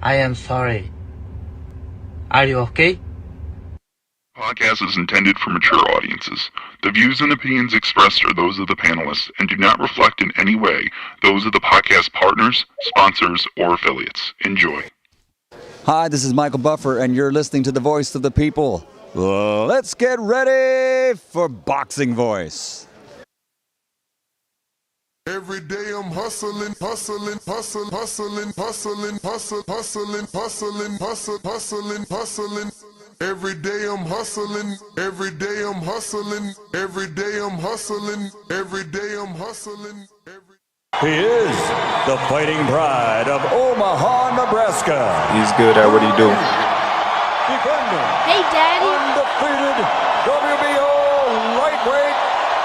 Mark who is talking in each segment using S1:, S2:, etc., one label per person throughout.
S1: I am sorry. Are you okay?
S2: Podcast is intended for mature audiences. The views and opinions expressed are those of the panelists and do not reflect in any way those of the podcast partners, sponsors, or affiliates. Enjoy.
S3: Hi, this is Michael Buffer, and you're listening to the Voice of the People. Let's get ready for Boxing Voice.
S4: Every day I'm hustling. Every day I'm hustling. Every day I'm hustling.
S3: He is the fighting pride of Omaha, Nebraska.
S5: He's good at what he do.
S3: Defending.
S6: Hey, Daddy.
S3: Undefeated WBO lightweight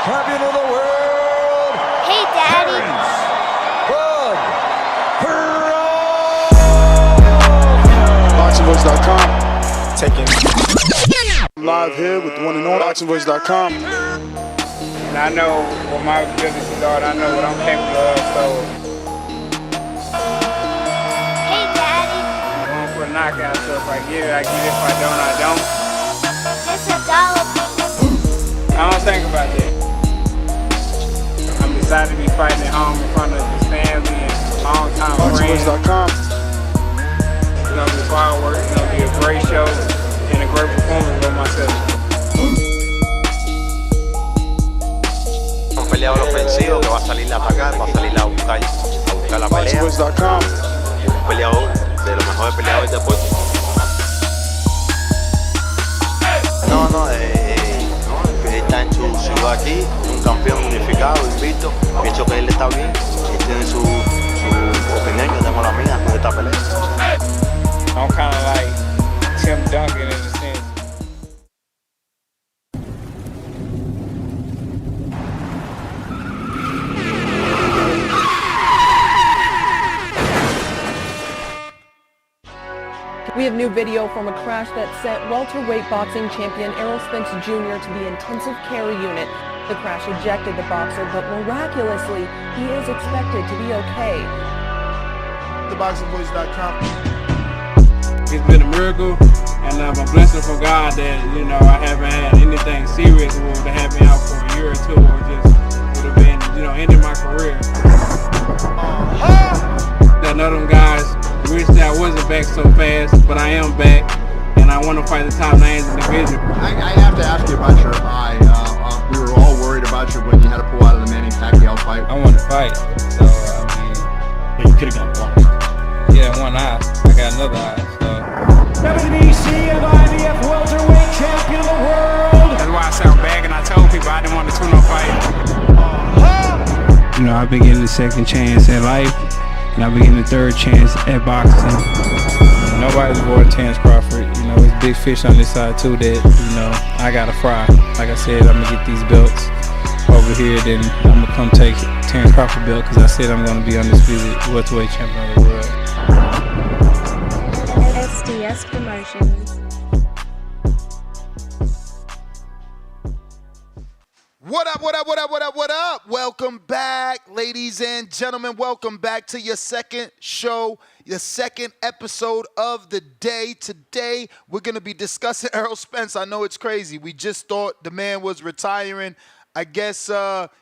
S3: champion of the world.
S6: Hey, Daddy.
S3: Bud
S5: BoxingVoice.com. Taking live here with the one and only BoxingVoice.com.
S7: And I know what my abilities are, and I know what I'm capable of, so.
S6: Hey, Daddy.
S7: I'm going for a knockout, so if I get it, I get it. If I don't, I don't.
S6: Just $1.
S7: I don't think about that. I'm excited to be fighting at home in front of his family and long-time friends.
S5: BoxingVoice.com.
S7: It's going to be fireworks, it's going to be a great show and a great performance by myself.
S8: Un peleador ofensivo que va a salir a atacar, va a salir a buscar la pelea.
S5: BoxingVoice.com.
S8: Un peleador de los mejores peleadores del deporte. No, él está en su ciudad aquí, un campeón unificado, invicto. Pienso que él está bien, él tiene su opinión, yo tengo la mía de esta pelea.
S7: I'm kind of like Tim Duncan in a sense.
S9: We have new video from a crash that sent welterweight boxing champion Errol Spence Jr. to the intensive care unit. The crash ejected the boxer, but miraculously, he is expected to be okay.
S5: TheBoxingVoice.com.
S7: It's been a miracle, and I'm a blessing from God that, I haven't had anything serious that would have had me out for a year or two, or just would have been, ending my career. That none of them guys wish that I wasn't back so fast, but I am back, and I want to fight the top 9s in the division.
S10: I have to ask you about your eye. We were all worried about you when you had to pull out of the Manny Pacquiao fight.
S7: I want to fight, so
S10: But you could have gone one.
S7: yeah, one eye. I got another eye, so.
S11: WBC and IBF welterweight champion of the world.
S7: That's why I sound back, and I told people I didn't want to tune on fight. I've been getting a second chance at life, and I've been getting a third chance at boxing. Nobody's avoiding Terrence Crawford. There's big fish on this side too that, I gotta fry. Like I said, I'm gonna get these belts over here, then I'm gonna come take Terrence Crawford belt, because I said I'm gonna be undisputed welterweight champion of the world.
S6: SDS Promotions.
S12: What up? Welcome back, ladies and gentlemen. Welcome back to your second show, your second episode of the day. Today, we're going to be discussing Errol Spence. I know it's crazy. We just thought the man was retiring. I guess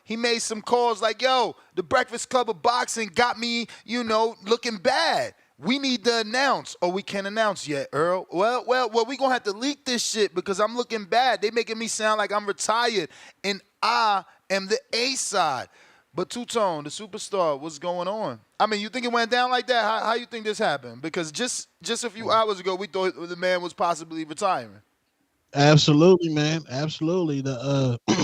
S12: he made some calls like, yo, the Breakfast Club of Boxing got me, looking bad. We need to announce. Oh, we can't announce yet, Earl. Well, we're going to have to leak this shit because I'm looking bad. They making me sound like I'm retired, and I am the A side. But Two-Tone, the superstar, what's going on? I mean, you think it went down like that? How you think this happened? Because just a few hours ago, we thought the man was possibly retiring.
S13: Absolutely, man. Absolutely.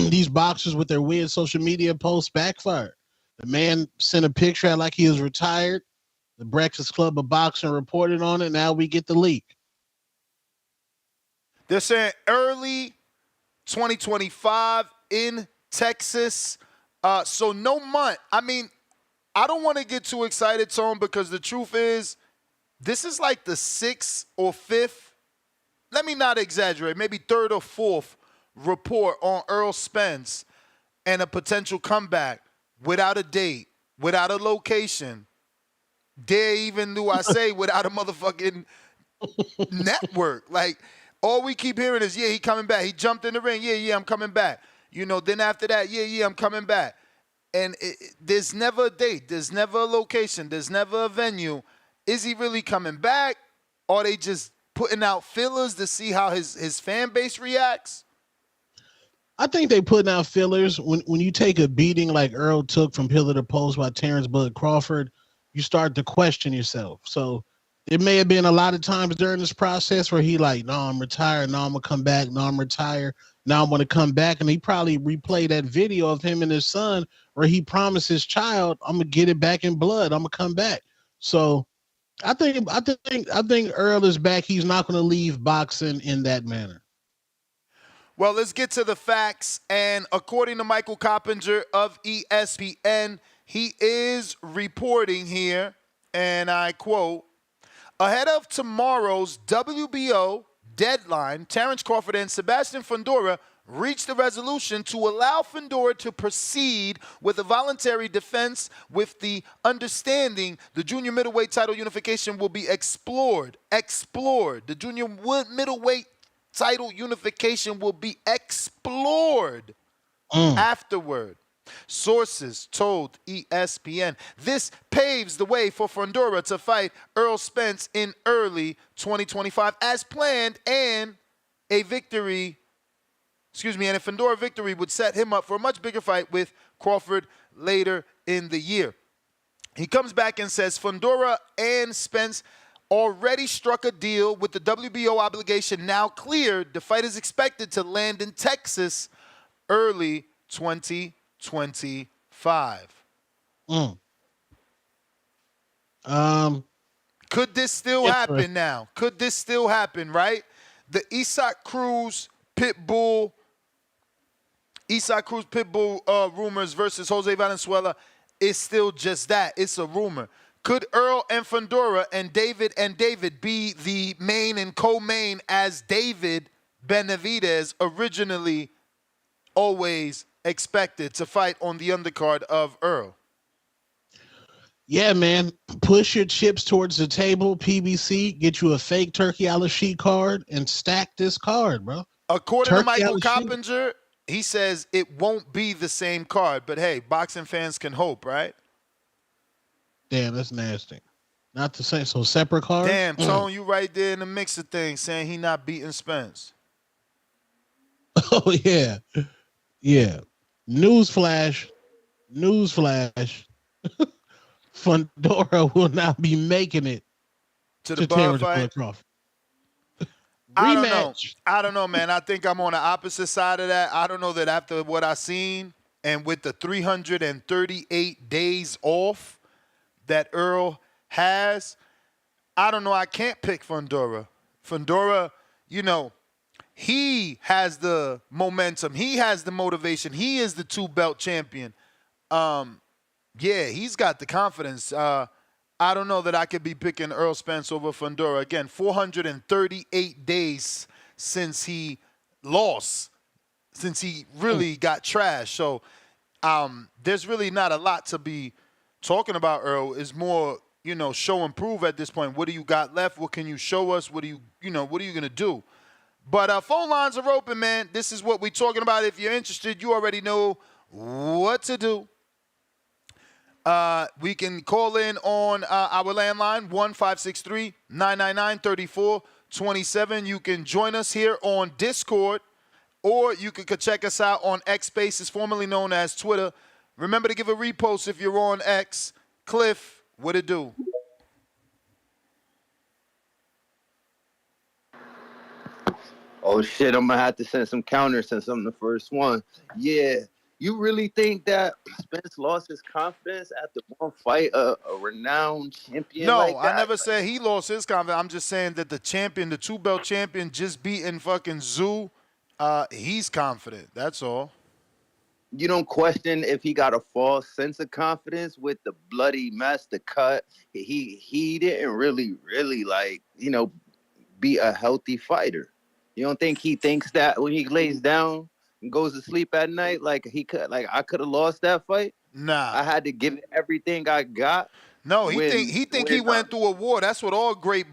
S13: These boxers with their weird social media posts backfired. The man sent a picture like he was retired. The Breakfast Club of Boxing reported on it. Now we get the leak.
S12: They're saying early 2025 in Texas. So no month. I mean, I don't want to get too excited, Tone, because the truth is, this is like the 6th or 5th, let me not exaggerate, maybe 3rd or 4th report on Errol Spence and a potential comeback without a date, without a location, dare even do I say without a motherfucking network. Like, all we keep hearing is, yeah, he coming back. He jumped in the ring. Yeah, I'm coming back. Then after that, yeah, I'm coming back. And there's never a date. There's never a location. There's never a venue. Is he really coming back? Or are they just putting out fillers to see how his fan base reacts?
S13: I think they putting out fillers. When you take a beating like Earl took from pillar to post by Terrence Bud Crawford, you start to question yourself. So there may have been a lot of times during this process where he like, no, I'm retired. No, I'm going to come back. No, I'm retired. Now I'm going to come back. And he probably replayed that video of him and his son where he promised his child, I'm going to get it back in blood. I'm going to come back. So I think Earl is back. He's not going to leave boxing in that manner.
S12: Well, let's get to the facts. And according to Michael Coppinger of ESPN, he is reporting here, and I quote, ahead of tomorrow's WBO deadline, Terrence Crawford and Sebastian Fundora reached a resolution to allow Fundora to proceed with a voluntary defense with the understanding the junior middleweight title unification will be explored. The junior middleweight title unification will be explored afterward. Sources told ESPN this paves the way for Fundora to fight Errol Spence in early 2025 as planned, and a Fundora victory would set him up for a much bigger fight with Crawford later in the year. He comes back and says Fundora and Spence already struck a deal with the WBO obligation now cleared. The fight is expected to land in Texas early 2025. Could this still happen now? Could this still happen, right? The Isaac Cruz Pitbull rumors versus Jose Valenzuela is still just that. It's a rumor. Could Earl and Fundora and David be the main and co-main as David Benavidez originally always expected to fight on the undercard of Earl?
S13: Yeah, man. Push your chips towards the table, PBC. Get you a fake Turkey Al-Sheet card and stack this card, bro.
S12: According to Michael Coppinger, he says it won't be the same card. But hey, boxing fans can hope, right?
S13: Damn, that's nasty. Not the same. So separate cards?
S12: Damn, Tone, you right there in the mix of things saying he not beating Spence.
S13: Oh, yeah. Yeah. Newsflash. Fundora will not be making it
S12: to the Bud fight. I don't know, man. I think I'm on the opposite side of that. I don't know that after what I seen and with the 338 days off that Earl has, I don't know. I can't pick Fundora. Fundora, he has the momentum. He has the motivation. He is the two-belt champion. Yeah, he's got the confidence. I don't know that I could be picking Errol Spence over Fundora. Again, 438 days since he lost, since he really got trashed. So there's really not a lot to be talking about, Earl. It's more, show and prove at this point. What do you got left? What can you show us? What are you going to do? But phone lines are open, man. This is what we're talking about. If you're interested, you already know what to do. We can call in on our landline, 1-563-999-3427. You can join us here on Discord, or you could check us out on X Spaces, formerly known as Twitter. Remember to give a repost if you're on X. Cliff, what it do?
S14: Oh, shit, I'm going to have to send some counters since I'm the first one. Yeah. You really think that Spence lost his confidence after one fight, a renowned champion?
S12: No,
S14: like that?
S12: I never said he lost his confidence. I'm just saying that the champion, the two-belt champion, just beating fucking Zoo, he's confident. That's all.
S14: You don't question if he got a false sense of confidence with the bloody mess, the cut. He didn't really be a healthy fighter. You don't think he thinks that when he lays down and goes to sleep at night, I could have lost that fight?
S12: Nah.
S14: I had to give it everything I got.
S12: No, he went through a war. That's what all great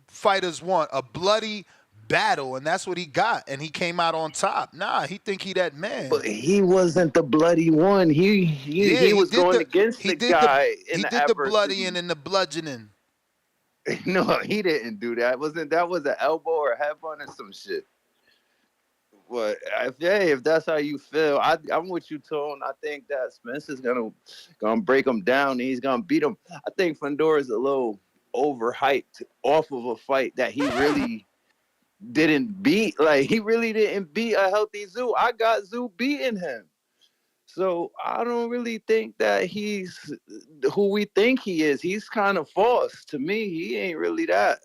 S12: fighters want, a bloody battle, and that's what he got, and he came out on top. Nah, he think he that man.
S14: But he wasn't the bloody one. He was going against the guy in the adversity.
S12: He did the bloodying and the bludgeoning.
S14: No, he didn't do that. That was an elbow or a headbutt or some shit. But if that's how you feel, I'm with you, Tone. I think that Spence is gonna break him down and he's gonna beat him. I think Fundora is a little overhyped off of a fight that he really didn't beat. Like, he really didn't beat a healthy Zoo. I got Zoo beating him. So I don't really think that he's who we think he is. He's kind of false to me. He ain't really that.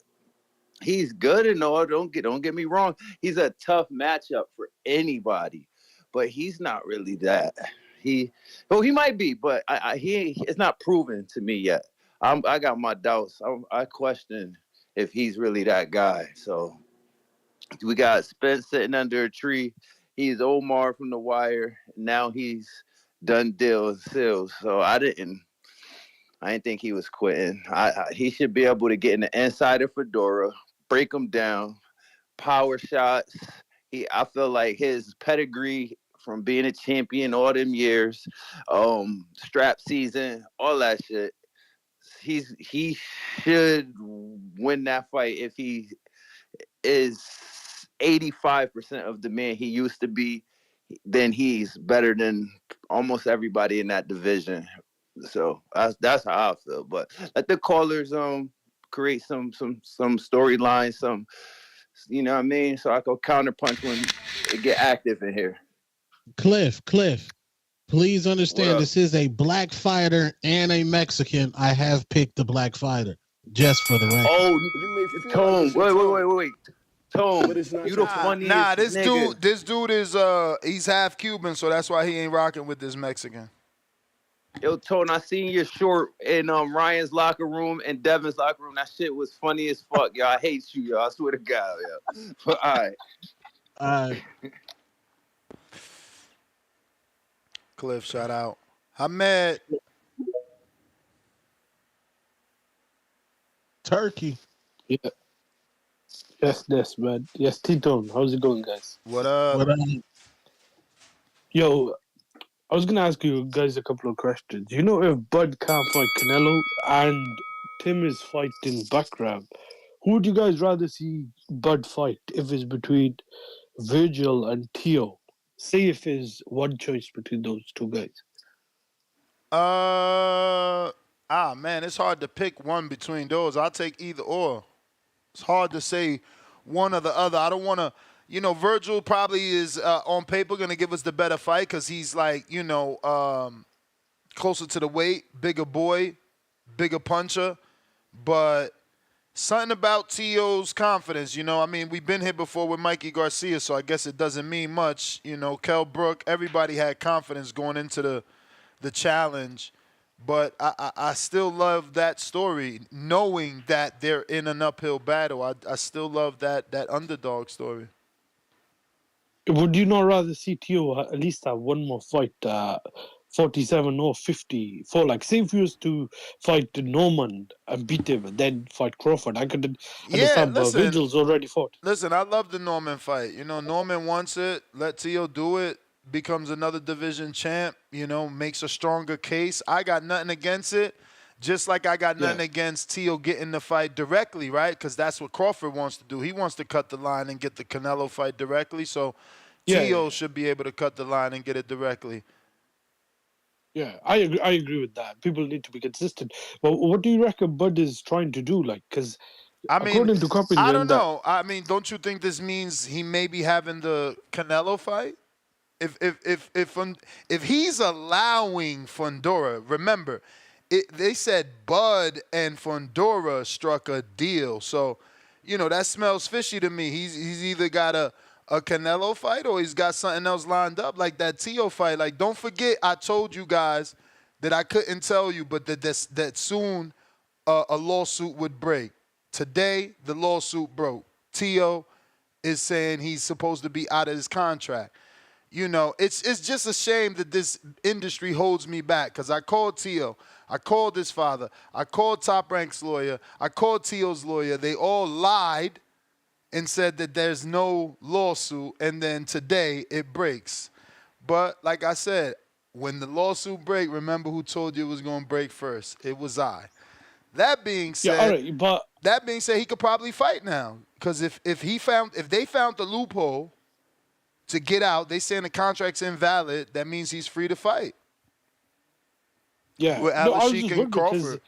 S14: He's good and all. Don't get me wrong. He's a tough matchup for anybody, but he's not really that. He might be, but it's not proven to me yet. I got my doubts. I question if he's really that guy. So we got Spence sitting under a tree. He's Omar from The Wire. Now he's done deals. So I didn't think he was quitting. He should be able to get in the inside of Fundora, break him down, power shots. I feel like his pedigree from being a champion all them years, strap season, all that shit. He should win that fight if he is 85% of the man he used to be. Then he's better than almost everybody in that division. So that's how I feel. But let the callers create some storylines, some, you know what I mean? So I go counterpunch when it get active in here.
S13: Cliff, please understand this is a black fighter and a Mexican. I have picked the black fighter, just for the record.
S14: Oh, Tone, wait. Tone, you the funniest nigga.
S12: This dude is he's half Cuban, so that's why he ain't rocking with this Mexican.
S14: Yo, Tone, I seen your short in Ryan's locker room and Devin's locker room. That shit was funny as fuck, yo. I hate you, yo. I swear to God, yo. But, all right.
S12: Cliff, shout out. Hamed.
S15: Turkey. Yeah. Yes, man. Yes, T-Tone. How's it going, guys?
S12: What up?
S15: Yo, I was going to ask you guys a couple of questions. You know, if Bud can't fight Canelo and Tim is fighting Bakram, who would you guys rather see Bud fight if it's between Virgil and Tio? Say if it's one choice between those two guys.
S12: Man, it's hard to pick one between those. I'll take either or. It's hard to say one or the other. I don't want to, Virgil probably is on paper going to give us the better fight because he's like, closer to the weight, bigger boy, bigger puncher. But something about T.O.'s confidence, we've been here before with Mikey Garcia, so I guess it doesn't mean much. Kell Brook, everybody had confidence going into the challenge. But I still love that story, knowing that they're in an uphill battle. I still love that underdog story.
S15: Would you not rather see Tio at least have one more fight, 47 or 50? For like, say if he was to fight Norman and beat him and then fight Crawford, I could understand, but Virgil's already fought.
S12: Listen, I love the Norman fight. Norman wants it. Let Tio do it. Becomes another division champ, makes a stronger case. I got nothing against it, just like I got nothing against Tio getting the fight directly, right? Because that's what Crawford wants to do. He wants to cut the line and get the Canelo fight directly, so Tio should be able to cut the line and get it directly.
S15: Yeah, I agree with that. People need to be consistent. But what do you reckon Bud is trying to do? Like, because according to Copper's,
S12: I don't know. Don't you think this means he may be having the Canelo fight? If he's allowing Fundora, remember, they said Bud and Fundora struck a deal. So, that smells fishy to me. He's either got a Canelo fight or he's got something else lined up, like that Tio fight. Like, don't forget, I told you guys that I couldn't tell you, but that soon a lawsuit would break. Today, the lawsuit broke. Tio is saying he's supposed to be out of his contract. It's just a shame that this industry holds me back because I called Tio. I called his father. I called Top Rank's lawyer. I called T.O.'s lawyer. They all lied and said that there's no lawsuit, and then today it breaks. But like I said, when the lawsuit break, remember who told you it was going to break first? It was I. That being said,
S15: all right, but
S12: he could probably fight now, because if they found the loophole to get out, they saying the contract's invalid. That means he's free to fight.
S15: yeah,
S12: With
S15: no, I was
S12: Al-Sheikh
S15: just
S12: and
S15: wondering because
S12: Crawford.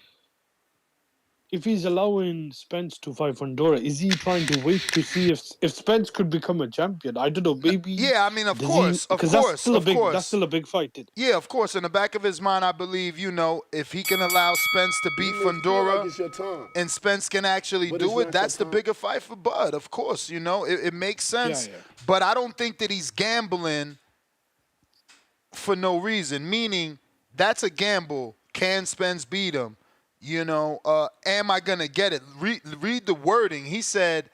S15: if he's allowing Spence to fight Fundora, is he trying to wait to see if Spence could become a champion? I don't know, maybe.
S12: Yeah, I mean, of
S15: does
S12: course,
S15: because that's still a big fight.
S12: Yeah, of course. In the back of his mind, I believe, if he can allow Spence to beat Fundora,
S4: it's your time.
S12: and Spence can actually
S4: But
S12: do
S4: it's
S12: it,
S4: not
S12: that's
S4: your
S12: the
S4: time.
S12: bigger fight for Bud. Of course, it makes sense.
S15: Yeah.
S12: But I don't think that he's gambling for no reason. Meaning, that's a gamble. Can Spence beat him? Am I gonna get it? Read the wording. He said,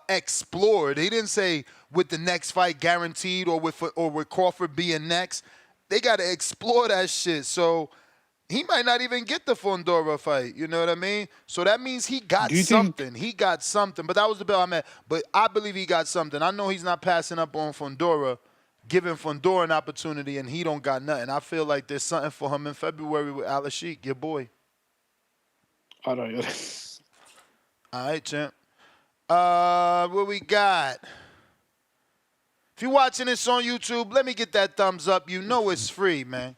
S12: explored. He didn't say with the next fight guaranteed or with Crawford being next. They gotta explore that shit. So he might not even get the Fundora fight. You know what I mean? So that means he got something. He got something. But that was the bill I'm at. But I believe he got something. I know he's not passing up on Fundora, giving Fundora an opportunity, and he don't got nothing. I feel like there's something for him in February with Al-Sheikh, your boy.
S15: All right.
S12: All right, champ. What we got? If you're watching this on YouTube, let me get that thumbs up. You know it's free, man.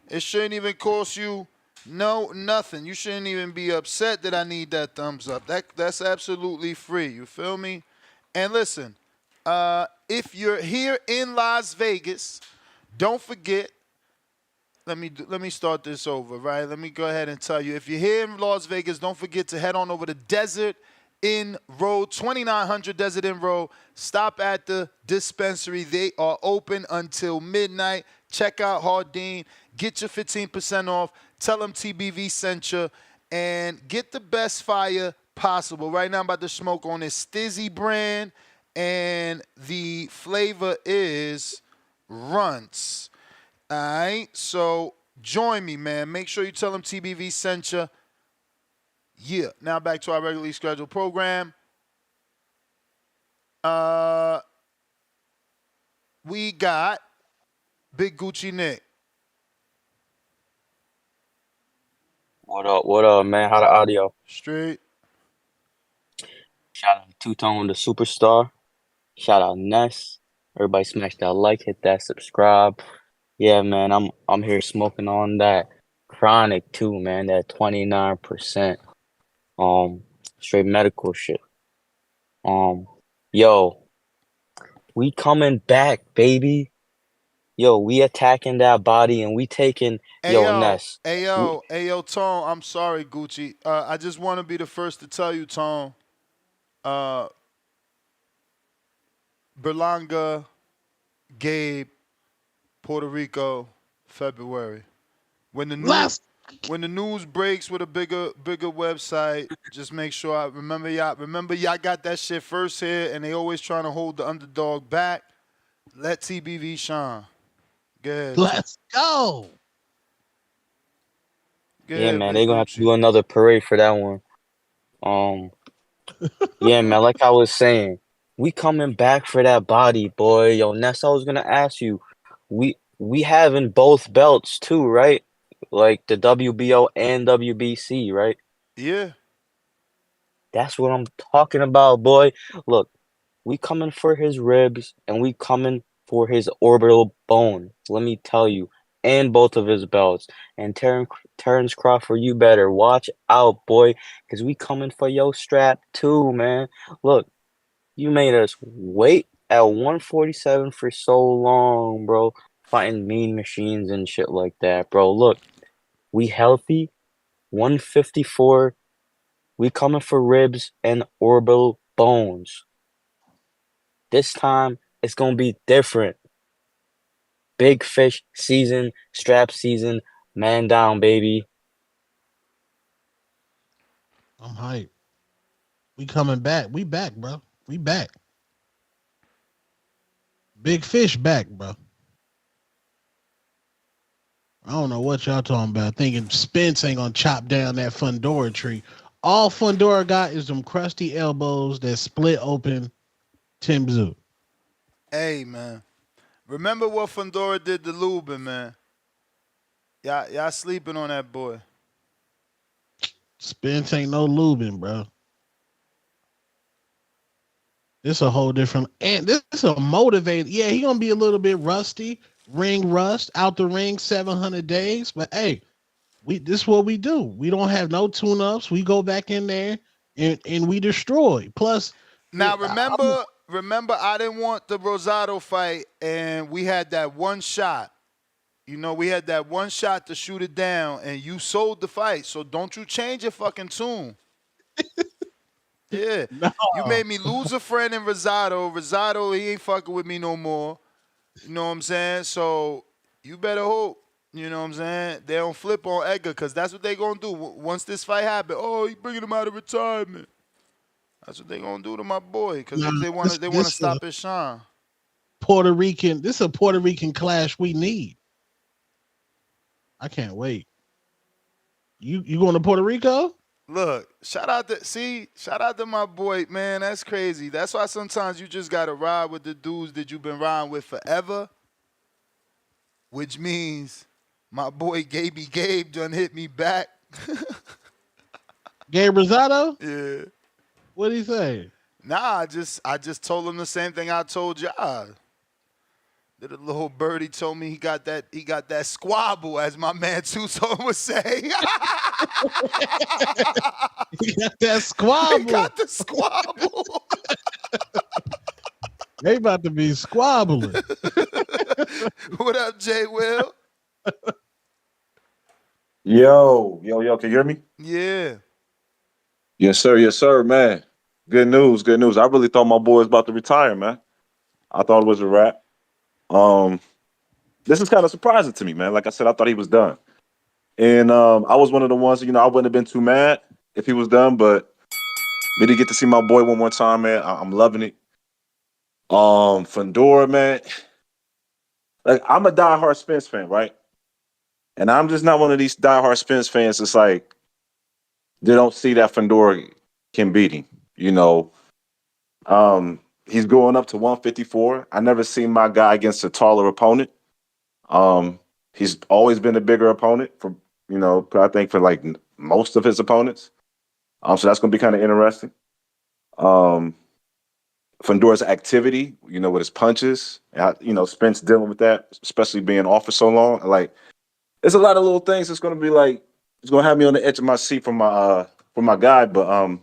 S12: It shouldn't even cost you nothing. You shouldn't even be upset that I need that thumbs up. That's absolutely free. You feel me? And listen, if you're here in Las Vegas, don't forget. Let me start this over, right? Let me go ahead and tell you. If you're here in Las Vegas, don't forget to head on over to Desert Inn Road, 2900 Desert Inn Road. Stop at the dispensary. They are open until midnight. Check out Hardin. Get your 15% off. Tell them TBV sent you. And get the best fire possible. Right now I'm about to smoke on this Stizzy brand. And the flavor is Runts. All right, so join me, man. Make sure you tell them TBV sent you. Yeah, now back to our regularly scheduled program. We got Big Gucci Nick.
S1: What up, man? How the audio?
S12: Straight.
S1: Shout out Two Tone, the superstar. Shout out Ness. Everybody smash that like, hit that subscribe. Yeah, man, I'm here smoking on that chronic too, man. That 29%. Straight medical shit. Yo, we coming back, baby. Yo, we attacking that body and we taking Ness.
S12: Ayo, Tone, I'm sorry, Gucci. I just want to be the first to tell you, Tone. Berlanga, Gabe, Puerto Rico, February. When the news breaks with a bigger website, just make sure remember y'all got that shit first here, and they always trying to hold the underdog back. Let TBV shine. Good.
S13: Let's go.
S1: Yeah, man, they gonna have to do another parade for that one. Yeah, man, like I was saying, we coming back for that body, boy. Yo, Ness, I was gonna ask you, we having both belts too, right? Like the WBO and WBC, right?
S12: Yeah.
S1: That's what I'm talking about, boy. Look, we coming for his ribs and we coming for his orbital bone. Let me tell you, and both of his belts. And Terrence Crawford, you better watch out, boy, because we coming for your strap too, man. Look, you made us wait at 147 for so long, bro. Fighting mean machines and shit like that, bro. Look, we healthy, 154. We coming for ribs and orbital bones. This time, it's going to be different. Big fish season, strap season, man down, baby.
S13: I'm hyped. We coming back. We back, bro. We back. Big fish back, bro. I don't know what y'all talking about. Thinking Spence ain't gonna chop down that Fundora tree. All Fundora got is them crusty elbows that split open Tim Tszyu.
S12: Hey, man. Remember what Fundora did to Lubin, man. Y'all sleeping on that boy.
S13: Spence ain't no Lubin, bro. This a whole different, and this is a motivated. Yeah, he gonna be a little bit rusty, ring rust, out the ring 700 days. But hey, this is what we do. We don't have no tune-ups. We go back in there and we destroy. Plus,
S12: Now remember, I didn't want the Rosado fight, and we had that one shot. You know, we had that one shot to shoot it down, and you sold the fight. So don't you change your fucking tune. Yeah.
S13: No.
S12: You made me lose a friend in Rosado. Rosado, he ain't fucking with me no more. You know what I'm saying? So you better hope, you know what I'm saying, they don't flip on Edgar, because that's what they going to do. Once this fight happen, oh, you bringing him out of retirement. That's what they going to do to my boy, because they want to stop his shine.
S13: This is a Puerto Rican clash we need. I can't wait. You going to Puerto Rico?
S12: Look, shout out to my boy, man. That's crazy. That's why sometimes you just gotta ride with the dudes that you've been riding with forever. Which means my boy Gabe done hit me back.
S13: Gabe Rosado?
S12: Yeah.
S13: What'd he say?
S12: Nah, I just told him the same thing I told y'all. That a little birdie told me he got that squabble, as my man Tuso would say.
S13: He got that squabble.
S12: He got the squabble.
S13: They about to be squabbling.
S12: What up, Jay Will?
S16: Yo, can you hear me?
S12: Yeah.
S16: Yes, sir, man. Good news. I really thought my boy was about to retire, man. I thought it was a wrap. This is kind of surprising to me, man. Like I said, I thought he was done. And I was one of the ones, I wouldn't have been too mad if he was done, but me to get to see my boy one more time, man, I'm loving it. Fundora, man. Like, I'm a diehard Spence fan, right? And I'm just not one of these diehard Spence fans that's like, they don't see that Fundora can beat him. He's going up to 154. I never seen my guy against a taller opponent. He's always been a bigger opponent for, I think for like most of his opponents. So that's going to be kind of interesting. Fundora's activity, with his punches, Spence dealing with that, especially being off for so long. Like, there's a lot of little things that's going to be like, it's going to have me on the edge of my seat for my guy. But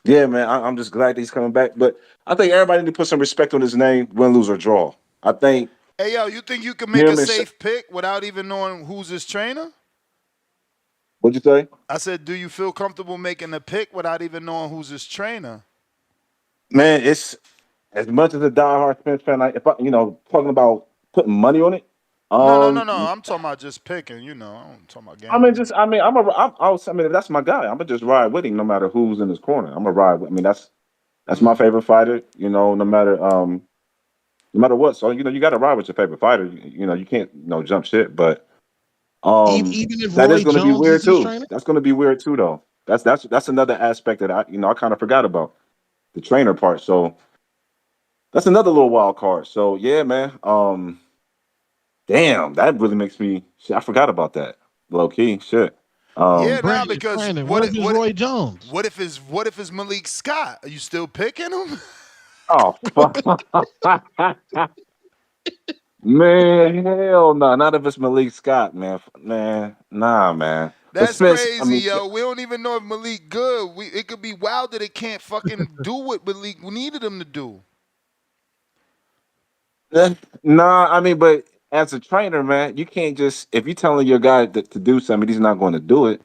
S16: yeah, man, I'm just glad that he's coming back. But I think everybody need to put some respect on his name, win, lose, or draw. I think.
S12: Hey, yo, you think you can make a safe pick without even knowing who's his trainer?
S16: What'd you say?
S12: I said, do you feel comfortable making a pick without even knowing who's his trainer?
S16: Man, it's as much as a diehard Spence fan. If I, talking about putting money on it.
S12: No. I'm talking about just picking. I'm talking about gambling.
S16: I mean, if that's my guy, I'm gonna just ride with him no matter who's in his corner. I'm gonna ride with. I mean, that's my favorite fighter. No matter what. So you got to ride with your favorite fighter. You can't jump shit. But
S13: Even if
S16: that
S13: Roy
S16: is going to be
S13: Jones
S16: weird
S13: is his
S16: too.
S13: trainer?
S16: That's going to be weird too, though. That's another aspect that I kind of forgot about, the trainer part. So that's another little wild card. So yeah, man. Damn, that really makes me. Shit, I forgot about that. Low key, shit.
S12: Yeah, now because
S13: what if it's Roy Jones?
S12: What if it's Malik Scott? Are you still picking him?
S16: Oh fuck. Man, hell no. Not if it's Malik Scott, man. Man, nah, man.
S12: That's crazy, yo. We don't even know if Malik good. It could be wild that it can't fucking do what Malik needed him to do.
S16: Nah, I mean, but as a trainer, man, you can't just, if you're telling your guy to do something, he's not going to do it,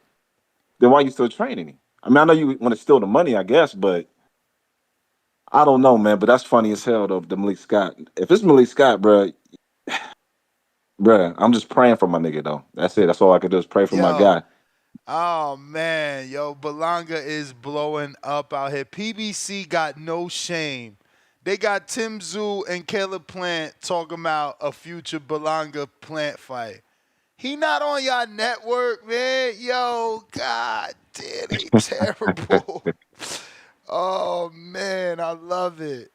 S16: then why are you still training him? I mean, I know you want to steal the money, I guess, but I don't know, man. But that's funny as hell, though, the Malik Scott. If it's Malik Scott, bro, I'm just praying for my nigga, though. That's it. That's all I can do is pray for my guy.
S12: Oh, man. Yo, Belanga is blowing up out here. PBC got no shame. They got Tim Tszyu and Caleb Plant talking about a future Belanga Plant fight. He not on y'all network, man. Yo, God damn, they terrible. Oh man, I love it.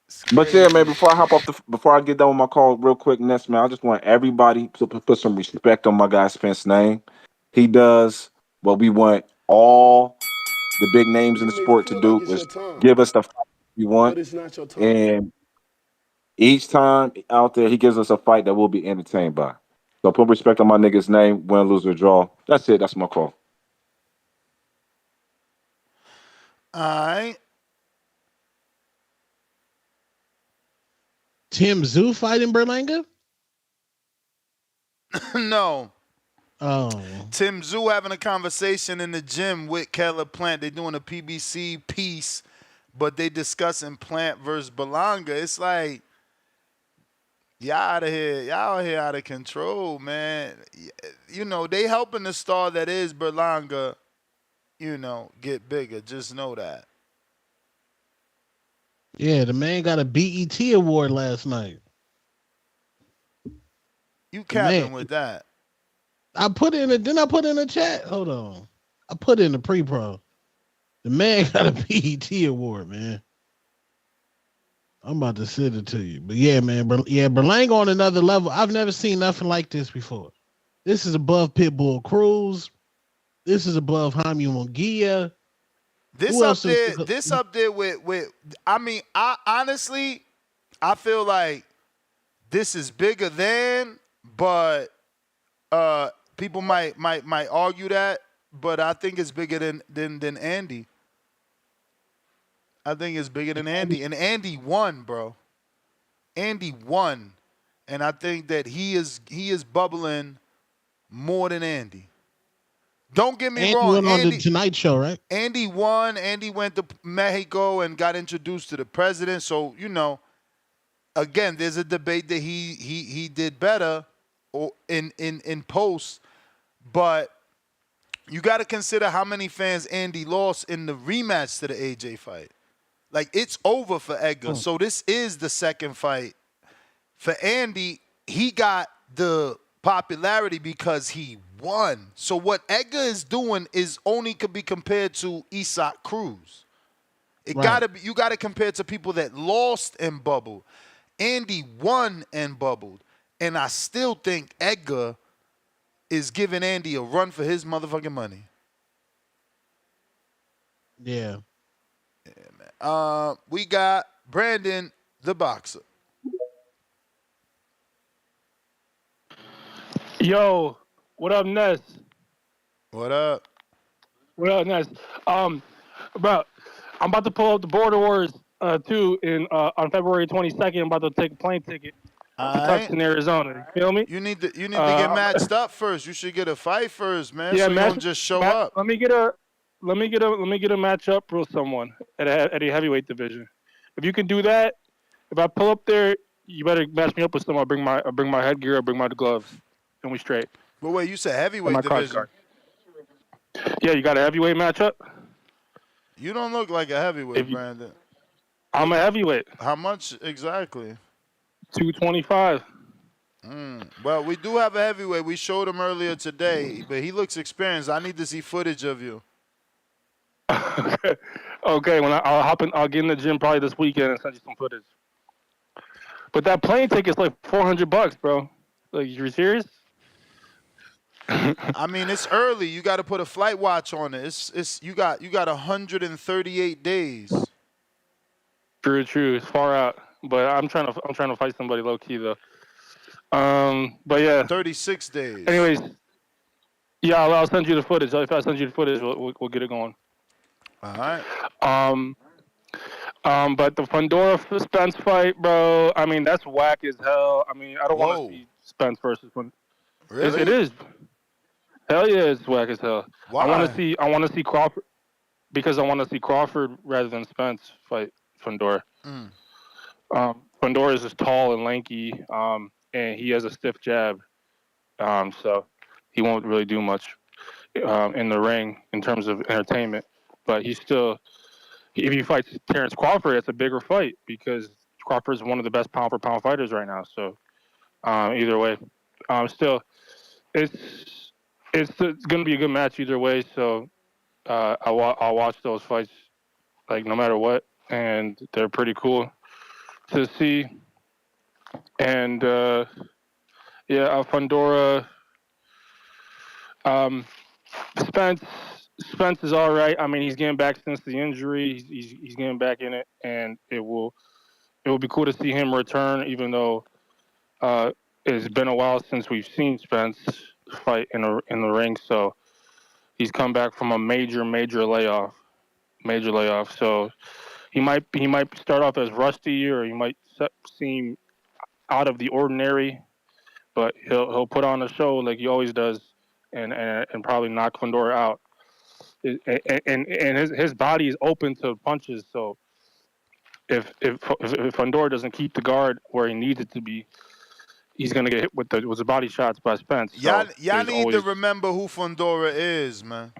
S12: It's
S16: But yeah, man,
S12: crazy.
S16: before I get done with my call real quick, Ness, man, I just want everybody to put some respect on my guy Spence's name. He does what we want all the big names in the
S4: You may
S16: sport to
S4: feel like
S16: do
S4: it's your
S16: is
S4: time,
S16: give us the fight we want.
S4: but it's not your time.
S16: And each time out there, he gives us a fight that we'll be entertained by. So put respect on my nigga's name, win, lose, or draw. That's it. That's my call.
S12: All right.
S13: Tim Zoo fighting Berlanga?
S12: No.
S13: Oh.
S12: Tim Zoo having a conversation in the gym with Keller Plant. They doing a PBC piece, but they discussing Plant versus Belonga. It's like, y'all out of here. Y'all here out of control, man. You know, they helping the star that is Berlanga, get bigger. Just know that.
S13: Yeah, the man got a BET award last night.
S12: You
S13: The man.
S12: capping with that.
S13: I put in a Didn't I put in a chat? Hold on. I put in the pre-pro. The man got a BET award, man. I'm about to send it to you. But yeah, man, Berlanga on another level. I've never seen nothing like this before. This is above Pitbull Cruz. This is above Jaime Munguia.
S12: This up there with I honestly I feel like this is bigger than, but people might argue that, but I think it's bigger than Andy. I think it's bigger than Andy. And Andy won, bro. Andy won. And I think that he is bubbling more than Andy. Don't get me
S13: Andy
S12: wrong.
S13: went on the Tonight Show, right?
S12: Andy won. Andy went to Mexico and got introduced to the president. So, again, there's a debate that he did better or in post, but you got to consider how many fans Andy lost in the rematch to the AJ fight. Like, it's over for Edgar. So this is the second fight. For Andy, he got the popularity because he won. So what Edgar is doing is only could be compared to Isaac Cruz. You got to compare to people that lost and bubbled. Andy won and bubbled. And I still think Edgar is giving Andy a run for his motherfucking money.
S13: Yeah.
S12: We got Brandon the boxer.
S15: Yo, what up, Ness?
S12: What up?
S15: What up, Ness? Bro, I'm about to pull up the Border Wars 2 on February 22nd. I'm about to take a plane ticket to Tucson, Arizona. You feel me?
S12: You need to get matched up first. You should get a fight first, man.
S15: Yeah,
S12: so you don't just show up.
S15: Let me get a matchup with someone at a heavyweight division. If you can do that, if I pull up there, you better match me up with someone. I'll bring my headgear. I'll bring my gloves, and we straight.
S12: But wait, you said heavyweight division.
S15: Yeah, you got a heavyweight matchup?
S12: You don't look like a heavyweight, Brandon.
S15: I'm a heavyweight.
S12: How much exactly?
S15: 225.
S12: Well, we do have a heavyweight. We showed him earlier today, but he looks experienced. I need to see footage of you.
S15: Okay, I'll get in the gym probably this weekend and send you some footage. But that plane ticket's like $400, bro. Like, you're serious?
S12: I mean, it's early. You got to put a flight watch on it. It's you got 138 days.
S15: True. It's far out, but I'm trying to fight somebody low key though. But yeah.
S12: 36 days.
S15: Anyways, yeah, I'll send you the footage. If I send you the footage, we'll get it going.
S12: All right.
S15: But the Fundora Spence fight, bro. I mean, that's whack as hell. I mean, I don't want to see Spence versus Fundora.
S12: Really?
S15: It is. Hell yeah, it's whack as hell.
S12: Why?
S15: I want to see Crawford because I want to see Crawford rather than Spence fight Fundora. Fundora is just tall and lanky, and he has a stiff jab, so he won't really do much in the ring in terms of entertainment. But he's still, if he fights Terrence Crawford, it's a bigger fight because Crawford is one of the best pound for pound fighters right now. So either way, still,
S17: it's going to be a good match either way. So I'll watch those fights like no matter what, and they're pretty cool to see. And Fundora. Um, Spence Spence is all right. I mean, he's getting back since the injury. He's getting back in it, and it will be cool to see him return. Even though it's been a while since we've seen Spence fight in the ring, so he's come back from a major layoff. So he might start off as rusty, or he might seem out of the ordinary, but he'll put on a show like he always does, and probably knock Fundora out. And his body is open to punches. So if Fundora doesn't keep the guard where he needs it to be, he's gonna get hit with the body shots by Spence. So
S12: Y'all need to remember who Fundora is, man.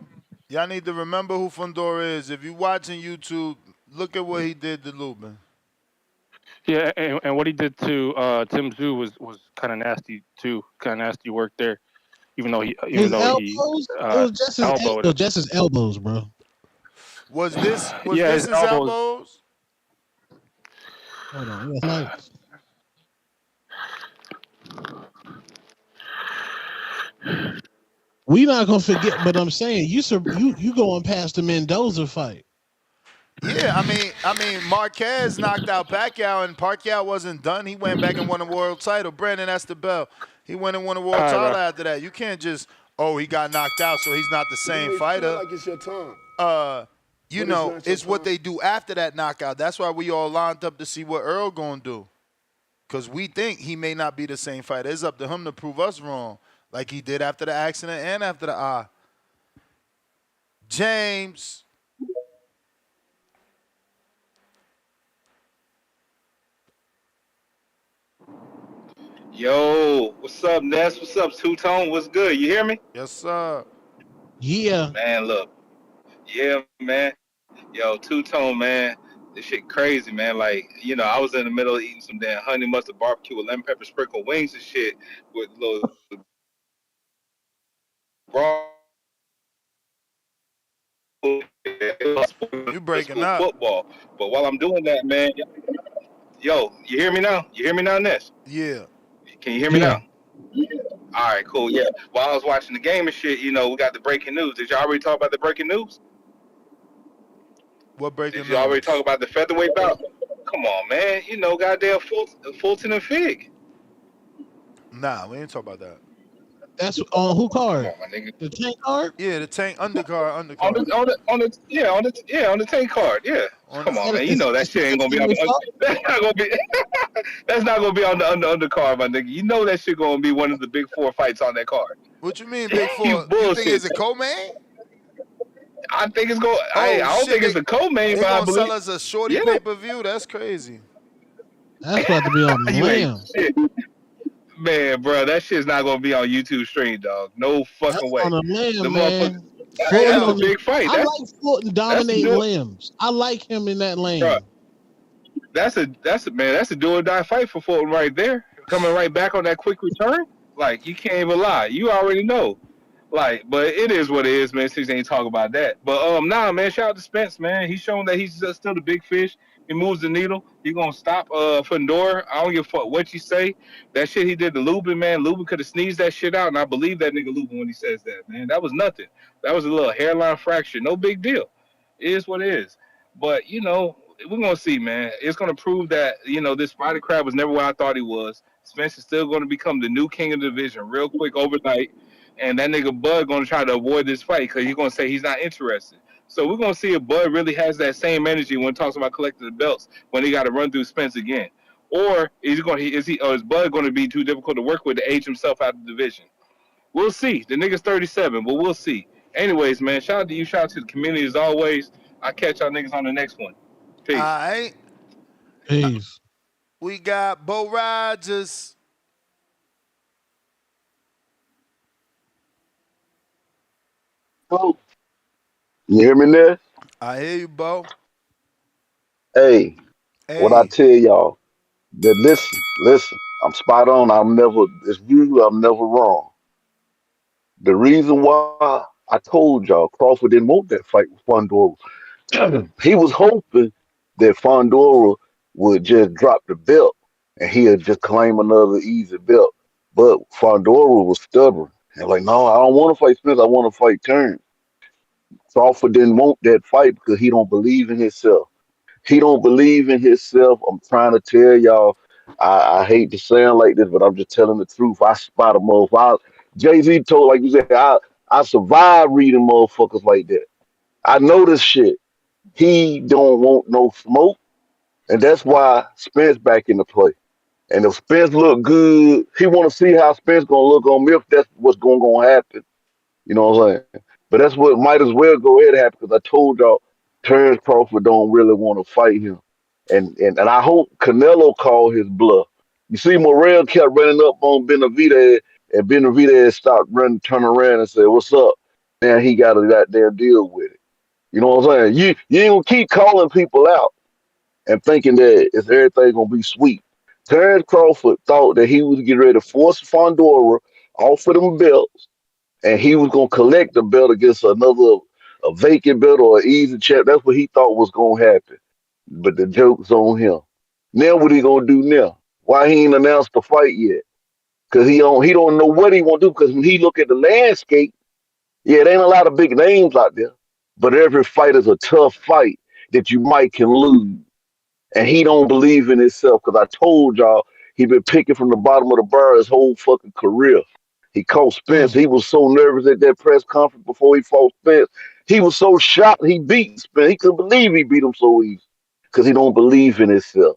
S12: Y'all need to remember who Fundora is. If you're watching YouTube, look at what he did to Lubin.
S17: Yeah, and what he did to Tim Tszyu was kind of nasty too. Kind of nasty work there. Even though he
S13: it was just his elbows, bro.
S12: Was this
S17: his
S12: his elbows?
S13: Hold on, nice. We not gonna forget, but I'm saying you going past the Mendoza fight.
S12: Yeah, I mean, Marquez knocked out Pacquiao, and Pacquiao wasn't done. He went back and won a world title. Brandon, that's the bell. He went and won a world title after that. You can't just, he got knocked out, so he's not the same fighter.
S4: Like it's your time.
S12: It's what they do after that knockout. That's why we all lined up to see what Earl gonna do, because we think he may not be the same fighter. It's up to him to prove us wrong, like he did after the accident and after the eye. James.
S18: Yo, what's up, Ness? What's up, Two Tone? What's good? You hear me?
S12: Yes, sir.
S13: Yeah.
S18: Man, look. Yeah, man. Yo, Two Tone, man. This shit crazy, man. Like, I was in the middle of eating some damn honey mustard barbecue with lemon pepper sprinkle wings and shit with little raw.
S12: You breaking up.
S18: Football. But while I'm doing that, man, yo, you hear me now? You hear me now, Ness?
S12: Yeah.
S18: Can you hear me now? Yeah. All right, cool. Yeah. While I was watching the game and shit, we got the breaking news. Did y'all already talk about the breaking news?
S12: What breaking news?
S18: Did y'all already talk about the featherweight bout? Come on, man. Goddamn Fulton and Fig.
S12: Nah, we ain't talk about that.
S13: That's on who card?
S18: Come on, my nigga.
S13: The Tank card?
S12: Yeah, the Tank undercard.
S18: On the Tank card. Yeah. Come on, man. That shit ain't gonna be on the that's not gonna be that's not gonna be on the undercard, my nigga. That shit gonna be one of the big four fights on that card.
S12: What you mean, big four? You think it's a co-main?
S18: I think it's going. I don't think it's a co-main, but I believe.
S12: They gonna sell us a shorty pay-per-view. That's crazy.
S13: That's about to be on the lamb.
S18: Man, bro, that shit's not gonna be on YouTube stream, dog. No fucking way.
S13: On a lamb, man.
S18: That's a big fight.
S13: I like Fulton dominating limbs. I like him in that lane.
S18: Bro, that's a do or die fight for Fulton right there. Coming right back on that quick return. Like, you can't even lie. You already know. Like, but it is what it is, man. Since they ain't talk about that. But nah, man. Shout out to Spence, man. He's showing that he's still the big fish. He moves the needle. He gonna stop Fundora. I don't give a fuck what you say. That shit he did to Lubin, man. Lubin could have sneezed that shit out, and I believe that nigga Lubin when he says that, man. That was nothing. That was a little hairline fracture. No big deal. It is what it is. But we're gonna see, man. It's gonna prove that this Spider Crab was never what I thought he was. Spence is still gonna become the new king of the division real quick overnight. And that nigga Bud gonna try to avoid this fight because he's gonna say he's not interested. So we're gonna see if Bud really has that same energy when he talks about collecting the belts when he got to run through Spence again, or is Bud gonna be too difficult to work with to age himself out of the division? We'll see. The nigga's 37, but we'll see. Anyways, man, shout out to you, shout out to the community as always. I'll catch y'all niggas on the next one. Peace.
S12: All right.
S13: Peace.
S12: We got Bo Rogers.
S19: You hear me there?
S12: I hear you, Bo.
S19: Hey, what I tell y'all, that listen, I'm spot on. I'm never, it's you, I'm never wrong. The reason why I told y'all Crawford didn't want that fight with Fundora. He was hoping that Fundora would just drop the belt and he'll just claim another easy belt. But Fundora was stubborn and like, no, I don't want to fight Smith. I want to fight Turn. Crawford didn't want that fight because he don't believe in himself. He don't believe in himself. I'm trying to tell y'all. I hate to sound like this, but I'm just telling the truth. I spot a motherfucker. Jay-Z told, like you said, I survived reading motherfuckers like that. I know this shit. He don't want no smoke, and that's why Spence back in the play. And if Spence look good, he want to see how Spence gonna look on me if that's what's gonna happen. You know what I'm saying? But that's what might as well go ahead and happen because I told y'all Terrence Crawford don't really want to fight him. And I hope Canelo called his bluff. You see, Morrell kept running up on Benavidez, and Benavidez stopped running, turn around and said, "What's up?" Now he got to goddamn deal with it. You know what I'm saying? You ain't gonna keep calling people out and thinking that it's everything gonna be sweet. Terrence Crawford thought that he was getting ready to force Fundora off of them belts and he was gonna collect the belt against another a vacant belt or an easy champ. That's what he thought was gonna happen. But the joke's on him. Now what he gonna do now? Why he ain't announced the fight yet? Cause he don't know what he want to do. Cause when he look at the landscape, yeah, there ain't a lot of big names out there. But every fight is a tough fight that you might can lose and he don't believe in himself. Because I told y'all he been picking from the bottom of the barrel his whole fucking career. He caught Spence. He was so nervous at that press conference before he fought Spence. He was so shocked he beat Spence. He couldn't believe he beat him so easy because he don't believe in himself.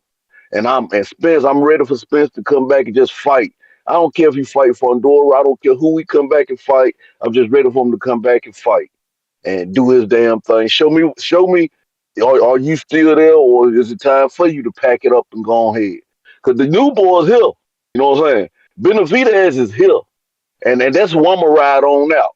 S19: And Spence, I'm ready for Spence to come back and just fight. I don't care if he fight Fundora. I don't care who he come back and fight. I'm just ready for him to come back and fight and do his damn thing. Show me, are you still there or is it time for you to pack it up and go ahead? Because the new boy's here. You know what I'm saying? Benavidez is here. And that's who I'm gonna ride on out.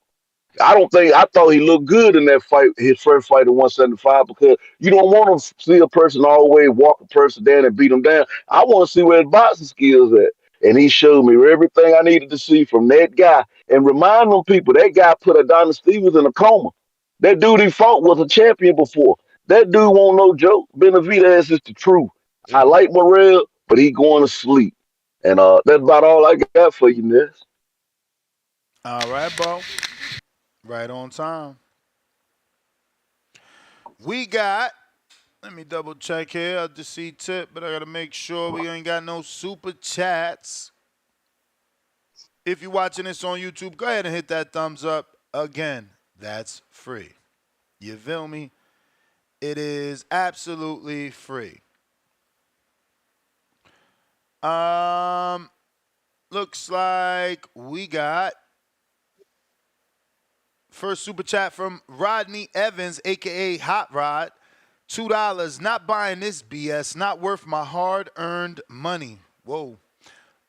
S19: I thought he looked good in that fight, his first fight at 175, because you don't want to see a person always walk a person down and beat them down. I want to see where his boxing skills at. And he showed me everything I needed to see from that guy. And remind them people, that guy put Adonis Stevens in a coma. That dude he fought was a champion before. That dude won't no joke. Benavidez is the truth. I like Morrell, but he going to sleep. And that's about all I got for you, Ness.
S12: All right, bro. Right on time. We got, let me double check here. I just see tip, but I got to make sure we ain't got no super chats. If you're watching this on YouTube, go ahead and hit that thumbs up. Again, that's free. You feel me? It is absolutely free. Looks like we got first super chat from Rodney Evans, aka Hot Rod. $2. Not buying this BS. Not worth my hard-earned money. Whoa.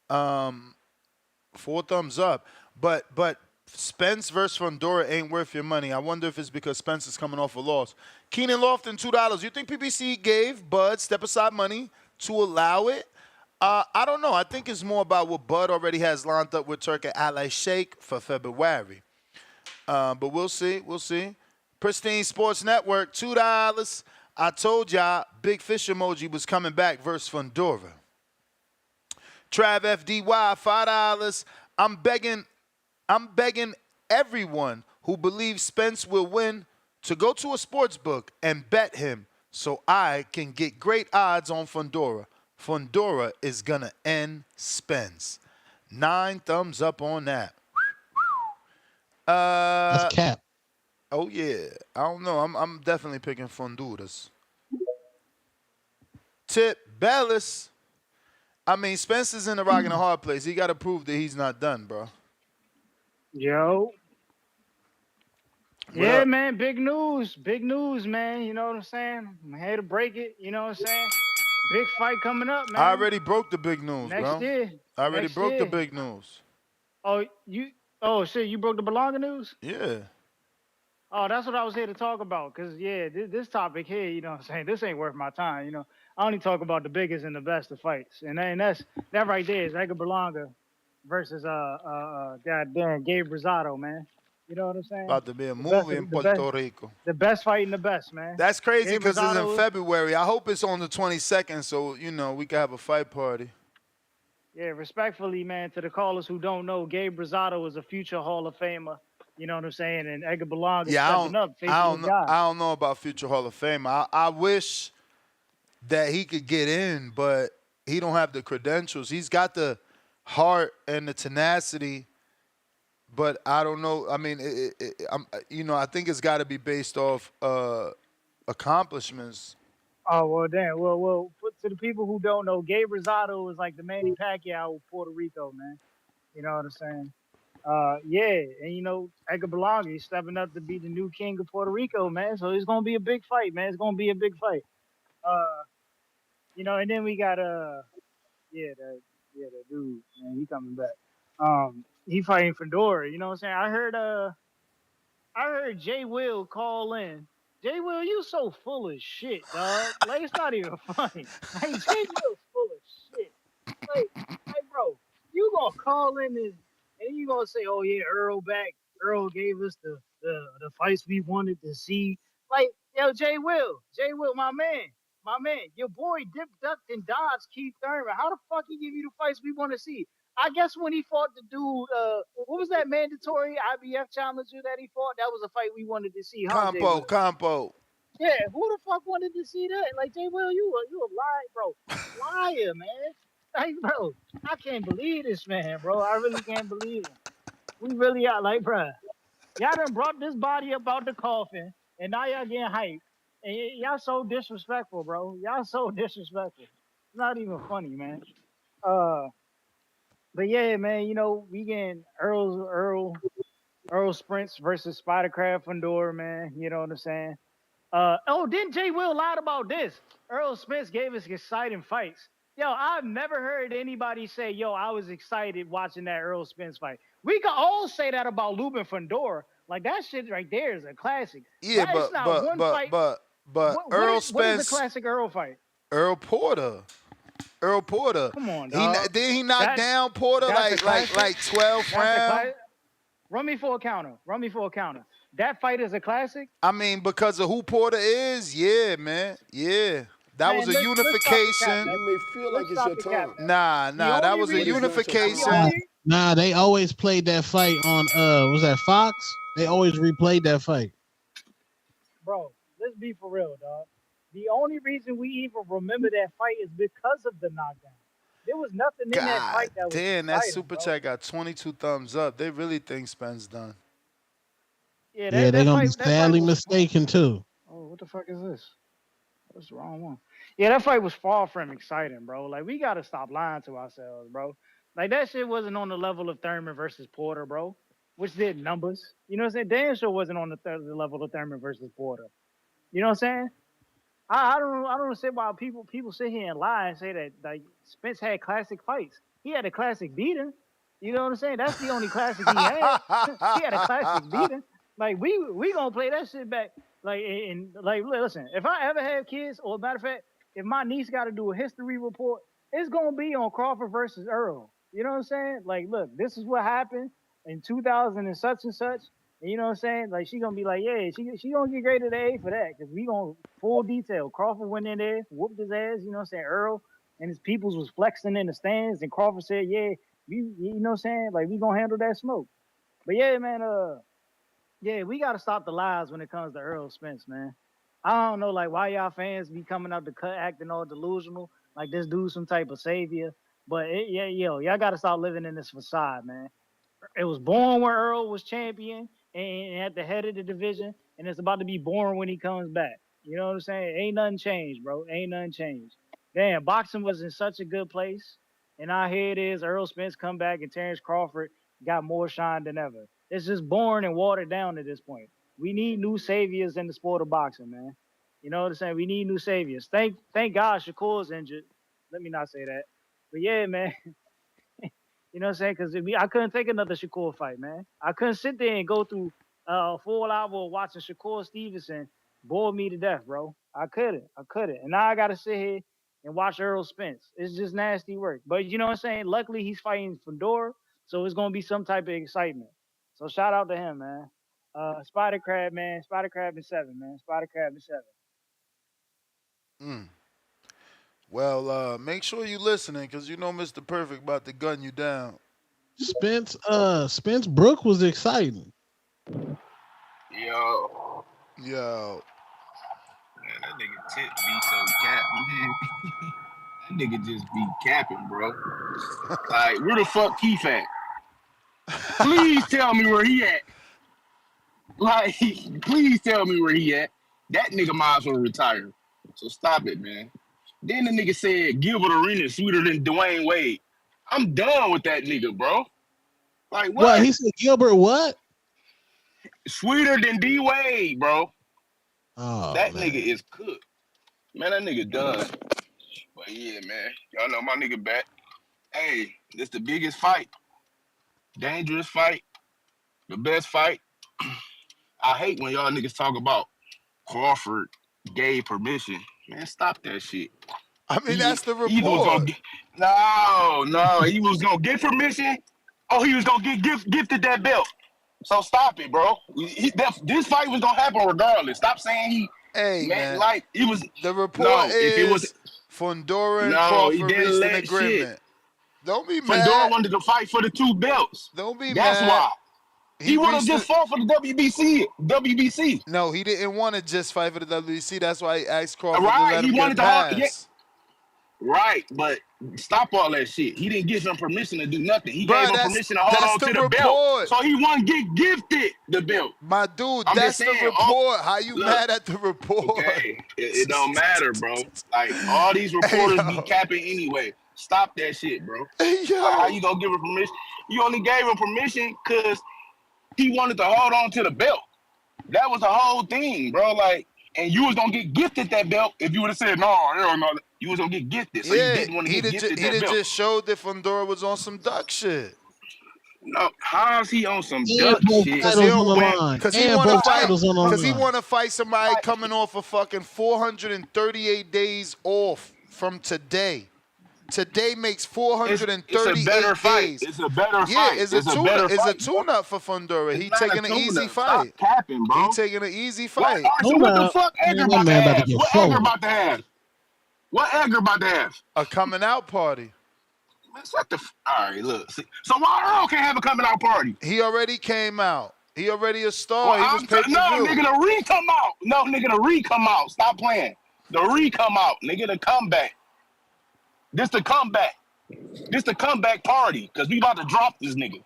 S12: 4 thumbs up. But Spence versus Fundora ain't worth your money. I wonder if it's because Spence is coming off a loss. Keenan Lofton, $2. You think PBC gave Bud step-aside money to allow it? I don't know. I think it's more about what Bud already has lined up with Turk and Ally Sheikh for February. But we'll see. We'll see. Pristine Sports Network, $2. I told y'all Big Fish emoji was coming back versus Fundora. Trav FDY, $5. I'm begging everyone who believes Spence will win to go to a sports book and bet him so I can get great odds on Fundora. Fundora is gonna end Spence. 9 thumbs up on that.
S13: That's cap.
S12: Oh yeah. I don't know. I'm definitely picking Fonduras. Tip Bellis. I mean, Spencer's in the rock and a hard place. He got to prove that he's not done, bro.
S20: Yo.
S12: What
S20: Yeah,
S12: up?
S20: man. Big news, man. You know what I'm saying? I'm here to break it. You know what I'm saying? Big fight coming up, man.
S12: I already broke the big news,
S20: Next
S12: bro.
S20: year.
S12: I already
S20: Next
S12: broke the
S20: year.
S12: big news.
S20: Oh shit, you broke the Belonga news?
S12: Yeah.
S20: Oh, that's what I was here to talk about. Cause yeah, this topic here, you know what I'm saying? This ain't worth my time. You know, I only talk about the biggest and the best of fights. And that's that right there is Edgar Berlanga. versus goddamn Gabe Rosado, man. You know what I'm saying?
S12: About to be a
S20: The best,
S12: movie in
S20: the best,
S12: Puerto Rico.
S20: the best fight in the best, man.
S12: That's crazy
S20: Gabe
S12: because it's in
S20: Rosado.
S12: February. I hope it's on the 22nd, so we can have a fight party.
S20: Yeah, respectfully, man, to the callers who don't know, Gabe Rosado is a future Hall of Famer. You know what I'm saying? And Edgar Belong is
S12: Yeah,
S20: stepping up, facing his guy.
S12: I don't know about future Hall of Fame. I wish that he could get in, but he don't have the credentials. He's got the heart and the tenacity, but I don't know. I mean, I think it's got to be based off accomplishments.
S20: Oh well, damn. Well. To the people who don't know, Gabe Rosado is like the Manny Pacquiao of Puerto Rico, man. You know what I'm saying? Yeah, and Edgar Belong is stepping up to be the new king of Puerto Rico, man. So it's gonna be a big fight, man. It's gonna be a big fight. And then we got the dude, man, he coming back. He fighting Fundora. You know what I'm saying? I heard Jay Will call in. Jay Will, you so full of shit, dog. Like, it's not even funny. Like, Jay Will's full of shit. Like, bro, you gonna call in and you gonna say, oh yeah, Earl back. Earl gave us the fights we wanted to see. Like, yo, Jay Will, my man, your boy dipped, ducked, and dodged Keith Thurman. How the fuck he give you the fights we want to see? I guess when he fought the dude, what was that mandatory IBF challenger that he fought? That was a fight we wanted to see, huh, Jay Will?
S12: Compo.
S20: Yeah, who the fuck wanted to see that? Like, Jay Will, you a liar, bro. Liar, man. Like, bro, I can't believe this man, bro. I really can't believe him. We really are like, bro. Y'all done brought this body up out the coffin, and now y'all getting hyped. And y'all so disrespectful, bro. Y'all so disrespectful. It's not even funny, man. But yeah, man, we getting Earl Spence versus Spidercraft Fundora, man. You know what I'm saying? Then Jay Will lied about this. Errol Spence gave us exciting fights. Yo, I've never heard anybody say, yo, I was excited watching that Errol Spence fight. We can all say that about Lubin Fundora. Like, that shit right there is a classic.
S12: Yeah, but Errol Spence.
S20: What is a classic Errol fight?
S12: Earl Porter.
S20: Come on, dog.
S12: Did he knock down Porter like 12 rounds?
S20: Run me for a counter. That fight is a classic?
S12: I mean, because of who Porter is, yeah, man. Yeah. That was a unification.
S4: You may feel like it's your time.
S12: Nah, that was a unification.
S13: Nah, they always played that fight on was that Fox? They always replayed that fight.
S20: Bro, let's be for real, dog. The only reason we even remember that fight is because of the knockdown. There was nothing in that fight that was
S12: damn, that super chat got 22 thumbs up. They really think Spence done.
S20: Yeah,
S13: they're gonna be sadly mistaken too.
S20: Oh, what the fuck is this? That's the wrong one. Yeah, that fight was far from exciting, bro. Like, we gotta stop lying to ourselves, bro. Like, that shit wasn't on the level of Thurman versus Porter, bro, which did numbers. You know what I'm saying? Damn sure wasn't on the level of Thurman versus Porter. You know what I'm saying? I don't understand why people sit here and lie and say that like Spence had classic fights. He had a classic beating. You know what I'm saying? That's the only classic he had. He had a classic beating. Like, we gonna play that shit back. Like, listen, if I ever have kids, or matter of fact, if my niece got to do a history report, it's gonna be on Crawford versus Earl. You know what I'm saying? Like, look, this is what happened in 2000 and such and such. And you know what I'm saying? Like, she gonna be like, yeah, she gonna get graded an A for that, because we gonna full detail. Crawford went in there, whooped his ass. You know what I'm saying? Earl and his peoples was flexing in the stands, and Crawford said, yeah, you know what I'm saying? Like, we gonna handle that smoke. But yeah, man, yeah, we gotta stop the lies when it comes to Errol Spence, man. I don't know, like, why y'all fans be coming out the cut acting all delusional, like this dude's some type of savior. But y'all gotta stop living in this facade, man. It was born when Earl was champion and at the head of the division, and it's about to be born when he comes back. You know what I'm saying? Ain't nothing changed, bro. Ain't nothing changed. Damn, boxing was in such a good place, and now here it is. Errol Spence come back, and Terrence Crawford got more shine than ever. It's just born and watered down at this point. We need new saviors in the sport of boxing, man. You know what I'm saying? We need new saviors. Thank God Shakur's injured. Let me not say that. But yeah, man. You know what I'm saying? Because I couldn't take another Shakur fight, man. I couldn't sit there and go through a full hour of watching Shakur Stevenson bore me to death, bro. I couldn't. And now I got to sit here and watch Errol Spence. It's just nasty work. But you know what I'm saying? Luckily, he's fighting Fundora. So it's gonna be some type of excitement. So shout out to him, man. Spider Crab, man. Spider Crab in 7, man. Spider Crab in 7.
S12: Well, make sure you listening because you know Mr. Perfect about to gun you down.
S13: Spence Brook was exciting.
S18: Yo,
S12: Yo,
S18: man, that nigga Tip be so cap, man. That nigga just be capping, bro. Like, where the fuck Keith at? Please tell me where he at. Like, please tell me where he at. That nigga might as well retire. So stop it, man. Then the nigga said Gilbert Arenas sweeter than Dwayne Wade. I'm done with that nigga, bro. Like,
S13: What?
S18: what?
S13: He said Gilbert what?
S18: Sweeter than D Wade, bro.
S13: Oh,
S18: That
S13: man.
S18: nigga is cooked. Man, that nigga done. But yeah, man. Y'all know my nigga back. Hey, this the biggest fight. Dangerous fight. The best fight. I hate when y'all niggas talk about Crawford gave permission. Man, stop that shit.
S12: I mean,
S18: He
S12: that's the
S18: either was gonna
S12: report.
S18: get no, he was gonna get permission. Oh, he was gonna get gifted that belt. So stop it, bro. This fight was gonna happen regardless. Stop saying
S12: Hey,
S18: man,
S12: man.
S18: like it was.
S12: The report
S18: No, if it was
S12: is Fundora and
S18: no, he
S12: Crawford
S18: didn't
S12: reached an
S18: let shit.
S12: agreement. Don't be
S18: Fundora
S12: mad.
S18: wanted to fight for the 2 belts.
S12: Don't be
S18: That's
S12: mad.
S18: why. He would have
S12: reached
S18: just fought for the WBC.
S12: No, he didn't want to just fight for the WBC. That's why he asked Crawford to
S18: Right?
S12: let
S18: He
S12: him get a
S18: wanted to hold. Yeah.
S12: pass.
S18: Right, but stop all that shit. He didn't give him permission to do nothing. He
S12: Bruh,
S18: gave him permission to hold
S12: that's
S18: on
S12: the
S18: to the belt.
S12: report.
S18: So he wouldn't get gifted the belt.
S12: My dude,
S18: I'm
S12: that's
S18: just saying,
S12: the report. How you
S18: look,
S12: mad at the report?
S18: okay, it don't matter, bro. Like, all these reporters be capping anyway. Stop that shit, bro.
S12: Hey, yo.
S18: Like, how you gonna give him permission? You only gave him permission because he wanted to hold on to the belt. That was the whole thing, bro. Like, and you was gonna get gifted that belt if you would have said, no, hell no. You was gonna get gifted, so you didn't want to get gifted that belt.
S12: Just showed that Fundora was on some duck shit.
S18: No, how is he on some
S13: And
S18: duck
S13: both
S18: shit?
S13: titles on the line.
S12: Because he
S13: And
S12: want to
S13: both
S12: fight.
S13: titles on the
S12: Because he
S13: line.
S12: want to fight somebody coming off of fucking 438 days off from today. Today makes 438
S18: it's a better fight.
S12: days.
S18: It's a better
S12: Yeah,
S18: fight.
S12: it's
S18: It's
S12: a
S18: a
S12: tune.
S18: better
S12: It's a
S18: fight, bro.
S12: tune-up for Fundora.
S18: It's
S12: He
S18: not a
S12: taking an easy
S18: tune-up.
S12: fight.
S18: Stop capping, bro.
S12: He taking an easy
S18: What,
S12: fight.
S18: all right, so what the fuck Edgar
S13: Man,
S18: about
S13: that
S18: to
S13: man about to
S18: have?
S13: get
S18: What Edgar
S13: folded.
S18: about to have? What Edgar about to have?
S12: A coming out party.
S18: Man, what the? All right, look. See, so why Earl can't have a coming out party?
S12: He already came out. He already a star.
S18: Well,
S12: He was pay per
S18: no,
S12: view.
S18: nigga, the re come out. No, nigga, the re come out. Stop playing. The re come out, nigga. The comeback. This the comeback. This the comeback party because we about to drop this nigga.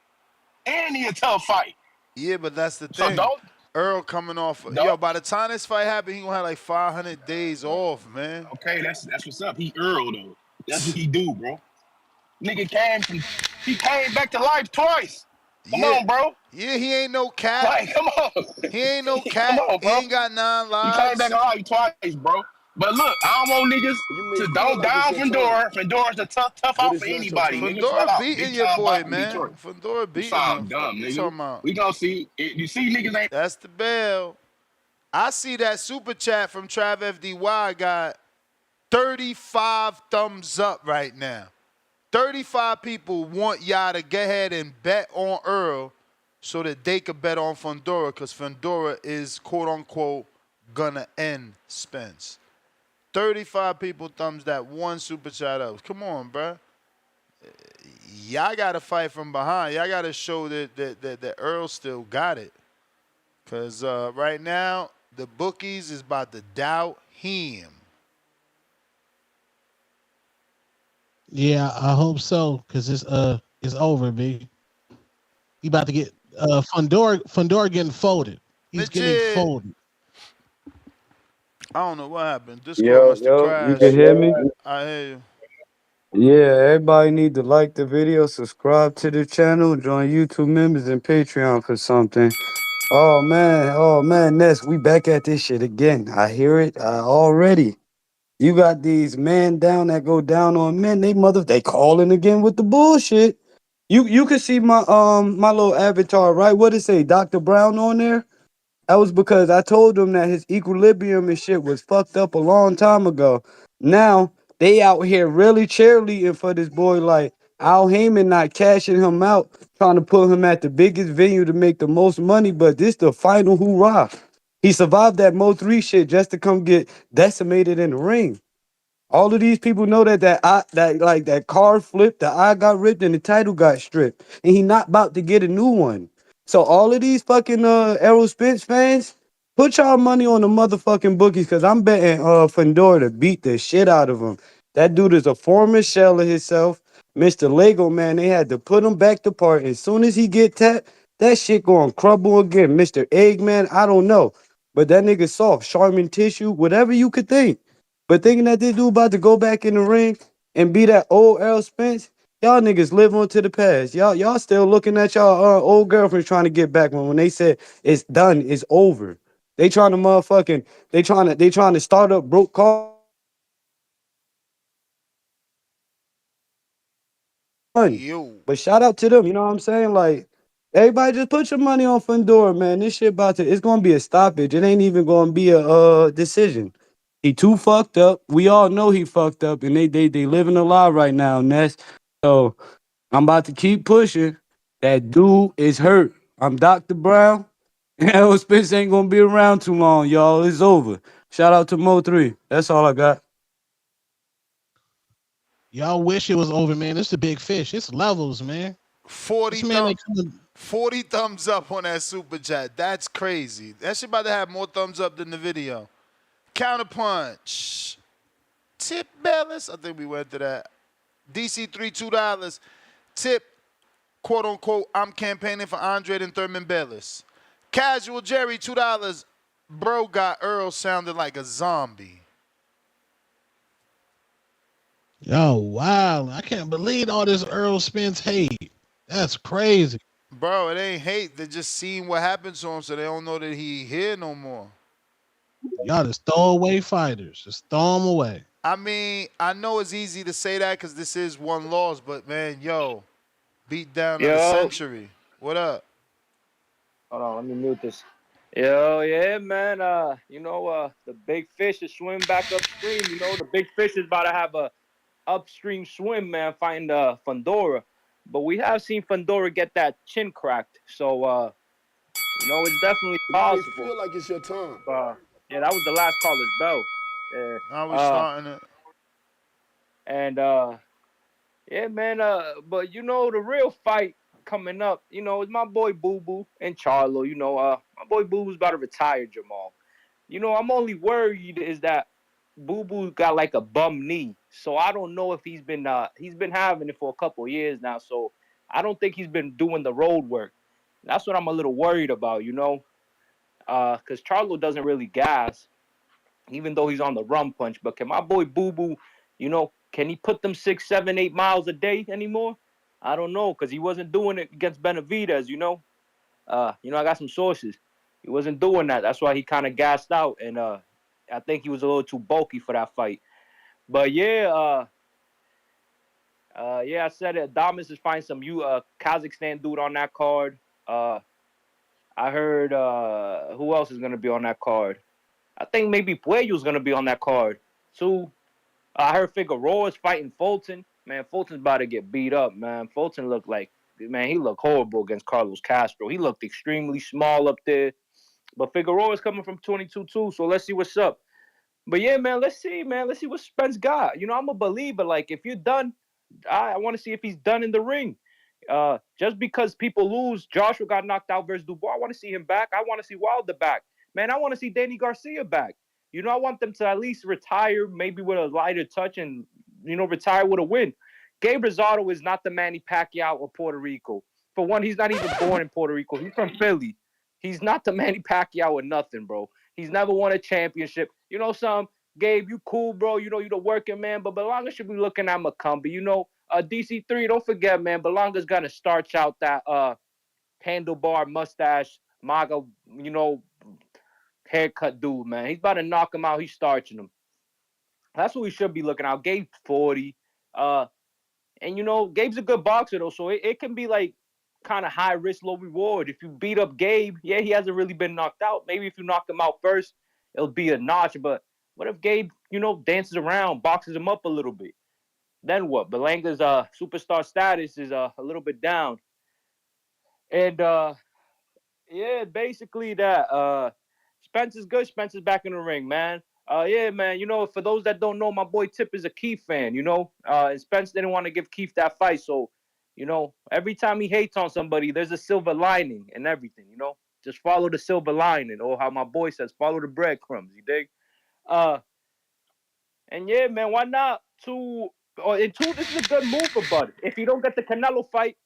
S18: And he a tough fight.
S12: Yeah, but that's the
S18: So
S12: thing.
S18: don't.
S12: Earl coming off. Yo, by the time this fight happen, he gonna have like 500 days off, man.
S18: Okay, that's what's up. He Earl though. That's what he do, bro. Nigga he came back to life twice. Come on, bro.
S12: Yeah, he ain't no cat.
S18: Like, come on.
S12: He ain't no cat.
S18: Come on, bro.
S12: He ain't got 9
S18: He
S12: lives.
S18: came back to life twice, bro. But look, I don't want niggas to don't down Fundora. Fundora's a tough out for anybody, nigga.
S12: Fundora beating your boy, man. Fundora beating him.
S18: Dumb,
S12: You
S18: nigga.
S12: talking about?
S18: We gonna see. You see niggas ain't.
S12: That's the bell. I see that super chat from Trav FDY got 35 thumbs up right now. 35 people want y'all to go ahead and bet on Earl so that they could bet on Fundora because Fundora is, quote-unquote, gonna end Spence. 35 people thumbs that one super chat up. Come on, bruh. Y'all got to fight from behind. Y'all got to show that Earl still got it. Because right now, the bookies is about to doubt him.
S13: Yeah, I hope so, because it's over, B. He about to get Fundora getting folded. He's getting folded.
S12: I don't know what happened. Discord must have
S21: You
S12: crashed.
S21: can hear me?
S12: I hear you.
S21: Yeah, everybody need to like the video, subscribe to the channel, join YouTube members and Patreon for something. Oh man, Ness, we back at this shit again. I hear it already. You got these men down that go down on men. They calling again with the bullshit. You can see my my little avatar, right? What it say, Dr. Brown on there? That was because I told him that his equilibrium and shit was fucked up a long time ago. Now they out here really cheerleading for this boy like, Al Heyman not cashing him out, trying to put him at the biggest venue to make the most money, but this the final hoorah. He survived that Mo 3 shit just to come get decimated in the ring. All of these people know that car flipped, the eye got ripped, and the title got stripped, and he not about to get a new one. So all of these fucking Errol Spence fans, put y'all money on the motherfucking bookies, cause I'm betting Fundora to beat the shit out of him. That dude is a former shell of himself. Mr. Lego man, they had to put him back to part. As soon as he get tapped, that shit gonna crumble again. Mr. Eggman, I don't know, but that nigga soft, Charmin tissue, whatever you could think. But thinking that this dude about to go back in the ring and be that old Errol Spence, y'all niggas live on to the past. Y'all still looking at y'all old girlfriends trying to get back when they said it's done, it's over. They trying to motherfucking they trying to start up broke car. But shout out to them, you know what I'm saying? Like everybody just put your money on Fundora, man. This shit it's gonna be a stoppage. It ain't even gonna be a decision. He too fucked up. We all know he fucked up, and they living a lie right now, Ness. So I'm about to keep pushing. That dude is hurt. I'm Dr. Brown. Errol Spence ain't gonna be around too long, y'all. It's over. Shout out to Mo 3. That's all I got.
S13: Y'all wish it was over, man. It's the big fish. It's levels, man.
S12: 40
S13: This man ain't
S12: thumbs. 40 thumbs up on that super chat. That's crazy. That shit about to have more thumbs up than the video. Counterpunch. Tip Bellis. I think we went to that. DC3 $2. Tip, quote unquote, I'm campaigning for Andre and Thurman Bellis. Casual Jerry $2. Bro got Earl sounding like a zombie.
S13: Yo, wow. I can't believe all this Errol Spence hate. That's crazy.
S12: Bro, it ain't hate. They just seen what happened to him, so they don't know that he here no more.
S13: Y'all just throw away fighters. Just throw them away.
S12: I mean, I know it's easy to say that because this is one loss, but man, yo, beat down of the century. What up?
S2: Hold on, let me mute this. Yo, yeah, man. The big fish is swimming back upstream. You know, the big fish is about to have a upstream swim, man, find Fundora. But we have seen Fundora get that chin cracked. So, it's definitely possible.
S5: It feel like it's your time.
S2: Yeah, that was the last caller's bell. Yeah.
S12: Now we starting it.
S2: And, yeah, man, but, the real fight coming up, is my boy Boo Boo and Charlo. My boy Boo Boo's about to retire, Jamal. I'm only worried is that Boo Boo got like a bum knee. So I don't know if he's been having it for a couple of years now. So I don't think he's been doing the road work. That's what I'm a little worried about, because Charlo doesn't really gas, even though he's on the rum punch. But can my boy Boo Boo, can he put them 6, 7, 8 miles a day anymore? I don't know, because he wasn't doing it against Benavidez, I got some sources. He wasn't doing that. That's why he kind of gassed out, and I think he was a little too bulky for that fight. But yeah, I said it. Adamas is fighting some Kazakhstan dude on that card. I heard who else is gonna be on that card? I think maybe Puello's gonna be on that card too. I heard Figueroa is fighting Fulton. Man, Fulton's about to get beat up, man. Fulton looked like, man, he looked horrible against Carlos Castro. He looked extremely small up there. But Figueroa is coming from 22-2, so let's see what's up. But yeah, man, let's see what Spence got. I'm a believer. Like, if you're done, I want to see if he's done in the ring. Just because people lose, Joshua got knocked out versus Dubois. I want to see him back. I want to see Wilder back. Man, I want to see Danny Garcia back. I want them to at least retire maybe with a lighter touch and, retire with a win. Gabe Rosado is not the Manny Pacquiao of Puerto Rico. For one, he's not even born in Puerto Rico. He's from Philly. He's not the Manny Pacquiao or nothing, bro. He's never won a championship. Gabe, you cool, bro. You're the working man, but Belonga should be looking at Macumbi. DC3, don't forget, man, Belonga's going to starch out that handlebar, mustache, MAGA, haircut dude, man. He's about to knock him out. He's starching him. That's what we should be looking at. Gabe's 40. And, Gabe's a good boxer, though, so it can be, like, kind of high risk, low reward. If you beat up Gabe, yeah, he hasn't really been knocked out. Maybe if you knock him out first, it'll be a notch. But what if Gabe, dances around, boxes him up a little bit? then what? Belanga's superstar status is a little bit down, and yeah, basically that. Spence is good. Spence is back in the ring, man. Yeah, man. You know, for those that don't know, my boy Tip is a Keith fan. You know, and Spence didn't want to give Keith that fight, so you know, every time he hates on somebody, there's a silver lining and everything. You know, just follow the silver lining, or how my boy says, follow the breadcrumbs. You dig? Uh, and yeah, man, why not and two, this is a good move for Bud. If he don't get the Canelo fight,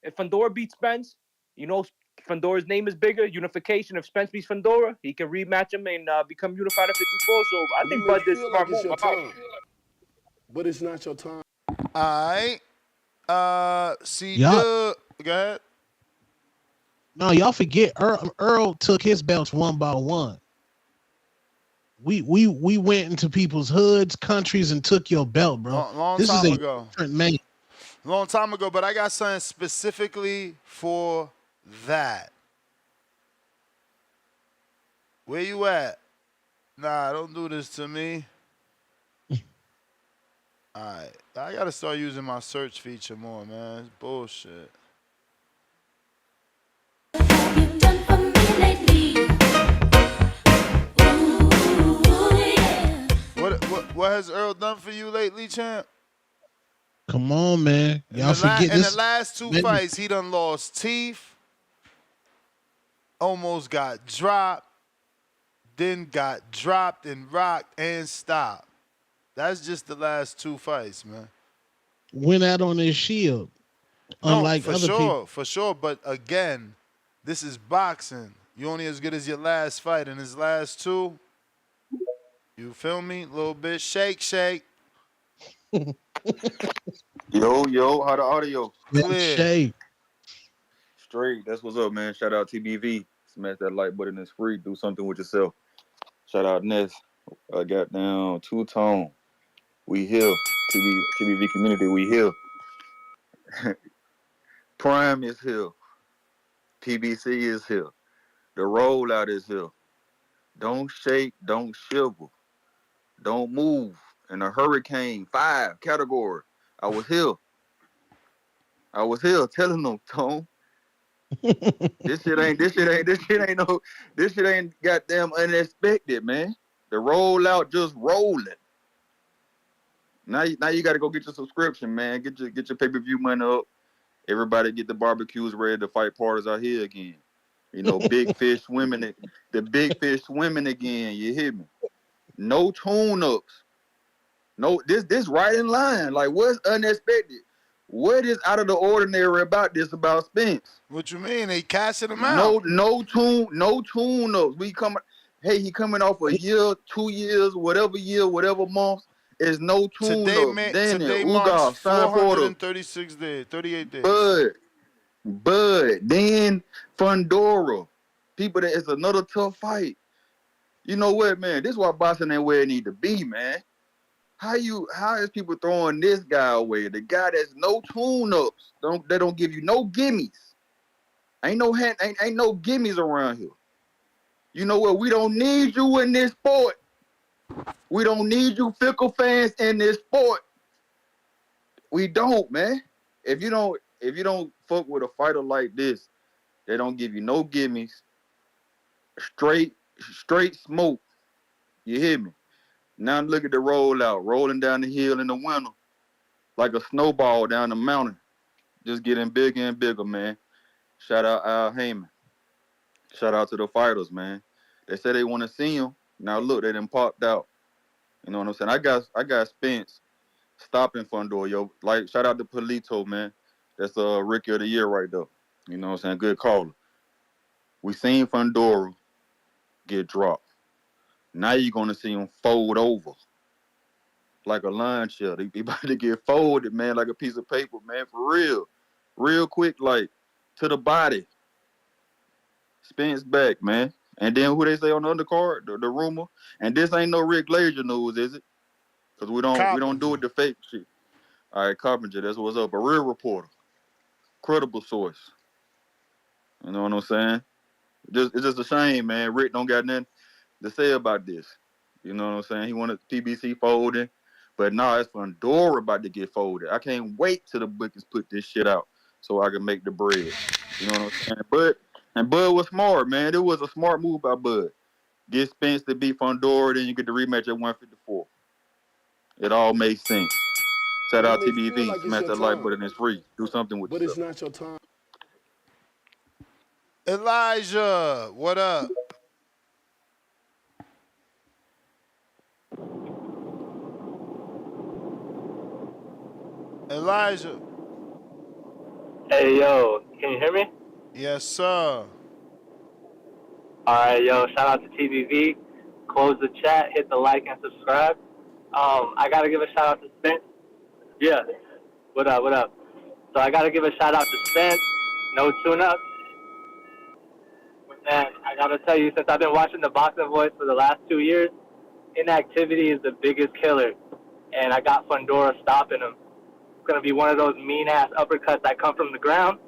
S2: if Fundora beats Spence, you know, Fundora's name is bigger. Unification. If Spence beats Fundora, he can rematch him and become unified at 54. So I
S3: You
S2: think
S3: may
S2: Bud did a
S3: feel like
S2: smart
S3: it's
S2: move.
S3: your
S2: I'm out.
S3: time, but it's not your time.
S12: All right. See,
S13: Y'all,
S12: Go ahead.
S13: no, y'all forget Earl took his belts one by one. We went into people's hoods, countries, and took your belt, bro.
S12: Long
S13: This is
S12: time
S13: a
S12: ago.
S13: different man.
S12: Long time ago, but I got something specifically for that. Where you at? Nah, don't do this to me. Alright. I gotta start using my search feature more, man. It's bullshit. What has Earl done for you lately, champ?
S13: Come on, man. Y'all forget
S12: In the
S13: this.
S12: last two
S13: Man,
S12: fights, he done lost teeth, almost got dropped, then got dropped and rocked and stopped. That's just the last two fights, man.
S13: went out on his shield,
S12: No,
S13: unlike other people.
S12: for sure. But again, this is boxing. You only as good as your last fight. In his last two, you feel me? A little bit shake, shake.
S14: Yo, how the audio?
S12: Clear.
S14: Straight. That's what's up, man. Shout out TBV. Smash that like button. It's free. Do something with yourself. Shout out Ness. I got down two-tone. We here. TBV community. We here. Prime is here. PBC is here. The rollout is here. Don't shake. Don't shiver. Don't move. In a hurricane 5 category. I was here telling them, Tone. This shit ain't goddamn unexpected, man. The rollout just rolling. Now you got to go get your subscription, man. Get your pay-per-view money up. Everybody get the barbecues ready. The fight parties are here again. You know, big fish swimming. The big fish swimming again. You hear me? No tune-ups. No, this right in line. Like, what's unexpected? What is out of the ordinary about this about Spence?
S12: What you mean? They cashing him out.
S14: No tune-ups. He coming off a year, 2 years, whatever month. Is no tune-ups.
S12: Today
S14: Daniel,
S12: marks
S14: Ugas, Sign Porter,
S12: 436 days, 38 days.
S14: Bud, then Fundora. People, that it's another tough fight. You know what, man? This is why boxing ain't where it need to be, man. How is people throwing this guy away? The guy that's no tune-ups. They don't give you no gimmies. Ain't no gimmies around here. You know what? We don't need you in this sport. We don't need you fickle fans in this sport. We don't, man. If you don't fuck with a fighter like this, they don't give you no gimmies. Straight smoke. You hear me? Now look at the rollout, rolling down the hill in the winter like a snowball down the mountain. Just getting bigger and bigger, man. Shout out Al Heyman. Shout out to the fighters, man. They said they want to see him. Now look, they done popped out. You know what I'm saying? I got Spence stopping Fundora, yo. Like, shout out to Polito, man. That's Rookie of the Year right there. You know what I'm saying? Good caller. We seen Fundora get dropped. Now you're gonna see him fold over like a lawn chair. He about to get folded, man, like a piece of paper, man, for real. Real quick, like, to the body. Spence back, man. And then who they say on the undercard? The rumor. And this ain't no Rick Glazier news, is it? Because we don't do it the fake shit. All right, Carpenter, that's what's up. A real reporter. Credible source. You know what I'm saying? It's just a shame, man. Rick don't got nothing to say about this. You know what I'm saying? He wanted PBC folding.
S8: But nah, it's Fundora about to get folded. I can't wait till the bookers put this shit out so I can make the bread. You know what I'm saying? Bud was smart, man. It was a smart move by Bud. Get Spence to beat Fundora, then you get the rematch at 154. It all makes sense. Shout
S3: You
S8: out
S3: may feel
S8: TBV.
S3: like it's
S8: Smash
S3: your
S8: that like
S3: time,
S8: button. It's free. Do something with
S3: but it's
S8: yourself.
S3: not your time.
S12: Elijah, what up? Elijah.
S22: Hey, yo, can you hear me?
S12: Yes, sir.
S22: All right, yo, shout out to TVV. Close the chat, hit the like and subscribe. I got to give a shout out to Spence. Yeah, what up, what up? So I got to give a shout out to Spence. No tune-up. And I got to tell you, since I've been watching the Boxing Voice for the last 2 years, inactivity is the biggest killer. And I got Fundora stopping him. It's going to be one of those mean-ass uppercuts that come from the ground.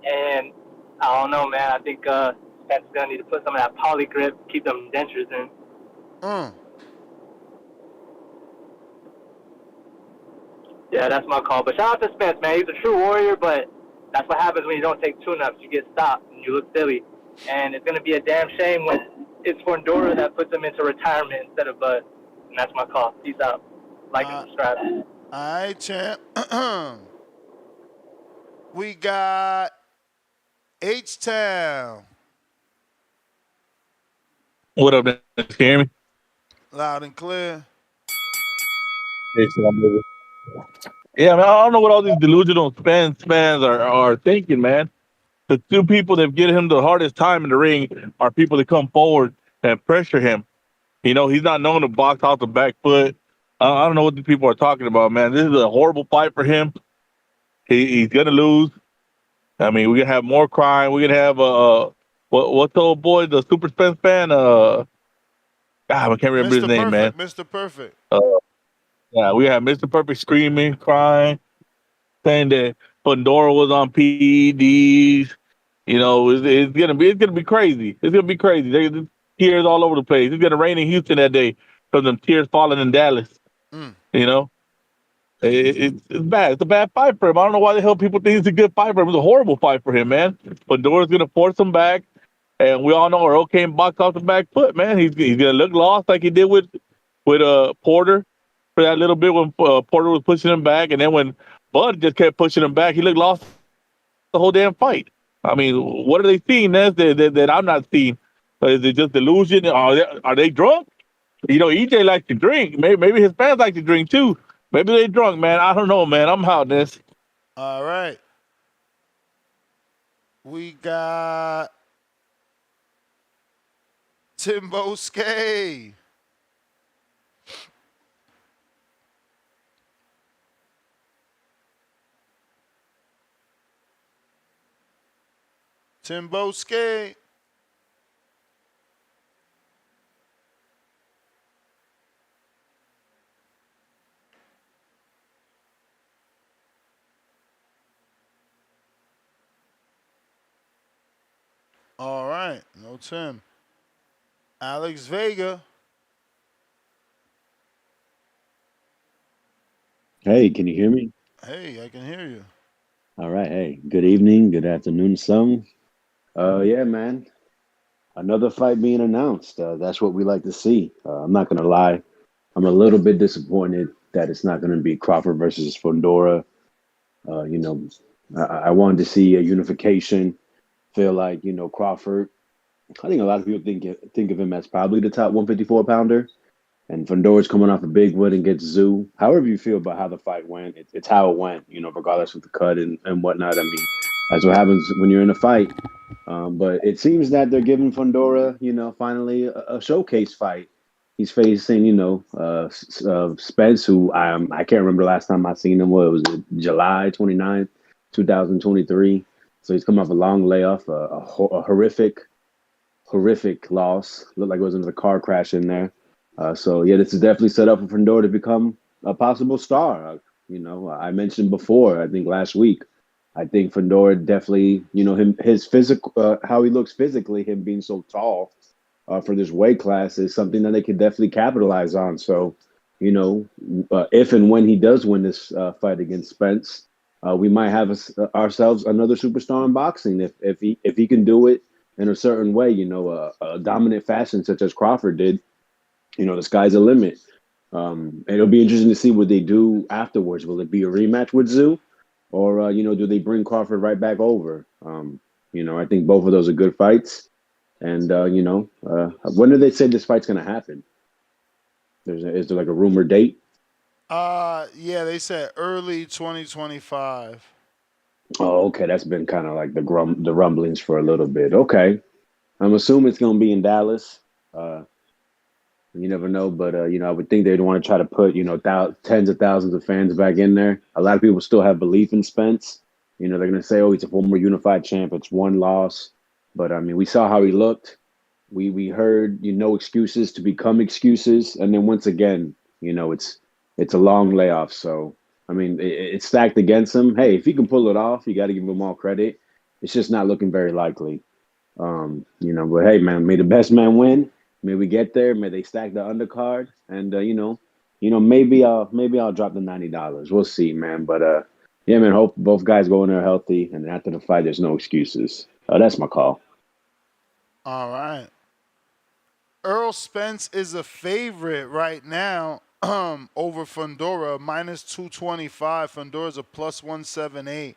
S22: And I don't know, man. I think Spence is going to need to put some of that poly grip, keep them dentures in. Yeah, that's my call. But shout out to Spence, man. He's a true warrior, but that's what happens when you don't take tune-ups. You get stopped and you look silly. And it's going to be a damn shame when it's Fundora that puts him into retirement instead of Bud. And that's my call. Peace out. Like and subscribe.
S12: All right, champ. We got H-Town.
S18: What up, man? Can you hear me?
S12: Loud and clear.
S18: Yeah, man, I don't know what all these delusional fans are thinking, man. The two people that give him the hardest time in the ring are people that come forward and pressure him. You know, he's not known to box out the back foot. I don't know what these people are talking about, man. This is a horrible fight for him. He's gonna lose. I mean, we're gonna have more crime. We're gonna have what's the old boy, the Super Spence fan? I can't remember his
S12: Mr.
S18: name, man.
S12: Perfect, Mr. Perfect.
S18: Yeah, we have Mr. Perfect screaming, crying, saying that Fundora was on PEDs. You know, it's gonna be crazy. It's gonna be crazy. There's tears all over the place. It's gonna rain in Houston that day from them tears falling in Dallas. You know, it's bad. It's a bad fight for him. I don't know why the hell people think it's a good fight for him. It's a horrible fight for him, man. Fundora's gonna force him back, and we all know Earl can't box off the back foot, man. He's gonna look lost like he did with Porter for that little bit when Porter was pushing him back, and then when Bud just kept pushing him back, he looked lost the whole damn fight. I mean, what are they seeing that I'm not seeing? Is it just delusion? Are they drunk? You know, EJ likes to drink. Maybe his fans like to drink too. Maybe they drunk, man. I don't know, man. I'm out this.
S12: All right. We got Timbo Skay. Timbo Skay. All right. No Tim. Alex Vega.
S23: Hey, can you hear me?
S12: Hey, I can hear you.
S23: All right. Hey, good evening, good afternoon, some. Yeah, man. Another fight being announced. That's what we like to see. I'm not gonna lie. I'm a little bit disappointed that it's not gonna be Crawford versus Fundora. You know, I wanted to see a unification. Feel like, Crawford. I think a lot of people think of him as probably the top 154 pounder. And Fundora's coming off a big win against Zoo. However you feel about how the fight went, it's how it went, regardless of the cut and whatnot. I mean, that's what happens when you're in a fight. But it seems that they're giving Fundora, finally a showcase fight. He's facing, Spence, who I can't remember the last time I seen him. What was it, July 29th, 2023? So he's come off a long layoff, a horrific loss. Looked like it was another car crash in there. So yeah, this is definitely set up for Fundora to become a possible star. I mentioned before, I think last week, I think Fundora definitely, his physical, how he looks physically, him being so tall for this weight class is something that they could definitely capitalize on. So, if and when he does win this fight against Spence, we might have ourselves another superstar in boxing if he can do it in a certain way, a dominant fashion such as Crawford did. The sky's the limit. And it'll be interesting to see what they do afterwards. Will it be a rematch with Zoo, or do they bring Crawford right back over? I think both of those are good fights. And when do they say this fight's going to happen? Is there like a rumor date?
S12: Yeah, they said early 2025.
S23: Oh, okay. That's been kind of like the rumblings for a little bit. Okay, I'm assuming it's going to be in Dallas. You never know, but I would think they'd want to try to put tens of thousands of fans back in there. A lot of people still have belief in Spence. They're going to say, "Oh, he's a former unified champ. It's one loss," but I mean, we saw how he looked. We heard excuses to become excuses, and then once again, it's a long layoff. So I mean, it's stacked against him. Hey, if he can pull it off, you got to give him all credit. It's just not looking very likely. But hey, man, may the best man win. May we get there. May they stack the undercard, and maybe I'll drop the $90. We'll see, man. But yeah, man. Hope both guys go in there healthy, and after the fight, there's no excuses. That's my call.
S12: All right. Errol Spence is a favorite right now over Fundora, minus 225. Fundora's a plus 178.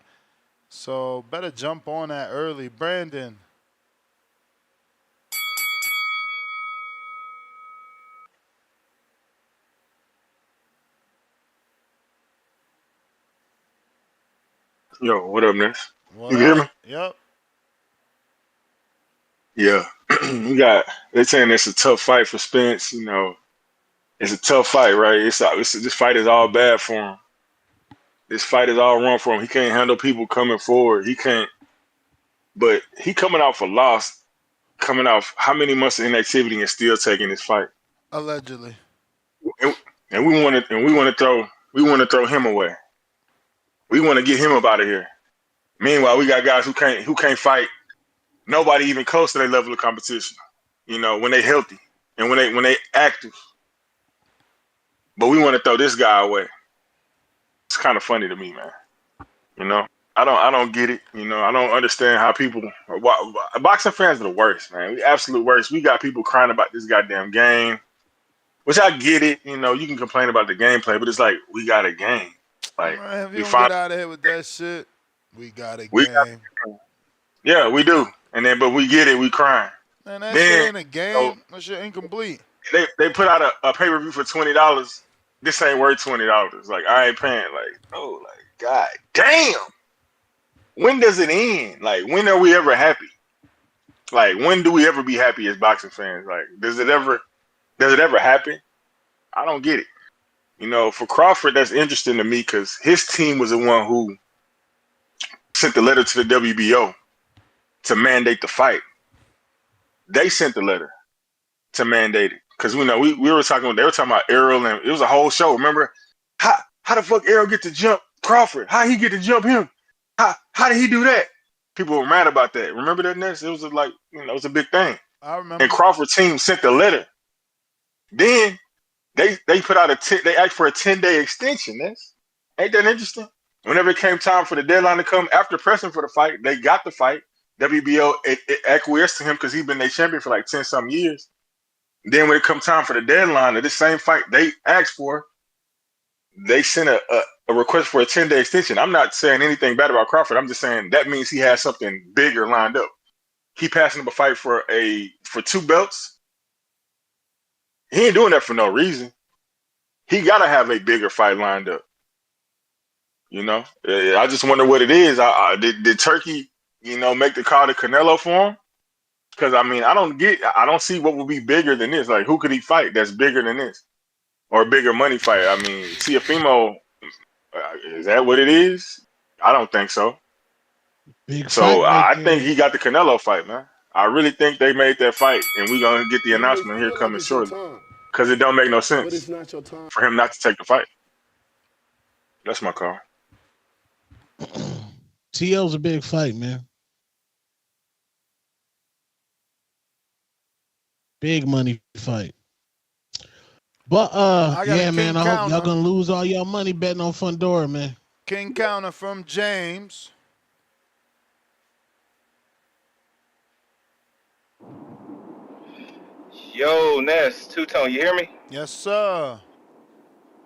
S12: So better jump on that early. Brandon.
S9: Yo, what up, Ness?
S12: What
S9: You can hear
S12: up?
S9: me?
S12: Yep.
S9: Yeah. They're saying it's a tough fight for Spence. It's a tough fight, right? This fight is all bad for him. This fight is all wrong for him. He can't handle people coming forward. He can't. But he coming off a loss, coming off how many months of inactivity and still taking this fight.
S12: Allegedly.
S9: And we want to throw him away. We want to get him up out of here. Meanwhile, we got guys who can't fight nobody even close to their level of competition. When they healthy and when they active. But we want to throw this guy away. It's kind of funny to me, man. I don't get it. I don't understand how people. Boxing fans are the worst, man. We absolute worst. We got people crying about this goddamn game, which I get it. You can complain about the gameplay, but it's like we got a game. Like
S12: Man, if you
S9: we
S12: don't get
S9: find
S12: out of here with that shit, we got a
S9: we got,
S12: game.
S9: yeah, we do. But we get it. We crying.
S12: Man, that shit
S9: Then
S12: ain't a game. That shit incomplete.
S9: they put out a pay-per-view for $20. This ain't worth $20. Like I ain't paying. God damn. When does it end? Like when are we ever happy? Like when do we ever be happy as boxing fans? Like does it ever happen? I don't get it. For Crawford, that's interesting to me because his team was the one who sent the letter to the WBO to mandate the fight. They sent the letter to mandate it because we were talking. They were talking about Errol, and it was a whole show. Remember how the fuck Errol get to jump Crawford? How he get to jump him? How did he do that? People were mad about that. Remember that, Ness? It was it was a big thing.
S12: I remember.
S9: And Crawford's team sent the letter. Then they put out they asked for a 10-day extension. Ness. Ain't that interesting? Whenever it came time for the deadline to come after pressing for the fight, they got the fight. WBO it acquiesced to him because he's been their champion for like 10-something years. Then when it come time for the deadline of this same fight they asked for, they sent a request for a 10-day extension. I'm not saying anything bad about Crawford. I'm just saying that means he has something bigger lined up. He passing up a fight for 2 belts. He ain't doing that for no reason. He gotta have a bigger fight lined up. I just wonder what it is. Did Turkey, make the call to Canelo for him? Because I don't see what would be bigger than this. Like, who could he fight that's bigger than this, or a bigger money fight? Teofimo, is that what it is? I don't think so.
S13: Big
S9: So
S13: fight right
S9: I think
S13: there.
S9: he got the Canelo fight, man. I really think they made that fight, and we're gonna get the
S3: You may
S9: announcement here
S3: feel like
S9: coming
S3: it's your
S9: shortly.
S3: time,
S9: Because it don't make no
S3: but it's
S9: sense
S3: not your time.
S9: for him not to take the fight. That's my call.
S13: TL's a big fight, man. Big money fight. But
S12: I got a
S13: yeah, man.
S12: king
S13: I hope y'all
S12: counter.
S13: gonna lose all your money betting on Fundora, man.
S12: King counter from James.
S18: Yo, Ness, Two Tone, you hear me?
S12: Yes, sir.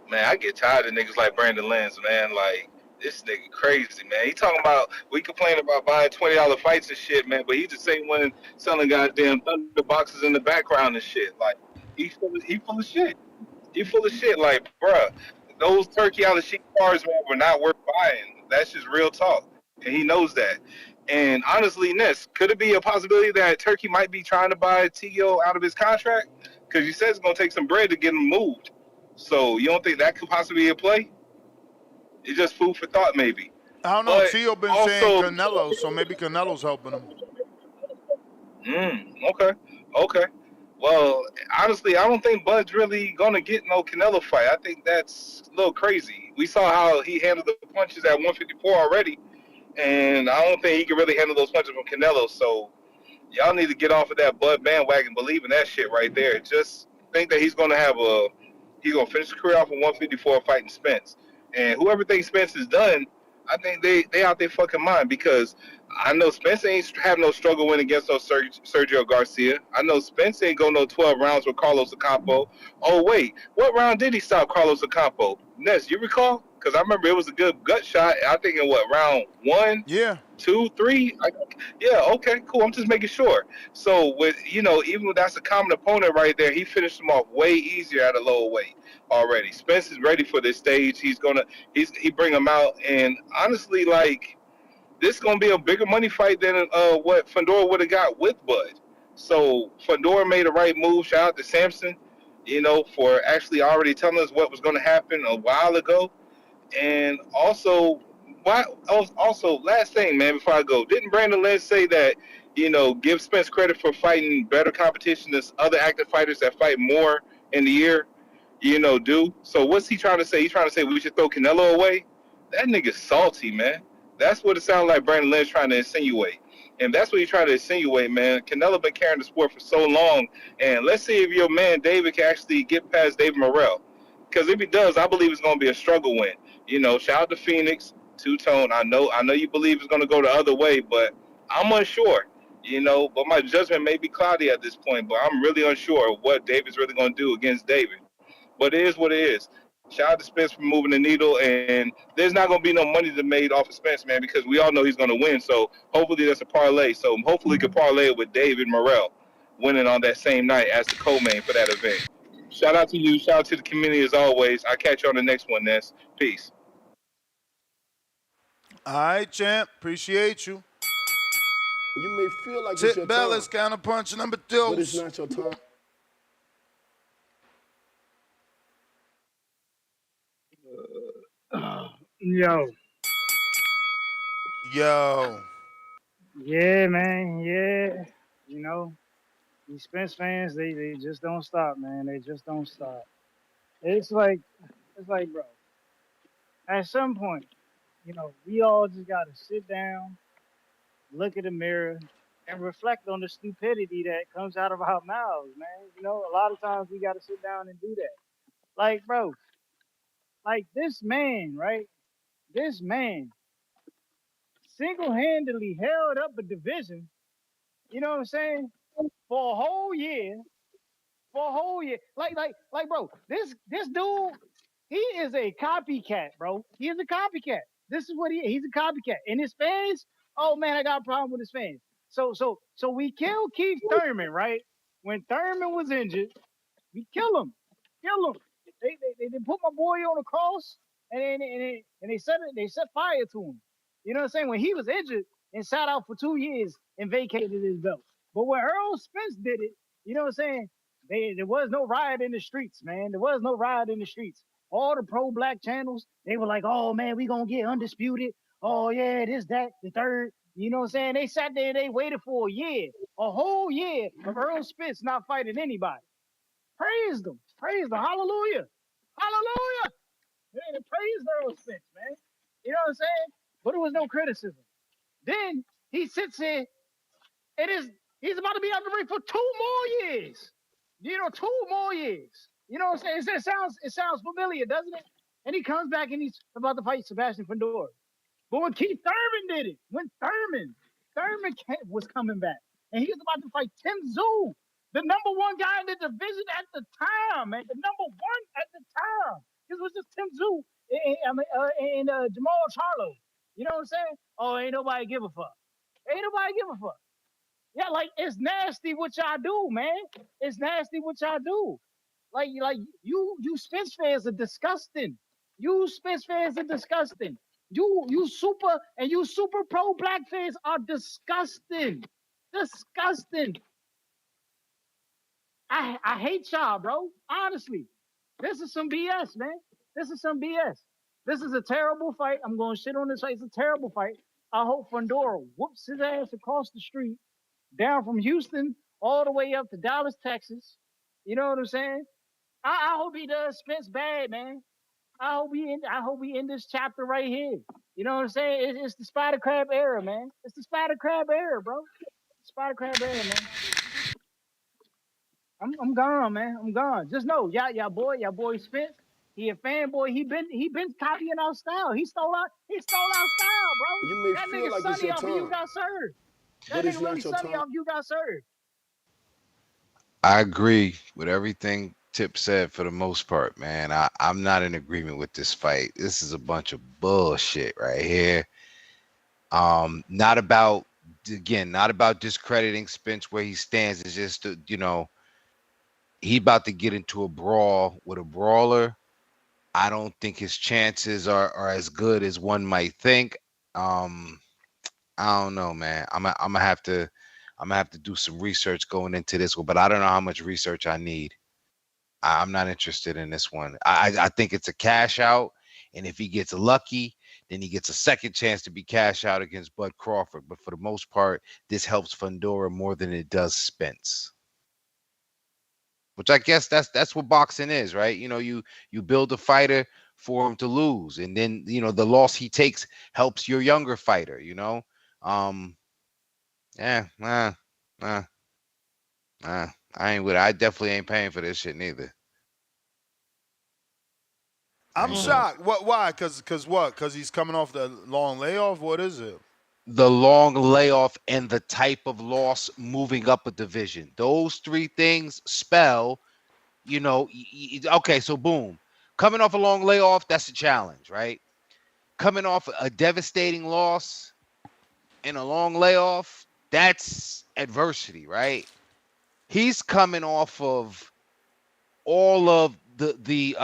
S18: Man, I get tired of niggas like Brandon Lenz, man. Like, this nigga crazy, man. He talking about, we complain about buying $20 fights and shit, man, but he the same one selling goddamn thunder boxes in the background and shit. Like, he full of shit. He full of shit. Like, bruh, those turkey out of sheep cars, man, were not worth buying. That's just real talk. And he knows that. And honestly, Ness, could it be a possibility that Turkey might be trying to buy T.O. out of his contract? Because you said it's going to take some bread to get him moved. So you don't think that could possibly be a play? It's just food for thought, maybe.
S12: I don't know.
S18: But
S12: Tio been saying
S18: also,
S12: Canelo, so maybe Canelo's helping him.
S18: okay, okay. Well, honestly, I don't think Bud's really gonna get no Canelo fight. I think that's a little crazy. We saw how he handled the punches at 154 already, and I don't think he can really handle those punches from Canelo. So y'all need to get off of that Bud bandwagon, believe in that shit right there. Just think that he's gonna finish his career off in 154 fighting Spence. And whoever thinks Spence is done, I think they out their fucking mind, because I know Spence ain't have no struggle win against no Sergio Garcia. I know Spence ain't go no 12 rounds with Carlos Ocampo. Oh wait, what round did he stop Carlos Ocampo? Ness, you recall? Because I remember it was a good gut shot. I think in what, round 1?
S12: Yeah.
S18: 2, 3? Yeah, okay, cool. I'm just making sure. So with, even though that's a common opponent right there, he finished him off way easier at a lower weight already. Spence is ready for this stage. He bring him out, and honestly, like, this is gonna be a bigger money fight than what Fundora would have got with Bud. So Fundora made the right move. Shout out to Samson, for actually already telling us what was going to happen a while ago. And also, last thing, man, before I go, didn't Brandon Lynch say that, give Spence credit for fighting better competition than other active fighters that fight more in the year, do? So what's he trying to say? He's trying to say we should throw Canelo away? That nigga's salty, man. That's what it sounds like Brandon Lynch trying to insinuate. And that's what he's trying to insinuate, man. Canelo been carrying the sport for so long. And let's see if your man David can actually get past David Morrell. Because if he does, I believe it's going to be a struggle win. Shout out to Phoenix, Two Tone. I know you believe it's going to go the other way, but I'm unsure. But my judgment may be cloudy at this point. But I'm really unsure of what David's really going to do against David. But it is what it is. Shout out to Spence for moving the needle, and there's not going to be no money to made off of Spence, man, because we all know he's going to win. So hopefully that's a parlay. So hopefully we can parlay it with David Morrell winning on that same night as the co-main for that event. Shout out to you. Shout out to the community as always. I'll catch you on the next one, Ness. Peace.
S12: All right, champ. Appreciate you.
S3: You may feel like it's
S12: Tip
S3: your
S12: Bellis,
S3: time,
S12: counterpunch number
S3: but it's
S12: 2.
S3: not your time.
S20: Yo.
S12: Yo.
S20: Yeah, man. Yeah. These Spence fans, they just don't stop, man. They just don't stop. It's like, bro, at some point, we all just gotta sit down, look in the mirror, and reflect on the stupidity that comes out of our mouths, man. A lot of times we gotta sit down and do that. Like, bro, like this man, right? This man single-handedly held up a division, you know what I'm saying? For a whole year. For a whole year. Bro, this dude, he is a copycat, bro. He is a copycat. This is what he is. He's a copycat. And his fans, oh man, I got a problem with his fans. So we killed Keith Thurman, right? When Thurman was injured, we kill him. Kill him. They put my boy on a cross and they set fire to him. You know what I'm saying? When he was injured and sat out for 2 years and vacated his belt. But when Errol Spence did it, you know what I'm saying? There was no riot in the streets, man. There was no riot in the streets. All the pro-black channels, they were like, oh man, we gonna get undisputed. Oh yeah, this, that, the third. You know what I'm saying? They sat there and they waited for a whole year of Errol Spence not fighting anybody. Praised them. Praised them. Hallelujah. Hallelujah. Man, they praised Errol Spence, man. You know what I'm saying? But it was no criticism. Then he sits here and he's about to be out the ring for 2 more years. 2 more years. You know what I'm saying? It sounds familiar, doesn't it? And he comes back and he's about to fight Sebastian Fundora. But when Keith Thurman did it, when Thurman was coming back, and he was about to fight Tim Tszyu, the number one guy in the division at the time, man, the number one at the time. This was just Tim Tszyu and Jamal Charlo. You know what I'm saying? Oh, ain't nobody give a fuck. Ain't nobody give a fuck. Yeah, like it's nasty what y'all do, man. It's nasty what y'all do. Like you Spence fans are disgusting. You Spence fans are disgusting. You super pro black fans are disgusting. Disgusting. I hate y'all, bro. Honestly. This is some BS, man. This is some BS. This is a terrible fight. I'm going to shit on this fight. It's a terrible fight. I hope Fundora whoops his ass across the street, down from Houston all the way up to Dallas, Texas. You know what I'm saying? I hope he does Spence bad, man. I hope we end this chapter right here. You know what I'm saying? It's the spider crab era, man. It's the spider crab era, bro. Spider crab era, man. I'm gone, man. I'm gone. Just know, y'all boy Spence. He a fanboy. He been copying our style. He stole our style, bro.
S3: You may
S20: That
S3: feel
S20: nigga
S3: like it's
S20: Sonny
S3: your
S20: off of You
S3: time,
S20: Got Served. That
S3: but it's
S20: nigga really
S3: not your
S20: Sonny
S3: time.
S20: off You Got Served.
S7: I agree with everything Tip said for the most part, man. I'm not in agreement with this fight. This is a bunch of bullshit right here. Not about discrediting Spence where he stands. It's just he about to get into a brawl with a brawler. I don't think his chances are as good as one might think. I don't know, man. I'm gonna have to do some research going into this one, but I don't know how much research I need. I'm not interested in this one. I think it's a cash out, and if he gets lucky, then he gets a second chance to be cash out against Bud Crawford. But for the most part, this helps Fundora more than it does Spence. Which I guess that's what boxing is, right? You build a fighter for him to lose, and then the loss he takes helps your younger fighter. Yeah, I ain't with it. I definitely ain't paying for this shit neither.
S12: I'm shocked. What? Why? Cause what? Cause he's coming off the long layoff. What is it?
S7: The long layoff and the type of loss moving up a division. Those three things spell, okay, so boom. Coming off a long layoff, that's a challenge, right? Coming off a devastating loss and a long layoff, that's adversity, right? He's coming off of all of the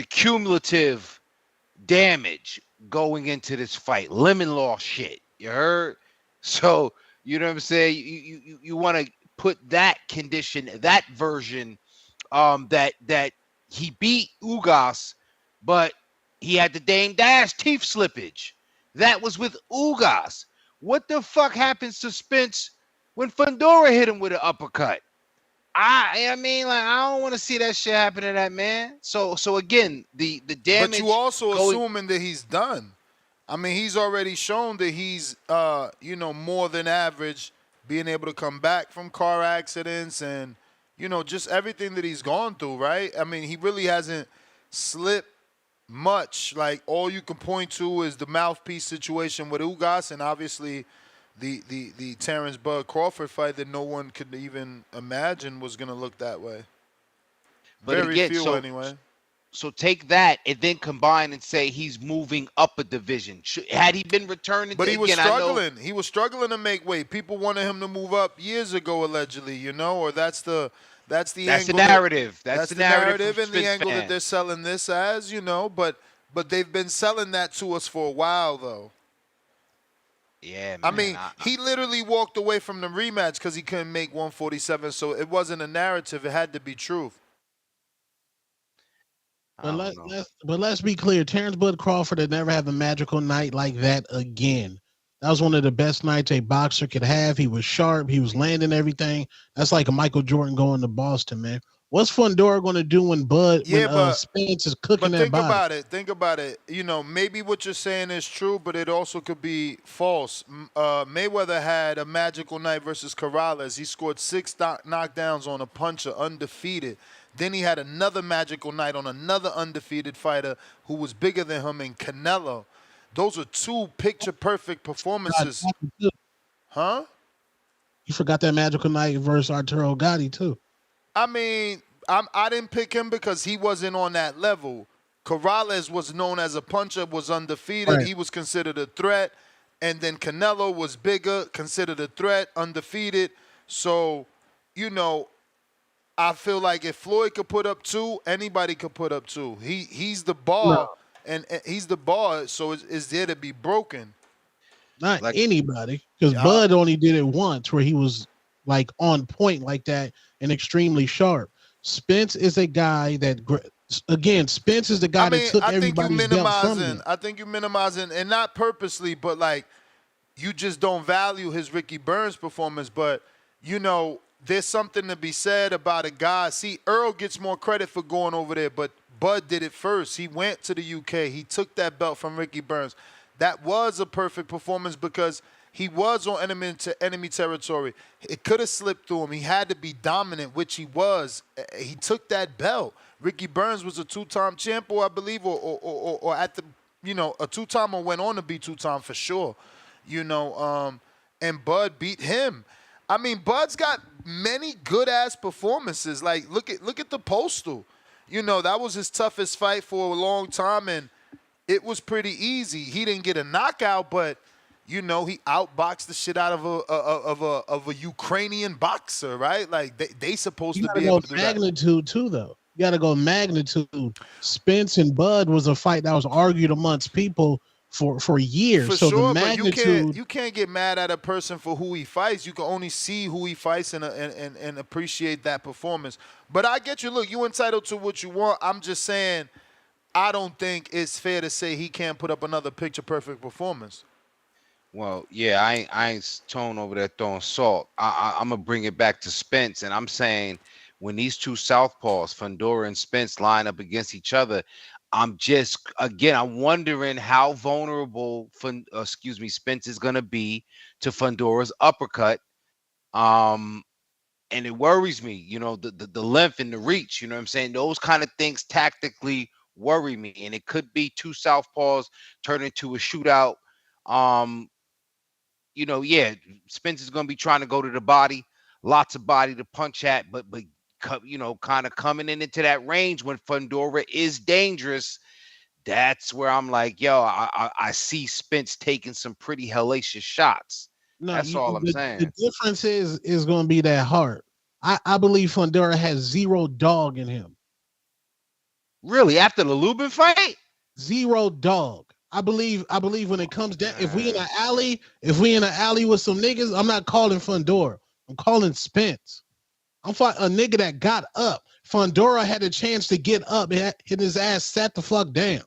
S7: cumulative damage going into this fight. Lemon law shit. You heard? So, you know what I'm saying? You want to put that condition, that version, that he beat Ugas, but he had the Dame Dash teeth slippage. That was with Ugas. What the fuck happens to Spence when Fundora hit him with an uppercut? I mean, like, I don't want to see that shit happen to that man. So again, the damage.
S12: But you also assuming that he's done. I mean, he's already shown that he's more than average, being able to come back from car accidents and just everything that he's gone through, right? I mean, he really hasn't slipped much. Like, all you can point to is the mouthpiece situation with Ugas, and obviously the Terrence Bud Crawford fight that no one could even imagine was going to look that way.
S7: But
S12: Very
S7: again,
S12: few anyway.
S7: So take that and then combine and say he's moving up a division. Had he been returning,
S12: but he was struggling. He was struggling to make weight. People wanted him to move up years ago, allegedly. Or that's the
S7: narrative. That's the narrative
S12: and the angle that they're selling this as. But they've been selling that to us for a while, though.
S7: Yeah, man.
S12: I mean, he literally walked away from the rematch because he couldn't make 147. So it wasn't a narrative; it had to be truth.
S13: But let's be clear: Terrence Bud Crawford had never have a magical night like that again. That was one of the best nights a boxer could have. He was sharp. He was landing everything. That's like a Michael Jordan going to Boston, man. What's Fundora going to do when
S12: Yeah, but
S13: Spence is cooking
S12: But
S13: that
S12: think
S13: body?
S12: about it. Think about it. You know, maybe what you're saying is true, but it also could be false. Mayweather had a magical night versus Corrales. He scored 6 knockdowns on a puncher, undefeated. Then he had another magical night on another undefeated fighter who was bigger than him in Canelo. Those are 2 picture-perfect performances. Huh?
S13: You forgot that magical night versus Arturo Gatti, too.
S12: I mean, I didn't pick him because he wasn't on that level. Corrales was known as a puncher, was undefeated.
S13: Right.
S12: He was considered a threat. And then Canelo was bigger, considered a threat, undefeated. So, you know, I feel like if Floyd could put up 2, anybody could put up 2. He's the bar, and he's the bar, so it's there to be broken.
S13: Not anybody, because Bud only did it once where he was like on point like that and extremely sharp. Spence is a guy that, again, Spence is the guy that took everybody's belt from him.
S12: I think you're minimizing, and not purposely, but like you just don't value his Ricky Burns performance. But, you know, there's something to be said about a guy. See, Earl gets more credit for going over there, but Bud did it first. He went to the UK. He took that belt from Ricky Burns. That was a perfect performance because he was on enemy territory. It could have slipped through him. He had to be dominant, which he was. He took that belt. Ricky Burns was a 2-time champ, I believe, or at the, you know, a 2-time or went on to be 2-time for sure. You know, and Bud beat him. I mean, Bud's got many good-ass performances. Like, look at the Postal. You know, that was his toughest fight for a long time, and it was pretty easy. He didn't get a knockout, but you know, he outboxed the shit out of a Ukrainian boxer, right? Like they supposed to be able to do that.
S13: Magnitude too, though. You got to go magnitude. Spence and Bud was a fight that was argued amongst people for years.
S12: For
S13: so
S12: sure,
S13: the magnitude,
S12: but you can't get mad at a person for who he fights. You can only see who he fights and appreciate that performance. But I get you. Look, you entitled to what you want. I'm just saying, I don't think it's fair to say he can't put up another picture-perfect performance.
S7: Well, yeah, I ain't Tone over there throwing salt. I'm gonna bring it back to Spence, and I'm saying when these 2 southpaws, Fundora and Spence, line up against each other, I'm wondering how vulnerable Spence is gonna be to Fundora's uppercut. And it worries me, you know, the length and the reach. You know what I'm saying? Those kind of things tactically worry me, and it could be 2 southpaws turn into a shootout. You know, yeah, Spence is going to be trying to go to the body, lots of body to punch at, but you know, kind of coming into that range when Fundora is dangerous. That's where I'm like, yo, I see Spence taking some pretty hellacious shots.
S13: no,
S7: That's all I'm saying.
S13: The difference is going to be that heart. I believe Fundora has 0 dog in him.
S7: Really, after the Lubin fight,
S13: 0 dog. I believe when it comes down, if we in an alley with some niggas, I'm not calling Fundora. I'm calling Spence. I'm fighting a nigga that got up. Fundora had a chance to get up and hit his ass sat the fuck down.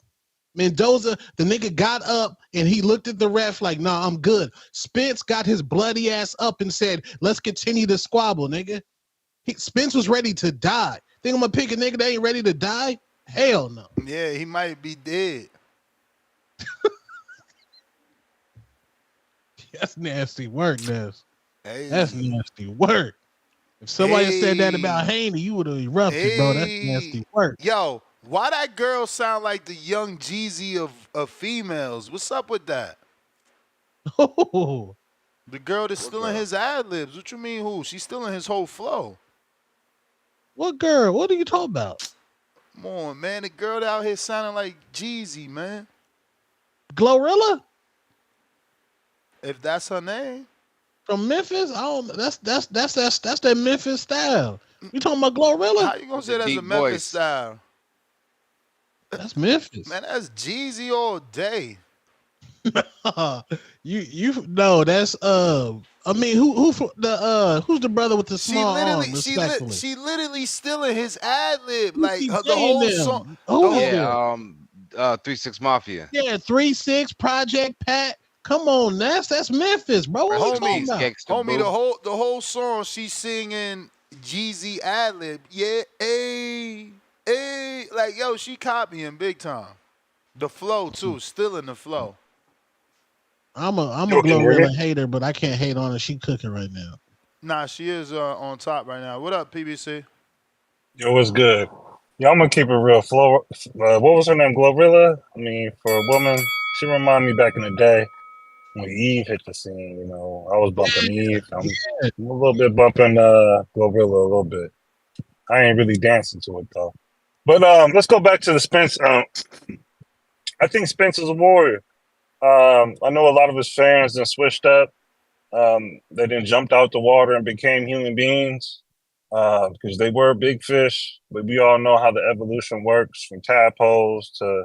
S13: Mendoza, the nigga got up and he looked at the ref like, nah, I'm good. Spence got his bloody ass up and said, let's continue to squabble, nigga. Spence was ready to die. Think I'm gonna pick a nigga that ain't ready to die? Hell no.
S12: Yeah, he might be dead.
S13: That's nasty work, Ness.
S12: Hey.
S13: That's nasty work. If somebody said that about Haney, you would have erupted, bro. That's nasty work.
S12: Yo, why that girl sound like the young Jeezy of females? What's up with that?
S13: Oh.
S12: The girl that's stealing his ad-libs. What you mean who? She's stealing his whole flow.
S13: What girl? What are you talking about?
S12: Come on, man. The girl out here sounding like Jeezy, man.
S13: Glorilla?
S12: If that's her name.
S13: From Memphis? I don't. That's that Memphis style. You talking about Glorilla?
S12: How you gonna say that's a Memphis style?
S13: That's Memphis.
S12: Man, that's Jeezy all day.
S13: you no, that's I mean, who's the brother with the small arm? Respectfully,
S12: She literally stealing his ad lib, like
S13: he
S12: the whole
S13: saying
S12: song.
S13: Who is
S7: yeah, 3-6 Mafia.
S13: Yeah, 3-6 Project Pat. Come on, that's Memphis, bro. What
S12: homie,
S13: you talking about?
S12: homie, the whole song she's singing Jeezy ad lib. Yeah, like yo, she copying big time. The flow too, still in the flow.
S13: I'm a
S9: Yo, can you hear me?
S13: Glorilla hater, but I can't hate on her. She cooking right now.
S12: Nah, she is on top right now. What up, PBC?
S9: Yo, what's good? Yeah, I'm gonna keep it real. What was her name? Glorilla? I mean, for a woman, she reminded me back in the day when Eve hit the scene. I was bumping Eve. I'm a little bit bumping Glorilla a little bit. I ain't really dancing to it though. But let's go back to the Spence. I think Spence is a warrior. I know a lot of his fans then switched up. They then jumped out the water and became human beings because they were big fish. But we all know how the evolution works from tadpoles to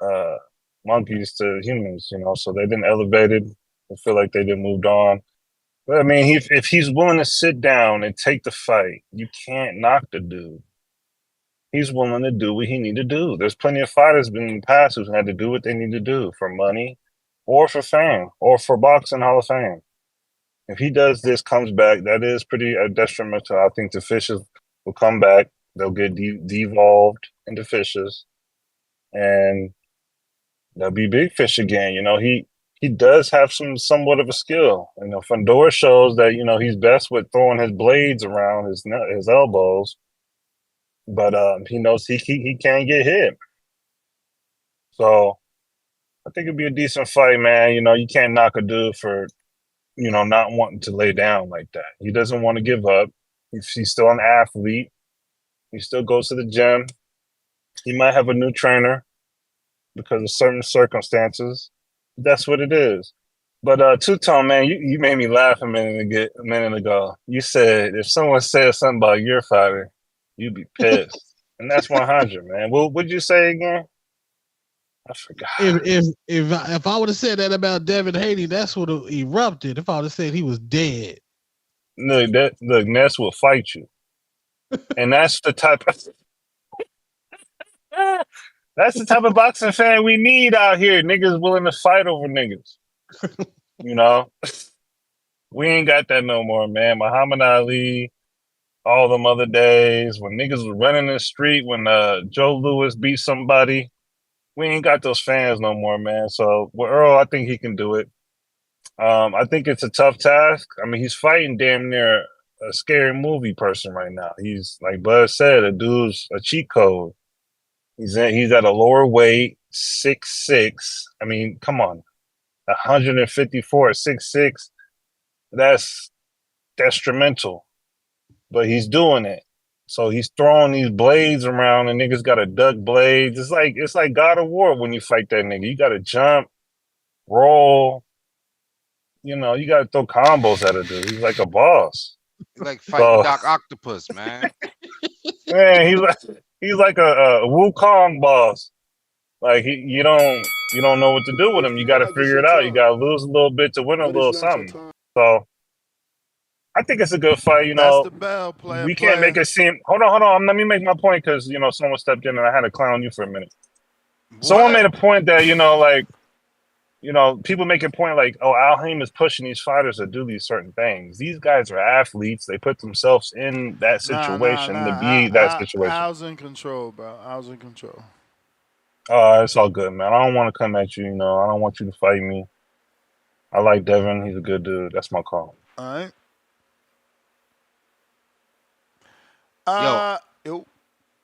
S9: uh, monkeys to humans, so they then elevated. I feel like they then moved on. But I mean, if he's willing to sit down and take the fight, you can't knock the dude. He's willing to do what he need to do. There's plenty of fighters in the past who've had to do what they need to do for money or for fame or for boxing Hall of Fame. If he does this, comes back, that is pretty detrimental. I think the fishes will come back. They'll get devolved into fishes, and they'll be big fish again. He does have somewhat of a skill. Fundora shows that he's best with throwing his blades around his elbows, but he knows he can't get hit. So I think it'd be a decent fight, man. You can't knock a dude for not wanting to lay down like that. He doesn't want to give up. He's still an athlete. He still goes to the gym. He might have a new trainer because of certain circumstances. That's what it is. But Two-Tone, man, you made me laugh a minute ago. You said if someone said something about your fighter, you'd be pissed. And that's 100, man. What would you say again? I forgot.
S13: If I would have said that about Devin Haney, that's what erupted. If I would have said he was dead.
S9: Look, Ness will fight you. And that's the type of that's the type of boxing fan we need out here. Niggas willing to fight over niggas. We ain't got that no more, man. Muhammad Ali, all them other days when niggas was running the street when Joe Louis beat somebody. We ain't got those fans no more, man. So with Earl, I think he can do it. I think it's a tough task. I mean, he's fighting damn near a scary movie person right now. He's like Bud said, a dude's a cheat code. He's at a lower weight, 6'6". I mean, come on, 154 at 6'6". That's detrimental, but he's doing it. So he's throwing these blades around, and niggas got to duck blades. It's like God of War when you fight that nigga. You got to jump, roll. You got to throw combos at a dude. He's like a boss.
S7: He's like fighting Doc Octopus, man.
S9: Man, he's like a Wukong boss. Like you don't know what to do with him. You got to figure it out. You got to lose a little bit to win a little something. So I think it's a good fight.
S12: That's the bell, player.
S9: We can't make it seem. Hold on. Let me make my point because someone stepped in and I had to clown you for a minute. What? Someone made a point that people make a point like, oh, Al Haim is pushing these fighters to do these certain things. These guys are athletes. They put themselves in that situation to be that situation.
S12: Al's in control, bro. Al's in control.
S9: It's all good, man. I don't want to come at you. I don't want you to fight me. I like Devin. He's a good dude. That's my call.
S12: All right.
S7: Yo.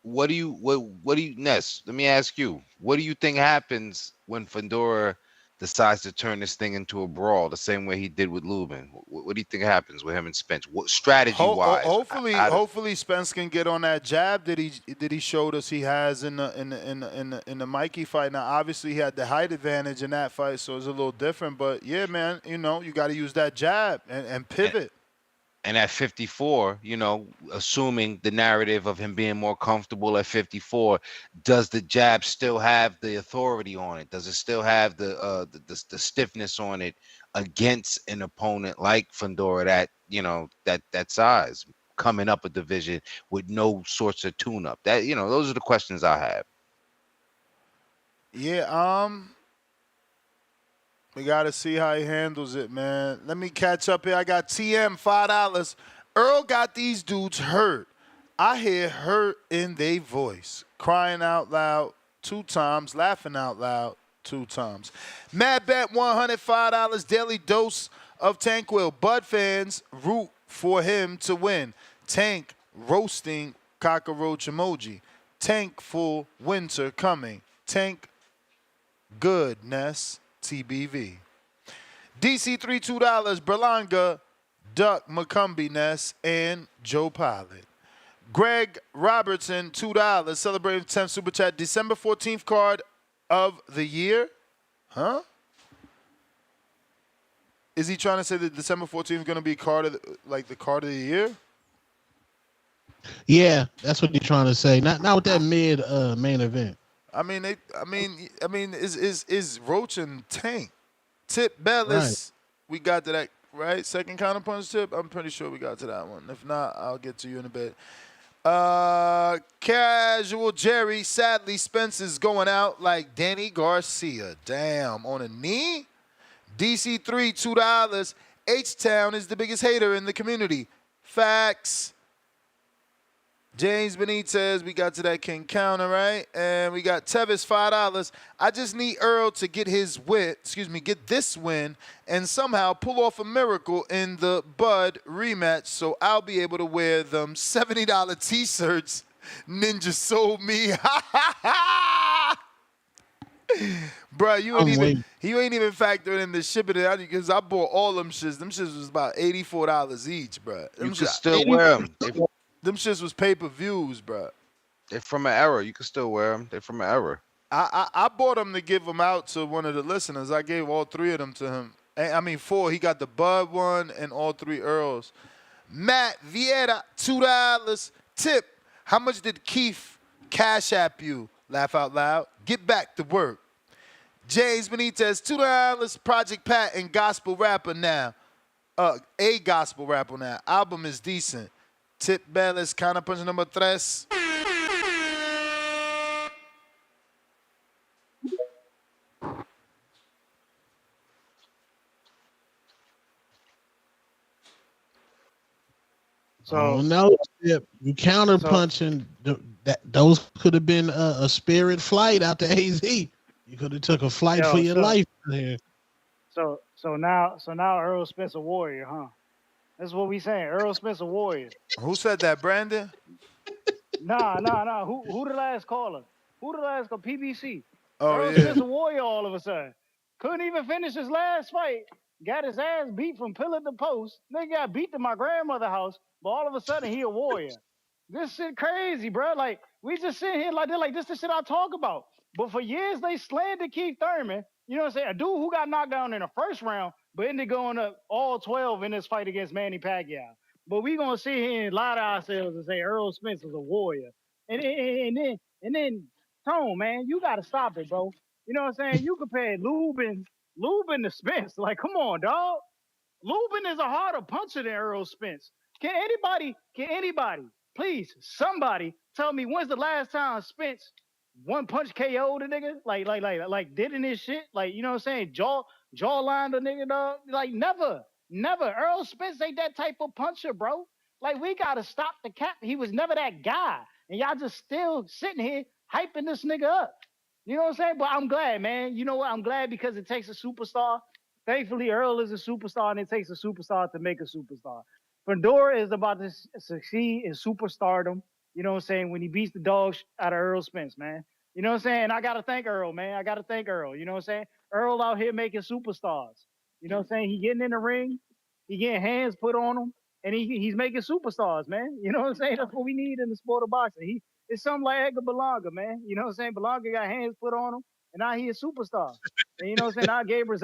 S7: What do you Ness? Let me ask you. What do you think happens when Fundora decides to turn this thing into a brawl the same way he did with Lubin? What do you think happens with him and Spence? What strategy wise?
S12: Hopefully Spence can get on that jab that he showed us he has in the Mikey fight. Now obviously he had the height advantage in that fight, so it's a little different. But yeah, man, you got to use that jab and pivot.
S7: And at 54, assuming the narrative of him being more comfortable at 54, does the jab still have the authority on it? Does it still have the stiffness on it against an opponent like Fundora that size, coming up a division with no sorts of tune-up? Those are the questions I have.
S12: Yeah, we got to see how he handles it, man. Let me catch up here. I got TM $5. Earl got these dudes hurt. I hear hurt in their voice, crying out loud 2 times, laughing out loud 2 times. Mad Bet $105 daily dose of Tanquil. Bud fans root for him to win. Tank roasting cockroach emoji. Tank full winter coming. Tank goodness TBV. DC3 $2 Berlanga, Duck McCumbie Ness, and Joe Pilot. Greg Robertson $2 celebrating 10th super chat. December 14th card of the year? Huh? Is he trying to say that December 14th is going to be card of the card of the year?
S13: Yeah, that's what he's trying to say. Not with that mid main event.
S12: I mean, is Roach and Tank. Tip Bellis, we got to that, right? Second counterpunch tip? I'm pretty sure we got to that one. If not, I'll get to you in a bit. Casual Jerry, sadly, Spence is going out like Danny Garcia. Damn, on a knee? DC3, $2. H-Town is the biggest hater in the community. Facts. James Benitez, we got to that King counter, right? And we got Tevis, $5. I just need Earl to get get this win and somehow pull off a miracle in the Bud rematch so I'll be able to wear them $70 t-shirts Ninja sold me. Bro, you ain't even factoring in the shipping it out because I bought all them shits. Them shits was about $84 each, bro.
S7: You can still wear them.
S12: Them shits was pay-per-views, bro.
S7: They're from an era. You can still wear them. They're from an era.
S12: I bought them to give them out to one of the listeners. I gave all 3 of them to him. I mean 4. He got the Bud one and all 3 Earls. Matt Vieira, $2. Tip, how much did Keith cash app you? Laugh out loud. Get back to work. James Benitez, $2. Project Pat and gospel rapper now. A gospel rapper now. Album is decent. Tip Bellis, counterpunch number 3.
S13: So no, you counter punching. Those could have been a spirit flight out to AZ. You could have took a flight for your life there.
S20: So now Errol Spence a warrior, huh? That's what we saying. Errol Spence a warrior.
S12: Who said that, Brandon?
S20: Nah. Who the last caller? Who the last caller? PBC.
S12: Oh,
S20: Errol
S12: yeah.
S20: Spence a warrior all of a sudden. Couldn't even finish his last fight. Got his ass beat from pillar to post. Nigga got beat to my grandmother's house, but all of a sudden he a warrior. This shit crazy, bro. Like, we just sitting here like this the shit I talk about. But for years they slandered Keith Thurman. You know what I'm saying? A dude who got knocked down in the first round, but ended going up all 12 in this fight against Manny Pacquiao. But we gonna sit here and lie to ourselves and say Errol Spence is a warrior. And then Tone, man, you gotta stop it, bro. You know what I'm saying? You compare Lubin to Spence. Like, come on, dog. Lubin is a harder puncher than Errol Spence. Can anybody, please, somebody tell me when's the last time Spence one punch KO'd a nigga? Like did in his shit? Like, you know what I'm saying? Jawline the nigga, dog. Like, never. Errol Spence ain't that type of puncher, bro. Like, we gotta stop the cap. He was never that guy. And y'all just still sitting here hyping this nigga up. You know what I'm saying? But I'm glad, man. You know what? I'm glad because it takes a superstar. Thankfully, Earl is a superstar, and it takes a superstar to make a superstar. Fundora is about to succeed in superstardom. You know what I'm saying? When he beats the dog out of Errol Spence, man. You know what I'm saying? And I got to thank Earl, man. I got to thank Earl. You know what I'm saying? Earl out here making superstars. You know what I'm saying? He getting in the ring. He getting hands put on him. And he's making superstars, man. You know what I'm saying? That's what we need in the sport of boxing. It's something like Edgar Berlanga, man. You know what I'm saying? Berlanga got hands put on him, and now he a superstar. And you know what I'm saying? Now Gabriel's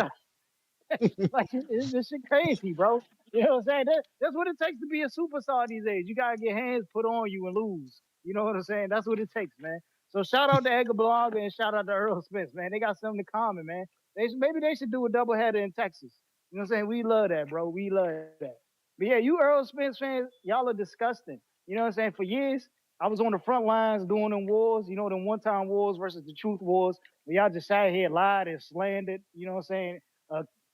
S20: like, this shit crazy, bro. You know what I'm saying? That's what it takes to be a superstar these days. You gotta get hands put on you and lose. You know what I'm saying? That's what it takes, man. So shout out to Edgar Berlanga and shout out to Errol Spence, man. They got something in common, man. Maybe they should do a doubleheader in Texas. You know what I'm saying? We love that, bro. We love that. But yeah, you Errol Spence fans, y'all are disgusting. You know what I'm saying? For years, I was on the front lines doing them wars, you know, them one-time wars versus the truth wars. Where y'all just sat here, lied and slandered, you know what I'm saying?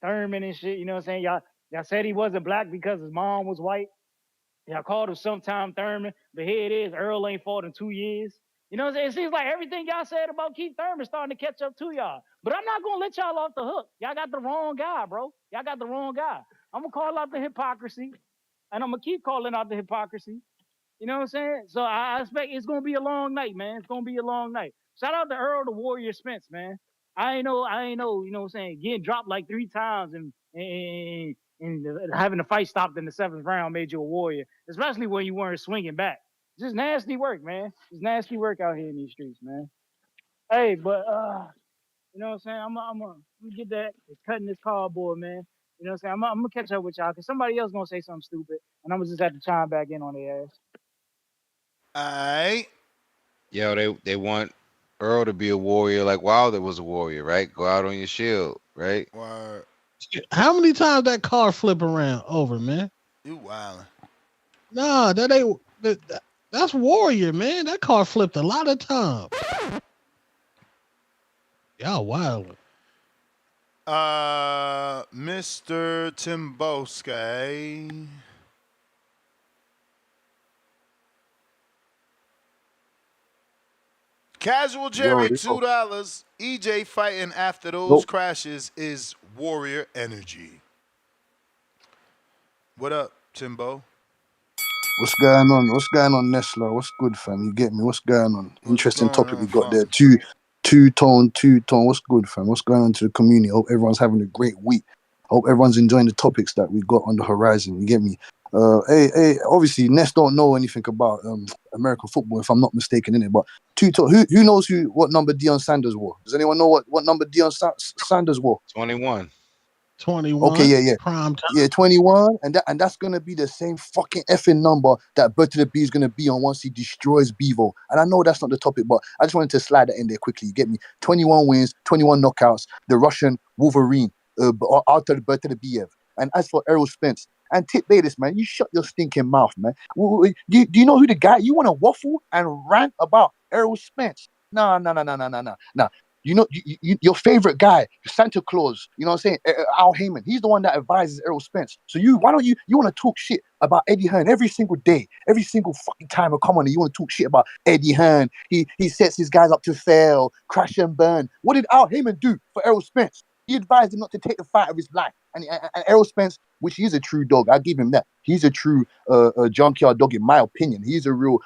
S20: Thurman and shit, you know what I'm saying? Y'all said he wasn't black because his mom was white. Yeah, I called him sometime Thurman, but here it is. Earl ain't fought in 2 years. You know what I'm saying? It seems like everything y'all said about Keith Thurman starting to catch up to y'all. But I'm not gonna let y'all off the hook. Y'all got the wrong guy, bro. Y'all got the wrong guy. I'm gonna call out the hypocrisy, and I'm gonna keep calling out the hypocrisy. You know what I'm saying? So I expect it's gonna be a long night, man. It's gonna be a long night. Shout out to Earl the Warrior Spence, man. I ain't know, you know what I'm saying, getting dropped like 3 times and having the fight stopped in the 7th round made you a warrior, especially when you weren't swinging back. Just nasty work, man. Just nasty work out here in these streets, man. Hey, but you know what I'm saying? I'm gonna get that cutting this cardboard, man. You know what I'm saying? I'm gonna catch up with y'all because somebody else gonna say something stupid, and I'm gonna just have to chime back in on their ass.
S12: All right.
S7: Yo, they want Earl to be a warrior like Wilder was a warrior, right? Go out on your shield, right?
S12: Word.
S13: How many times that car flip around over, man?
S12: You wildin'.
S13: Nah, that ain't that's Warrior, man. That car flipped a lot of times. Y'all wild.
S12: Mr. Timboski. Casual
S6: Yo,
S12: Jerry,
S6: this oh,
S12: $2. EJ fighting after those
S6: yo,
S12: crashes is warrior energy. What up, Timbo?
S6: what's going on? What's going on, Nesla? What's good, fam? You get me? What's going on?
S12: What's
S6: Interesting
S12: going
S6: topic
S12: on,
S6: we got
S12: fam?
S6: there. Two tone. What's good, fam? What's going on to the community? Hope everyone's having a great week. Hope everyone's enjoying the topics that we got on the horizon. You get me? Hey, obviously, Ness don't know anything about American football, if I'm not mistaken, in it. But who knows what number Deion Sanders wore? Does anyone know what number Sanders wore?
S7: 21.
S6: Okay,
S13: 21
S6: yeah.
S13: prime time.
S6: Yeah, 21, and that's gonna be the same fucking effing number that Bertie the B is gonna be on once he destroys Bevo. And I know that's not the topic, but I just wanted to slide that in there quickly. You get me? 21 wins, 21 knockouts, the Russian Wolverine, after the Bertie the Biev. And as for Errol Spence and Tip Bayless, man, you shut your stinking mouth, man. Do you know who the guy you want to waffle and rant about Errol Spence? Nah. Your favorite guy, Santa Claus, you know what I'm saying? Al Heyman, he's the one that advises Errol Spence. So why don't you want to talk shit about Eddie Hearn every single day, every single fucking time I come on, and you want to talk shit about Eddie Hearn. He sets his guys up to fail, crash and burn. What did Al Heyman do for Errol Spence? He advised him not to take the fight of his life. And Errol Spence, which he is a true dog, I give him that. He's a true junkyard dog, in my opinion. He's a real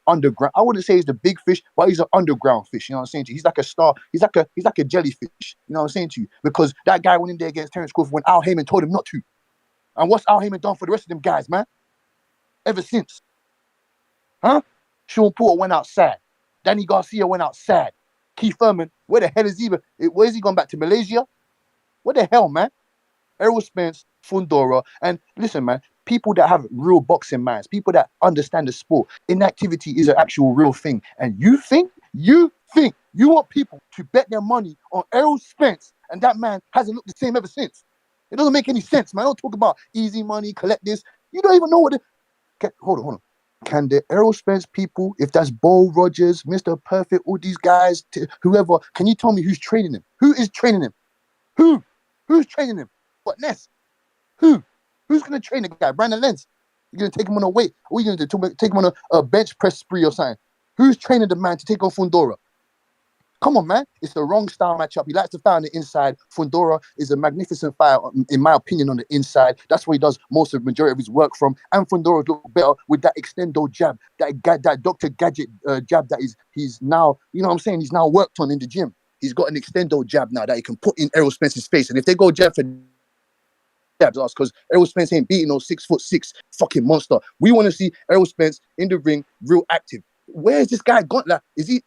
S6: underground. I wouldn't say he's the big fish, but he's an underground fish. You know what I'm saying to you? He's like a star. He's like a jellyfish. You know what I'm saying to you? Because that guy went in there against Terrence Crawford when Al Heyman told him not to. And what's Al Heyman done for the rest of them guys, man? Ever since, huh? Sean Porter went out sad. Danny Garcia went out sad. Keith Thurman, where the hell is he? Where is he gone back to Malaysia? What the hell, man? Errol Spence, Fundora, and listen, man, people that have real boxing minds, people that understand the sport, inactivity is an actual real thing. And you think you want people to bet their money on Errol Spence, and that man hasn't looked the same ever since. It doesn't make any sense, man. Don't talk about easy money, collect this. You don't even know what hold on. Can the Errol Spence people, if that's Bo Rogers, Mr. Perfect, all these guys, whoever, can you tell me who's training him? Who is training him? Who's training him? What, Ness? Who? Who's going to train the guy? Brandon Lenz? You're going to take him on a weight? Or are you going to take him on a bench press spree or something? Who's training the man to take on Fundora? Come on, man. It's the wrong style matchup. He likes to fight on the inside. Fundora is a magnificent fighter, in my opinion, on the inside. That's where he does most of the majority of his work from. And Fundora look better with that extendo jab, that Dr. Gadget jab that he's now, you know what I'm saying? He's now worked on in the gym. He's got an extendo jab now that he can put in Errol Spence's face. And if they go jab for jabs, because Errol Spence ain't beating no 6'6" fucking monster. We want to see Errol Spence in the ring, real active. Where's this guy gone? Like, does he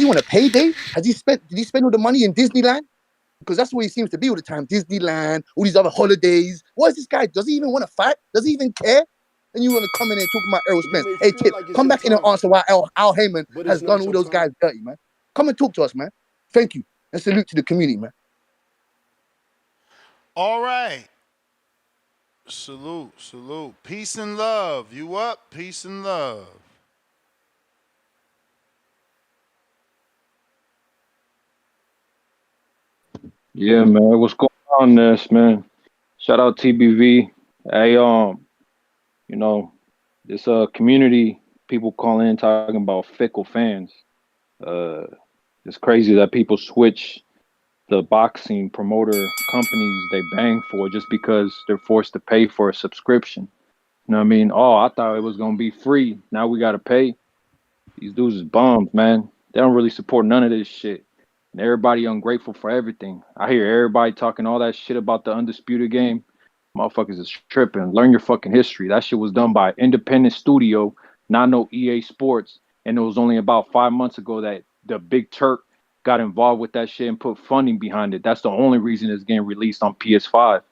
S6: want a payday? Did he spend all the money in Disneyland? Because that's where he seems to be all the time. Disneyland, all these other holidays. What is this guy? Does he even want to fight? Does he even care? And you want to come in and talk about Errol
S3: You
S6: Spence?
S3: may
S6: Hey,
S3: feel
S6: Tip,
S3: like it's
S6: come
S3: your
S6: back in and
S3: time,
S6: answer why Al Heyman
S3: but
S6: has
S3: it's
S6: done
S3: not
S6: all
S3: your
S6: those guys
S3: time.
S6: dirty, man. Come and talk to us, man. Thank you. And salute to the community, man.
S12: All right. Salute. Peace and love. You up? Peace and love.
S18: Yeah, man. What's going on, Ness, man? Shout out TBV. Hey, you know,
S1: this community, people calling in talking about fickle fans. It's crazy that people switch the boxing promoter companies they bang for just because they're forced to pay for a subscription. You know what I mean? Oh, I thought it was gonna be free. Now we gotta pay. These dudes is bums, man. They don't really support none of this shit. And everybody ungrateful for everything. I hear everybody talking all that shit about the undisputed game. Motherfuckers is tripping. Learn your fucking history. That shit was done by an independent studio, not no EA Sports. And it was only about 5 months ago that the Big Turk got involved with that shit and put funding behind it. That's the only reason it's getting released on PS5.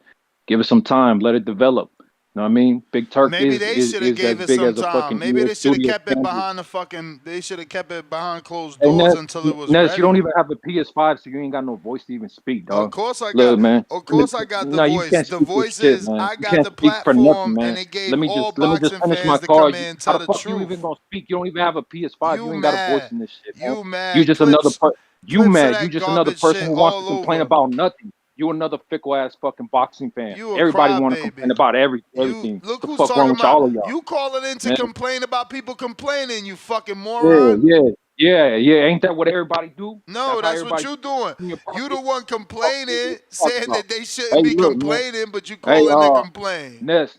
S1: Give it some time. Let it develop. You know what I mean? Big Turk
S12: Maybe they should have
S1: is as
S12: gave it
S1: big
S12: some
S1: as a
S12: time.
S1: fucking
S12: Maybe
S1: EA
S12: they should have
S1: studio.
S12: kept it behind the fucking. They should have kept it behind closed
S1: Hey,
S12: doors until it was
S1: Ness, you don't
S12: ready.
S1: even have a PS5, so you ain't got no voice to even speak,
S12: Of
S1: dog.
S12: course I got.
S1: Look, man.
S12: Of course I got the
S1: No, you
S12: voice.
S1: can't
S12: The
S1: speak for
S12: voice
S1: shit,
S12: is
S1: man.
S12: I
S1: You
S12: got
S1: can't
S12: the
S1: speak for
S12: platform,
S1: nothing, man.
S12: and it gave all
S1: Let me just
S12: boxing
S1: finish my
S12: fans to come
S1: card.
S12: in and
S1: How
S12: tell
S1: the
S12: the
S1: fuck you even
S12: truth.
S1: gonna speak? You don't even have a PS5. You
S12: You
S1: ain't got a voice
S12: mad?
S1: in this shit, man.
S12: You
S1: You
S12: mad?
S1: just another You
S12: Clips of
S1: mad? You
S12: that
S1: just another
S12: garbage
S1: person
S12: shit
S1: who wants to
S12: all
S1: complain
S12: over.
S1: about nothing. You another fickle ass fucking boxing fan.
S12: You a
S1: Everybody want to complain
S12: crybaby.
S1: about
S12: You
S1: everything.
S12: look
S1: The
S12: who's
S1: fuck wrong
S12: talking
S1: with
S12: about.
S1: all of y'all,
S12: You calling in to
S1: man?
S12: complain about people complaining. You fucking
S1: Yeah,
S12: moron.
S1: yeah. Ain't that what everybody do?
S12: No,
S1: That's how
S12: that's what
S1: everybody
S12: you doing.
S1: in your
S12: You
S1: pocket.
S12: the one
S1: Fuck you,
S12: complaining,
S1: man. Talk
S12: saying
S1: about.
S12: that they shouldn't
S1: Hey,
S12: be
S1: look, man.
S12: complaining, but you
S1: Hey,
S12: calling to complain.
S1: Ness,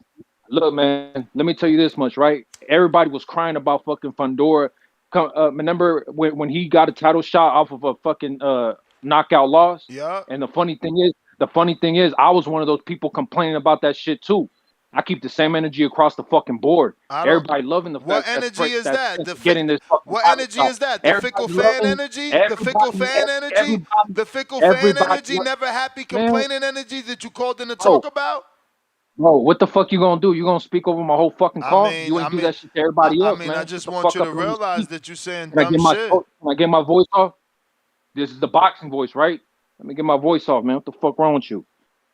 S1: look, man. Let me tell you this much, right? Everybody was crying about fucking Fundora. Remember when he got a title shot off of a fucking knockout loss?
S12: Yeah.
S1: And the funny thing is, I was one of those people complaining about that shit too. I keep the same energy across the fucking board.
S12: I don't.
S1: Everybody loving the
S12: What
S1: fact
S12: energy is
S1: that
S12: that?
S1: Spence is getting this fucking
S12: What
S1: title
S12: energy
S1: shot.
S12: is that? The fickle
S1: Everybody
S12: fan
S1: loving,
S12: energy? The fickle
S1: everybody,
S12: fan energy?
S1: everybody,
S12: The fickle fan
S1: everybody,
S12: energy? Never happy
S1: man,
S12: complaining energy that you called in to
S1: bro.
S12: talk about?
S1: Bro, what the fuck you gonna do? You gonna speak over my whole fucking call? You ain't do that shit to everybody else,
S12: I
S1: man. Shut
S12: just
S1: the
S12: want
S1: fuck
S12: you
S1: up
S12: to
S1: and let me
S12: realize
S1: speak.
S12: that you're saying
S1: Can I
S12: dumb
S1: get my
S12: shit.
S1: can I get my voice off? This is the boxing voice, right? Let me get my voice off, man. What the fuck wrong with you?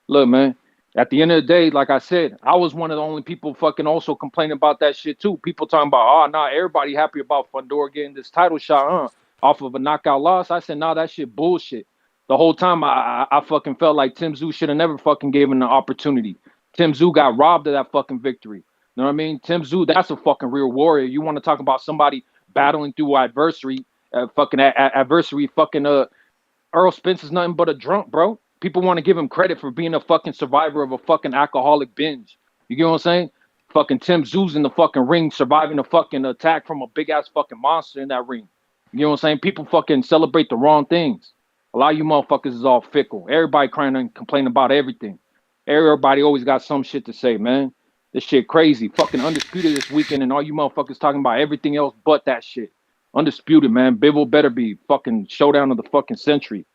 S1: Look, man. At the end of the day, like I said, I was one of the only people fucking also complaining about that shit too. People talking about, oh, nah, everybody happy about Fundora getting this title shot, off of a knockout loss. I said, nah, that shit bullshit. The whole time I fucking felt like Tim Tszyu should have never fucking gave him the opportunity. Tim Tszyu got robbed of that fucking victory. You know what I mean? Tim Tszyu, that's a fucking real warrior. You want to talk about somebody battling through adversity, adversary, fucking Errol Spence is nothing but a drunk, bro. People want to give him credit for being a fucking survivor of a fucking alcoholic binge. You get what I'm saying? Fucking Tim Tszyu's in the fucking ring surviving a fucking attack from a big ass fucking monster in that ring. You know what I'm saying? People fucking celebrate the wrong things. A lot of you motherfuckers is all fickle. Everybody crying and complaining about everything. Everybody always got some shit to say, man. This shit crazy. Fucking undisputed this weekend, and all you motherfuckers talking about everything else but that shit. Undisputed, man. Bivol better be fucking showdown of the fucking century.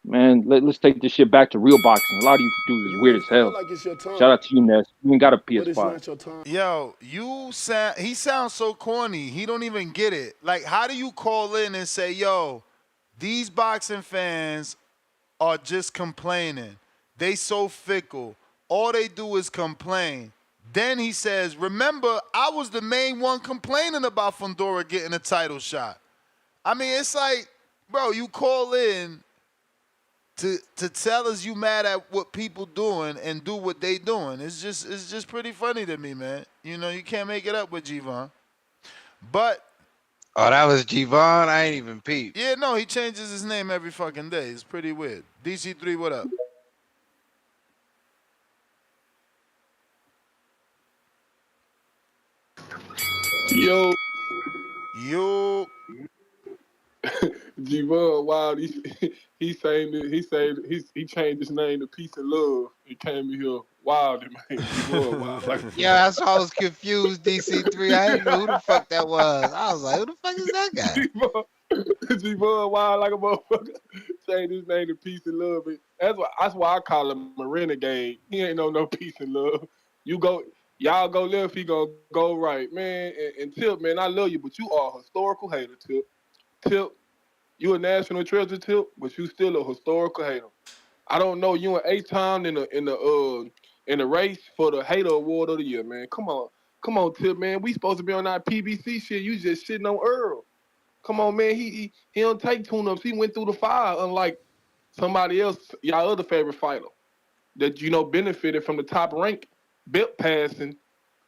S1: Man, let's take this shit back to real boxing. A lot of you dudes is
S3: You
S1: weird
S3: may
S1: as
S3: feel
S1: hell.
S3: like it's your
S1: Shout
S3: time,
S1: out to you, Ness. You ain't got a
S3: but it's
S1: PS5.
S3: not your time.
S12: Yo, he sounds so corny. He don't even get it. Like, how do you call in and say, yo, these boxing fans are just complaining. They so fickle. All they do is complain. Then he says, remember, I was the main one complaining about Fundora getting a title shot. I mean, it's like, bro, you call in to tell us you mad at what people doing and do what they doing. It's just pretty funny to me, man. You know, you can't make it up with G-Von. But
S7: Oh, that was G-Von? I ain't even peep.
S12: yeah, no, he changes his name every fucking day. It's pretty weird. DC3, what up?
S10: Yo,
S12: Yo.
S10: G-Bud, wow, he saying that he changed his name to Peace and Love. He came in here wild, man. G-Bud, wild like
S7: Yeah, that's why I was confused, DC3. I didn't know who the fuck that was. I was like, who the fuck is that guy?
S10: G-Bud, wild like a motherfucker. Changed his name to Peace and Love. That's why I call him a renegade. He ain't no peace and love. Y'all go left, he gonna go right, man. And Tip, man, I love you, but you are a historical hater, Tip. Tip, you a national treasure, Tip, but you still a historical hater. I don't know you and A-Town in the race for the hater award of the year, man. Come on, Tip, man. We supposed to be on that PBC shit. You just shitting on Earl. Come on, man. He don't take tune-ups. He went through the fire, unlike somebody else, y'all other favorite fighter that benefited from the top rank belt passing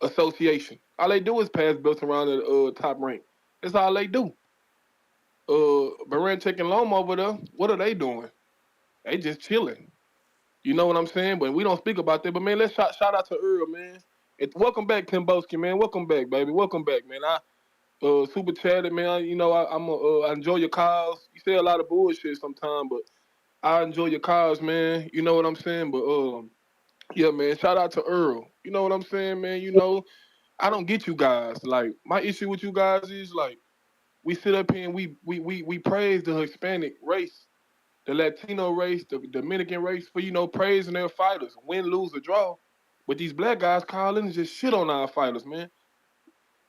S10: association. All they do is pass belts around the top rank. That's all they do. Baran and Loma over there, what are they doing? They just chilling. You know what I'm saying? But we don't speak about that. But man, let's shout out to Earl, man. Welcome back, Timboski, man. Welcome back, baby. Welcome back, man. I super chatted, man. You know, I enjoy your calls. You say a lot of bullshit sometimes, but I enjoy your calls, man. You know what I'm saying? But yeah, man. Shout out to Earl. You know what I'm saying, man? You know, I don't get you guys. Like, my issue with you guys is like we sit up here and we praise the Hispanic race, the Latino race, the Dominican race for, you know, praising their fighters, win, lose, or draw. But these black guys calling and just shit on our fighters, man.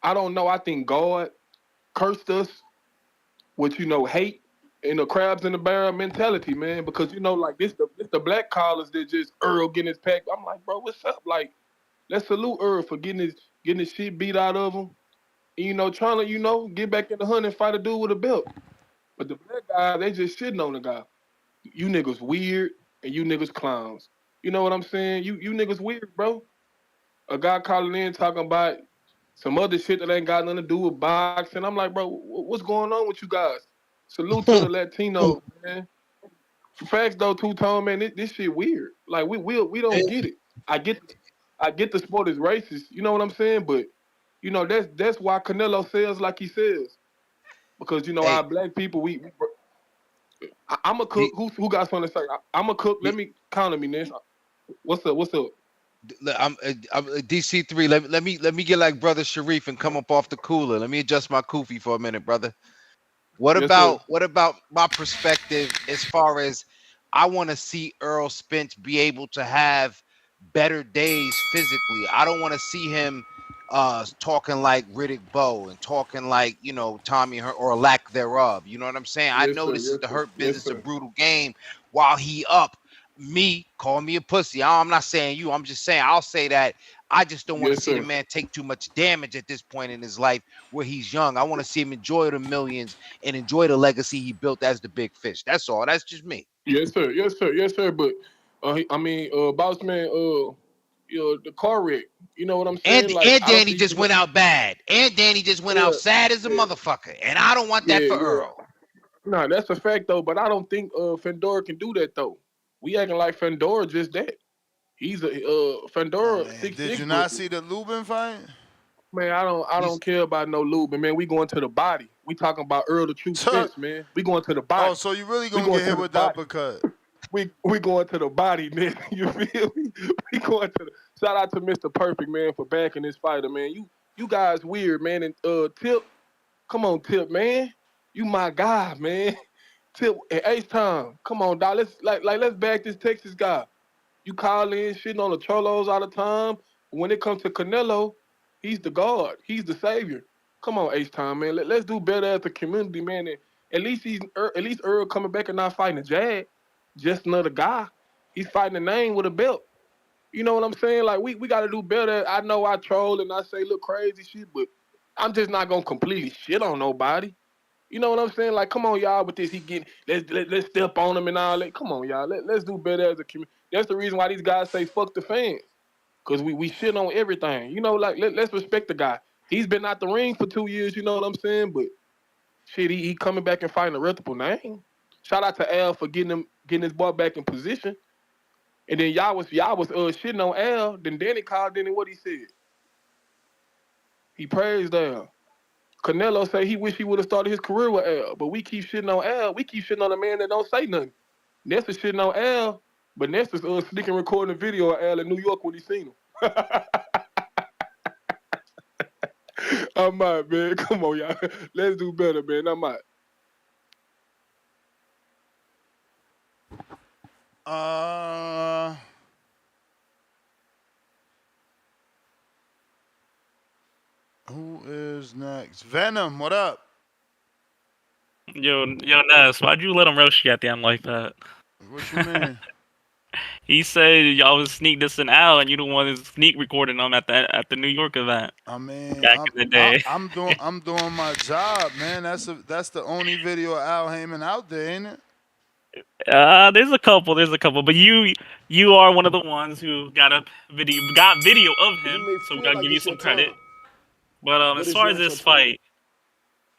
S10: I don't know. I think God cursed us with, you know, hate and the crabs in the barrel mentality, man. Because, you know, like this the black callers that just Earl getting his pack. I'm like, bro, what's up? Like, let's salute Earl for getting his shit beat out of him. And, you know, trying to, you know, get back in the hunt and fight a dude with a belt. But the black guys, they just shitting on the guy. You niggas weird and you niggas clowns. You know what I'm saying? You niggas weird, bro. A guy calling in talking about some other shit that ain't got nothing to do with boxing. I'm like, bro, what's going on with you guys? Salute to the Latino, man. Facts though, two-tone, man, this shit weird. Like we don't get it. I get the sport is racist. You know what I'm saying? But you know that's why Canelo says like he says, because you know our black people I'm a cook. Who got something to say? I'm a cook. Let me counter me, Nish. What's up?
S7: I'm DC3. Let me get like brother Sharif and come up off the cooler. Let me adjust my kufi for a minute, brother. What about my perspective as far as I want to see Errol Spence be able to have better days physically. I don't want to see him talking like Riddick Bowe and talking like, you know, Tommy Hurt or lack thereof. You know what I'm saying? I know this is the hurt business, a brutal game while he up. Me, call me a pussy. I'm not saying you. I'm just saying I'll say that. I just don't want to see the man take too much damage at this point in his life where he's young. I want to see him enjoy the millions and enjoy the legacy he built as the big fish. That's all. That's just me.
S10: Yes, sir. Yes, sir. Yes, sir. But I mean, boss man, you know, the car wreck. You know what I'm saying?
S7: And Danny just went out bad. And Danny just went out sad as a motherfucker. And I don't want that for Earl.
S10: No, that's a fact though. But I don't think Fundora can do that though. We acting like Fundora just that. He's a Fundora 6'6".
S12: Did you not see the Lubin fight?
S10: Man, I don't care about no Lubin, man. We going to the body. We talking about Earl the True Spence, man. We going to the body.
S12: Oh, so you really gonna get hit with the uppercut?
S10: We going to the body, man. You feel me? We going to the. Shout out to Mr. Perfect, man, for backing this fighter, man. You guys weird, man. And Tip, come on, Tip, man. You my guy, man. Tip and H Time, come on, dog. Let's back this Texas guy. You call in shitting on the Cholos all the time. When it comes to Canelo, he's the God. He's the savior. Come on, H-Time, man. Let's do better as a community, man. And at least Earl coming back and not fighting a Jag. Just another guy. He's fighting a name with a belt. You know what I'm saying? Like, we got to do better. I know I troll and I say look crazy shit, but I'm just not going to completely shit on nobody. You know what I'm saying? Like, come on, y'all, with this, let's step on him and all that. Come on, y'all. Let's do better as a community. That's the reason why these guys say fuck the fans. Because we shit on everything. You know, like, let's respect the guy. He's been out the ring for 2 years, you know what I'm saying? But shit, he coming back and fighting a reputable name. Shout out to Al for getting his boy back in position. And then y'all was shitting on Al. Then Danny called in and what he said. He praised Al. Canelo say he wish he would have started his career with Al, but we keep shitting on Al. We keep shitting on a man that don't say nothing. Nessa shitting on Al, but Nessa's sneaking recording a video of Al in New York when he seen him. I'm out, man. Come on, y'all. Let's do better, man. I'm out.
S12: Who is next? Venom, what up?
S11: Yo, Ness, why'd you let him roast you at the end like that?
S12: What you mean?
S11: He said y'all was sneak dissing Al, and you the one who's sneak recording them at the New York event.
S12: I mean,
S11: back in the day.
S12: I'm doing my job, man. That's the only video of Al Heyman out there, ain't it?
S11: There's a couple, but you are one of the ones who got video of him, so we gotta give you some credit. But
S3: But
S11: as
S3: it's
S11: far as
S3: not your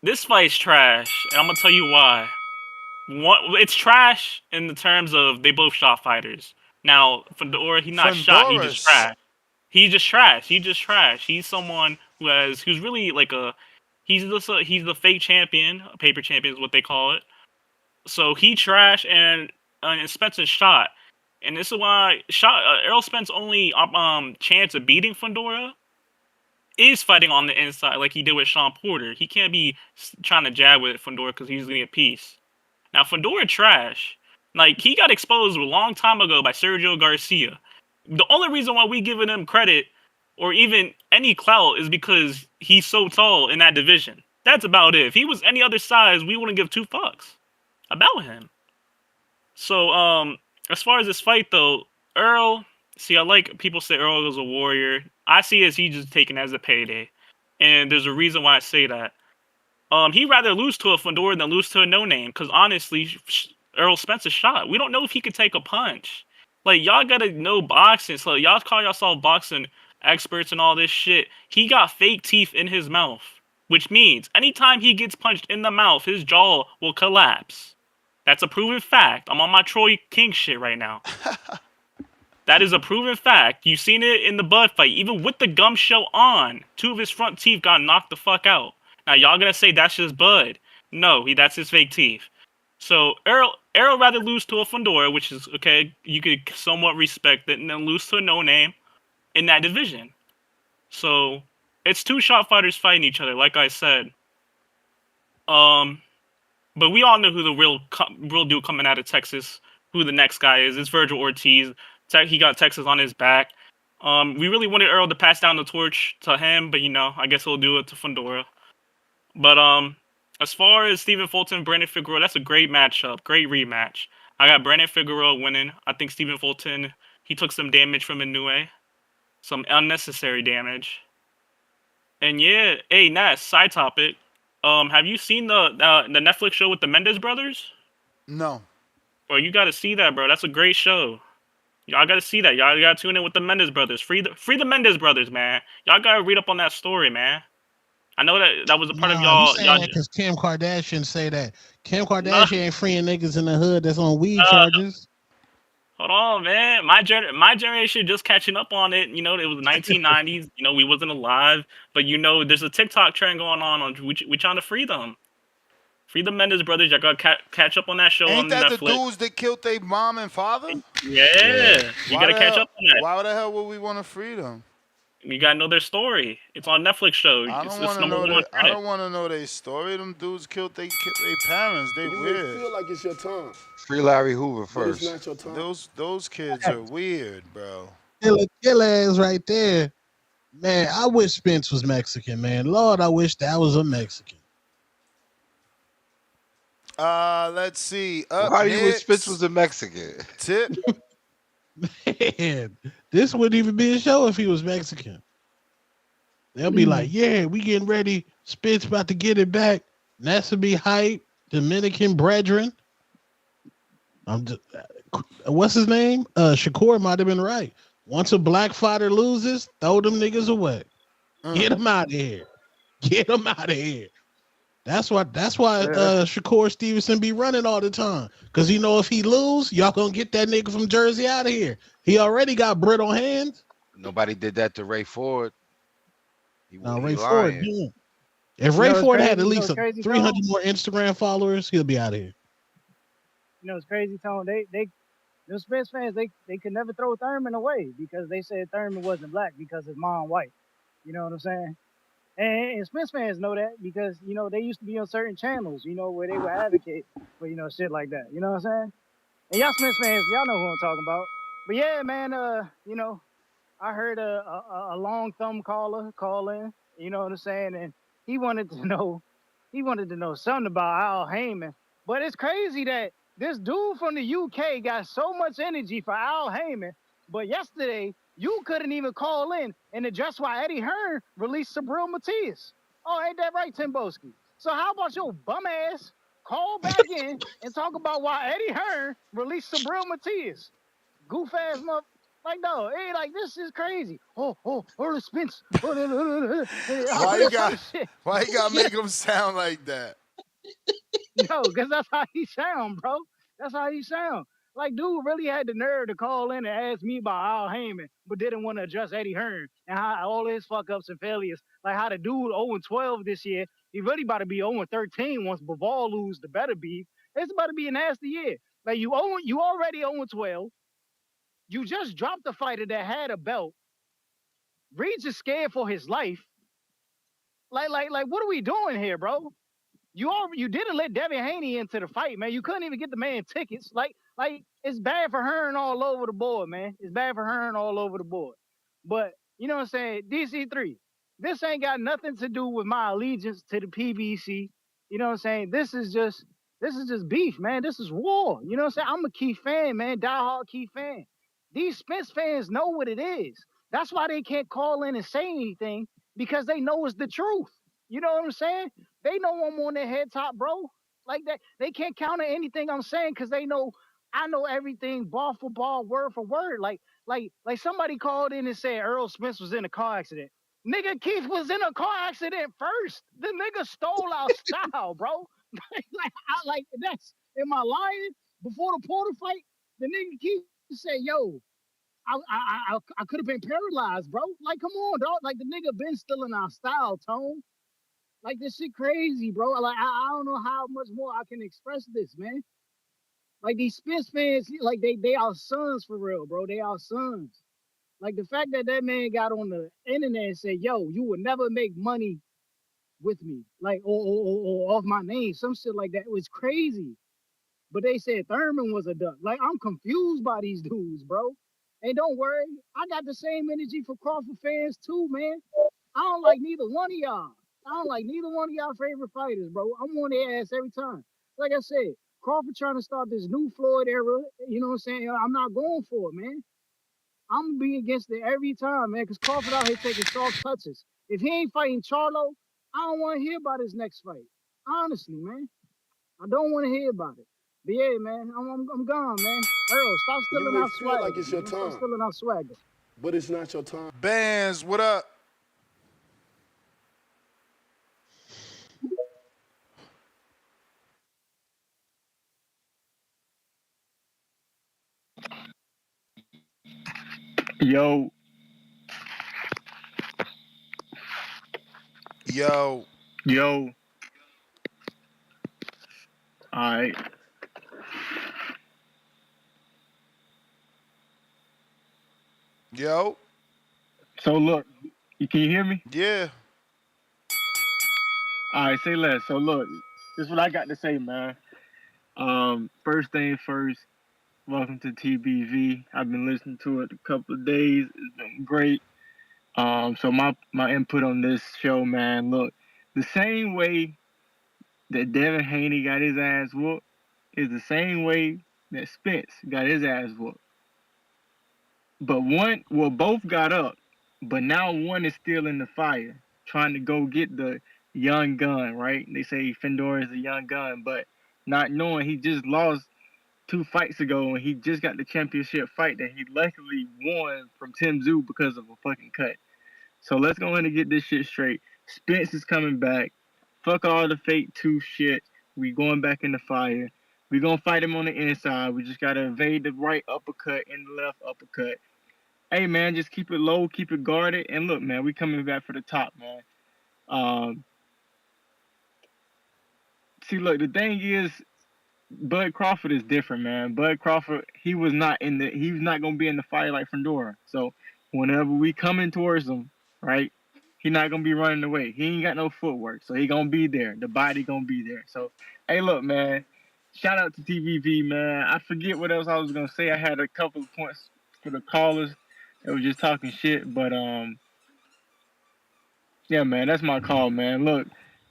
S11: this fight's trash, and I'm gonna tell you why. It's trash in the terms of they both shot fighters. Now, Fundora, he's not shot. He just
S12: Fundora's.
S11: trash. He just trash. He just trash. He's someone who's really like he's the fake champion, a paper champion is what they call it. So he trash and Spencer shot, and this is why Errol Spence's only chance of beating Fundora is fighting on the inside like he did with Sean Porter. He can't be trying to jab with Fundora because he's gonna get peace. Now Fundora trash. Like he got exposed a long time ago by Sergio Garcia. The only reason why we giving him credit or even any clout is because he's so tall in that division. That's about it. If he was any other size, we wouldn't give two fucks about him. So as far as this fight though, Earl, see, I like people say Earl is a warrior. I see it as he just taken as a payday. And there's a reason why I say that. He'd rather lose to a Fundora than lose to a no-name. Because honestly, Errol Spence is shot. We don't know if he could take a punch. Like, y'all gotta know boxing. So y'all call yourself boxing experts and all this shit. He got fake teeth in his mouth. Which means, anytime he gets punched in the mouth, his jaw will collapse. That's a proven fact. I'm on my Troy King shit right now. That is a proven fact. You've seen it in the Bud fight. Even with the gum shell on, two of his front teeth got knocked the fuck out. Now, y'all gonna say that's just Bud. No, that's his fake teeth. So, Errol rather lose to a Fundora, which is, okay, you could somewhat respect it, and then lose to a no-name in that division. So, it's two shot fighters fighting each other, like I said. But we all know who the real dude coming out of Texas, who the next guy is. It's Virgil Ortiz. He got Texas on his back. We really wanted Errol to pass down the torch to him, but, I guess he'll do it to Fundora. But as far as Stephen Fulton and Brandon Figueroa, that's a great matchup, great rematch. I got Brandon Figueroa winning. I think Stephen Fulton, he took some damage from Inoue, some unnecessary damage. And yeah, hey Ness, side topic. Have you seen the Netflix show with the Mendes brothers?
S12: No.
S11: Bro, you got to see that, bro. That's a great show. Y'all got to see that. Y'all got to tune in with the Mendes brothers. Free the Mendes brothers, man. Y'all got to read up on that story, man. I know that was a part of y'all.
S13: You saying that because Kim Kardashian say that. Kim Kardashian ain't freeing niggas in the hood that's on weed charges.
S11: Hold on, man. My generation just catching up on it. It was 1990s. We wasn't alive. But there's a TikTok trend going on we trying to free them. Free the Mendes brothers. Y'all got to catch up on that show
S12: Ain't
S11: on
S12: that
S11: Netflix.
S12: the dudes that killed their mom and father?
S11: Yeah. You got to catch up on that.
S12: Why the hell would we want to free them?
S11: You gotta know their story. It's on Netflix show.
S12: I don't want to know their story. Them dudes killed their parents. They weird.
S3: Feel like it's your time.
S7: Free Larry Hoover
S3: But it's
S7: first.
S3: not your time.
S12: Those kids are weird, bro.
S13: Kill ass right there. Man, I wish Spence was Mexican, man. Lord, I wish that was a Mexican.
S12: Let's see.
S7: Why do you wish Spence was a Mexican?
S12: Tip.
S13: Man, this wouldn't even be a show if he was Mexican. They'll be like, yeah, we getting ready. Spence about to get it back. Nessa be hype. Dominican brethren. What's his name? Shakur might have been right. Once a black fighter loses, throw them niggas away. Get them out of here. Get them out of here. That's why Shakur Stevenson be running all the time. Because if he lose, y'all gonna get that nigga from Jersey out of here. He already got Britt on hands.
S7: Nobody did that to Ray Ford.
S13: Ray Ford, yeah. If Ray Ford had at least 300 more Instagram followers, he'll be out of here.
S20: It's crazy, Tone. The Spence fans, they could never throw Thurman away because they said Thurman wasn't black because his mom white. You know what I'm saying? And Spence fans know that because, they used to be on certain channels, where they would advocate for, shit like that. You know what I'm saying? And y'all Spence fans, y'all know who I'm talking about. But yeah, man, I heard a long thumb caller call in, you know what I'm saying? And he wanted to know something about Al Heyman. But it's crazy that this dude from the UK got so much energy for Al Heyman, but yesterday you couldn't even call in and address why Eddie Hearn released Sabril Matias. Oh, ain't that right, Timboski? So how about your bum ass call back in and talk about why Eddie Hearn released Sabril Matias? Goof ass mother. Like, no, hey, like this is crazy. Errol Spence.
S12: Why
S20: All
S12: you
S20: this
S12: got
S20: other shit.
S12: why you gotta make him sound like that?
S20: No, because that's how he sound, bro. That's how he sound. Like, dude really had the nerve to call in and ask me about Al Heyman, but didn't want to address Eddie Hearn and how all his fuck ups and failures. Like how the dude 0-12 this year, he really about to be 0-13 once Bivol lose the better beef. It's about to be a nasty year. Like you already 0-12. You just dropped a fighter that had a belt. Reed's is scared for his life. Like, what are we doing here, bro? You didn't let Devin Haney into the fight, man. You couldn't even get the man tickets. Like it's bad for Hearn all over the board, man. It's bad for Hearn all over the board. But you know what I'm saying? DC3, this ain't got nothing to do with my allegiance to the PBC. You know what I'm saying? This is just beef, man. This is war. You know what I'm saying? I'm a Keith fan, man. Diehard Keith fan. These Spence fans know what it is. That's why they can't call in and say anything, because they know it's the truth. You know what I'm saying? They know I'm on their head top, bro. Like that, they can't counter anything I'm saying because they know I know everything ball for ball, word for word. Like somebody called in and said Errol Spence was in a car accident. Nigga, Keith was in a car accident first. The nigga stole our style, bro. like that's, am I lying? Before the Porter fight, the nigga Keith said, "Yo, I could have been paralyzed, bro." Like, come on, dog. Like the nigga been stealing our style, Tone. Like this shit crazy, bro. Like I don't know how much more I can express this, man. Like these Spence fans, like they are sons for real, bro. They are sons. Like the fact that that man got on the internet and said, "Yo, you would never make money with me," like or off my name, some shit like that. It was crazy. But they said Thurman was a duck. Like I'm confused by these dudes, bro. And don't worry, I got the same energy for Crawford fans too, man. I don't like neither one of y'all. I don't like neither one of y'all favorite fighters, bro. I'm on their ass every time. Like I said, Crawford trying to start this new Floyd era. You know what I'm saying? I'm not going for it, man. I'm gonna be against it every time, man, because Crawford out here taking soft touches. If he ain't fighting Charlo, I don't want to hear about his next fight. Honestly, man. I don't want to hear about it. But yeah, man, I'm gone, man. Earl, stop
S3: You
S20: stealing
S3: may
S20: our
S3: feel
S20: swagger.
S3: like it's your
S20: Man. Stop
S3: time,
S20: stealing our swagger.
S3: but it's not your time.
S12: Bands, what up?
S18: Yo,
S12: Yo.
S18: yo. All right.
S12: Yo.
S18: So look, can you hear me?
S12: Yeah.
S18: All right, say less. So look, this is what I got to say, man. First thing first, welcome to TBV. I've been listening to it a couple of days. It's been great. So my input on this show, man. Look, the same way that Devin Haney got his ass whooped is the same way that Spence got his ass whooped. But both got up, but now one is still in the fire, trying to go get the young gun, right? They say Fundora is a young gun, but not knowing he just lost 2 fights ago and he just got the championship fight that he luckily won from Tim Tszyu because of a fucking cut. So let's go ahead and get this shit straight. Spence is coming back. Fuck all the fake tooth shit. We going back in the fire. We gonna fight him on the inside. We just gotta evade the right uppercut and the left uppercut. Hey man, just keep it low, keep it guarded, and look, man, we coming back for the top, man. See, look, the thing is, Bud Crawford is different, man. Bud Crawford, he's not gonna be in the fight like Fundora. So whenever we coming towards him, right, he not gonna be running away. He ain't got no footwork, so he gonna be there. The body gonna be there. So, hey, look, man, shout out to TVV, man. I forget what else I was gonna say. I had a couple of points for the callers that was just talking shit, but yeah, man, that's my call, man. Look,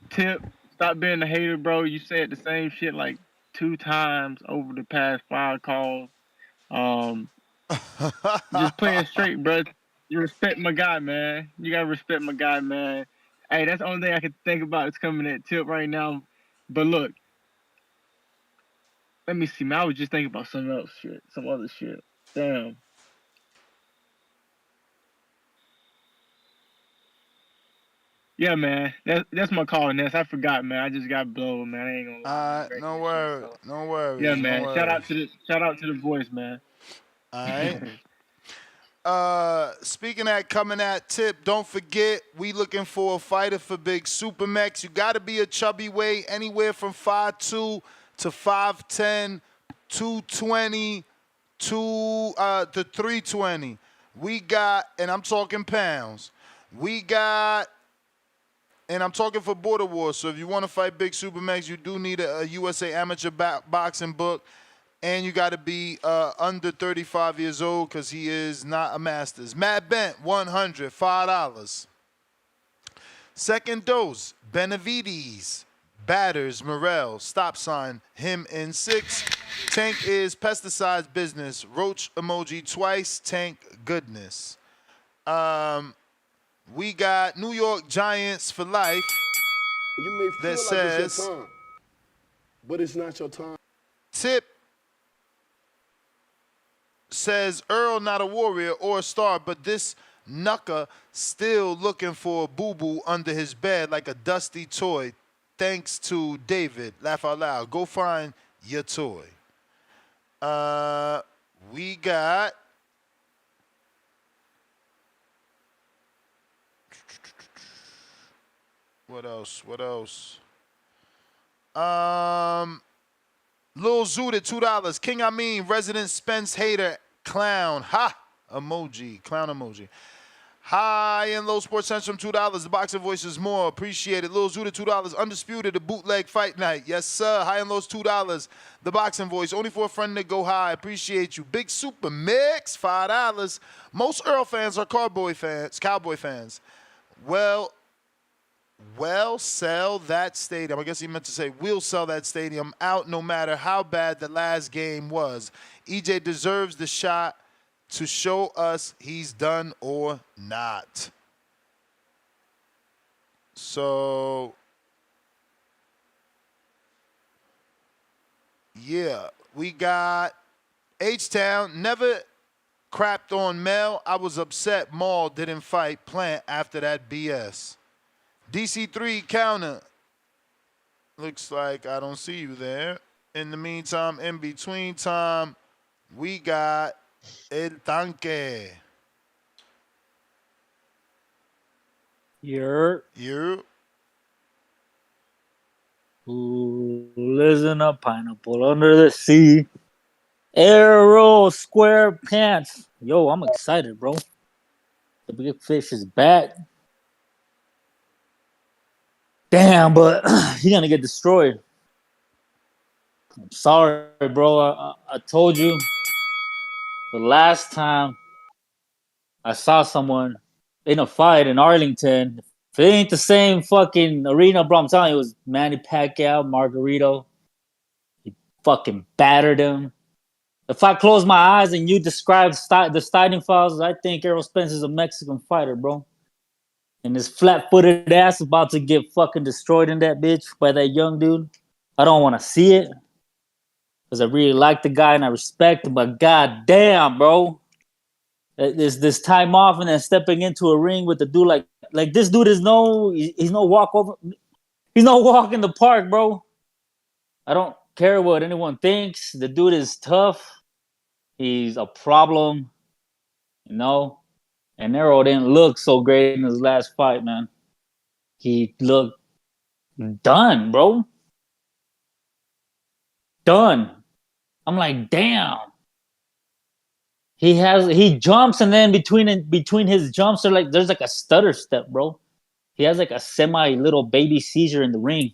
S18: Tip, stop being a hater, bro. You said the same shit like 2 times over the past 5 calls. Just playing straight, bro. You respect my guy, man. You gotta respect my guy, man. Hey, that's the only thing I can think about is coming at Tip right now. But look, let me see, man. I was just thinking about some other shit. Damn. Yeah, man. That's my call, Ness. I forgot, man. I just got blown, man. I ain't gonna lie.
S12: No worries. No worries.
S18: Yeah,
S12: No
S18: man.
S12: worries.
S18: Shout out to the voice, man.
S12: All right. Speaking at coming at Tip, don't forget we looking for a fighter for Big Supermax. You got to be a chubby weight, anywhere from 5'2" to 5'10", 220 to 320. We got, and I'm talking pounds. We got, and I'm talking for Border Wars. So if you want to fight Big Supermax, you do need a USA Amateur boxing book. And you got to be under 35 years old because he is not a Masters. Matt Bent, $100, $5. Second dose, Benavides, Batters, Morel, stop sign, him in 6. Tank is pesticides business, roach emoji twice, tank goodness. We got New York Giants for life.
S3: You may feel
S12: that
S3: like
S12: says,
S3: it's your time, but it's not your time.
S12: Tip says Earl not a warrior or a star, but this knucker still looking for a boo-boo under his bed like a dusty toy. Thanks to David. Laugh out loud. Go find your toy. We got what else? Lil Zoot at $2. King Amin, resident Spence hater, clown. Ha! Emoji, clown emoji. High and Low Sports Central, $2. The Boxing Voice is more. Appreciate it. Lil Zoot at $2. Undisputed, the bootleg fight night. Yes, sir. High and Low's $2. The Boxing Voice, only for a friend to go high. Appreciate you. Big Super Mix, $5. Most Earl fans are Cowboy fans. Well, sell that stadium. I guess he meant to say, we'll sell that stadium out no matter how bad the last game was. EJ deserves the shot to show us he's done or not. So, yeah, we got H-Town. Never crapped on Mel. I was upset Maul didn't fight Plant after that BS. DC3 counter. Looks like I don't see you there. In the meantime, in between time, we got El Tanque.
S15: You're. Listen up, pineapple under the sea. Errol Square Pants. Yo, I'm excited, bro. The big fish is back. Damn, but he's gonna get destroyed. I'm sorry, bro. I told you the last time I saw someone in a fight in Arlington. If it ain't the same fucking arena, bro, I'm telling you, it was Manny Pacquiao, Margarito. He fucking battered him. If I close my eyes and you describe the Steiding Files, I think Errol Spence is a Mexican fighter, bro. And his flat-footed ass is about to get fucking destroyed in that bitch by that young dude. I don't want to see it because I really like the guy and I respect him, but god damn, bro. There's this time off and then stepping into a ring with the dude like this dude is he's no walk in the park, bro. I don't care what anyone thinks. The dude is tough. He's a problem, you know. And Errol didn't look so great in his last fight, man. He looked done, bro. Done. I'm like, damn. He jumps and then between his jumps there's like a stutter step, bro. He has like a semi little baby seizure in the ring.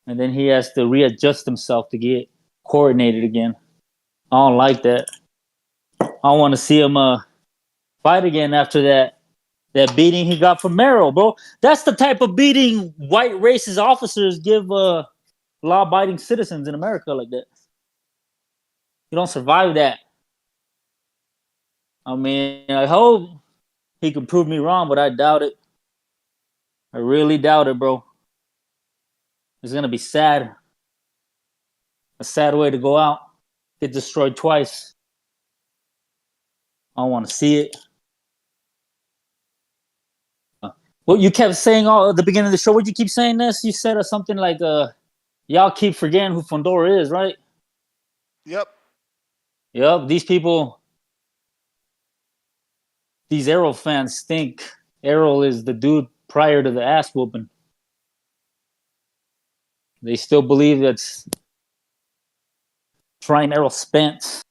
S15: And then he has to readjust himself to get coordinated again. I don't like that. I don't want to see him fight again after that beating he got from Merrill, bro. That's the type of beating white racist officers give law-abiding citizens in America like that. You don't survive that. I mean, I hope he can prove me wrong, but I doubt it. I really doubt it, bro. It's going to be sad. A sad way to go out. Get destroyed twice. I don't want to see it. Well, you kept saying all at the beginning of the show. What you keep saying this? You said something like, y'all keep forgetting who Fundora is, right?
S12: Yep.
S15: Yep. These people, these Errol fans think Errol is the dude prior to the ass whooping. They still believe that's trying Errol Spence.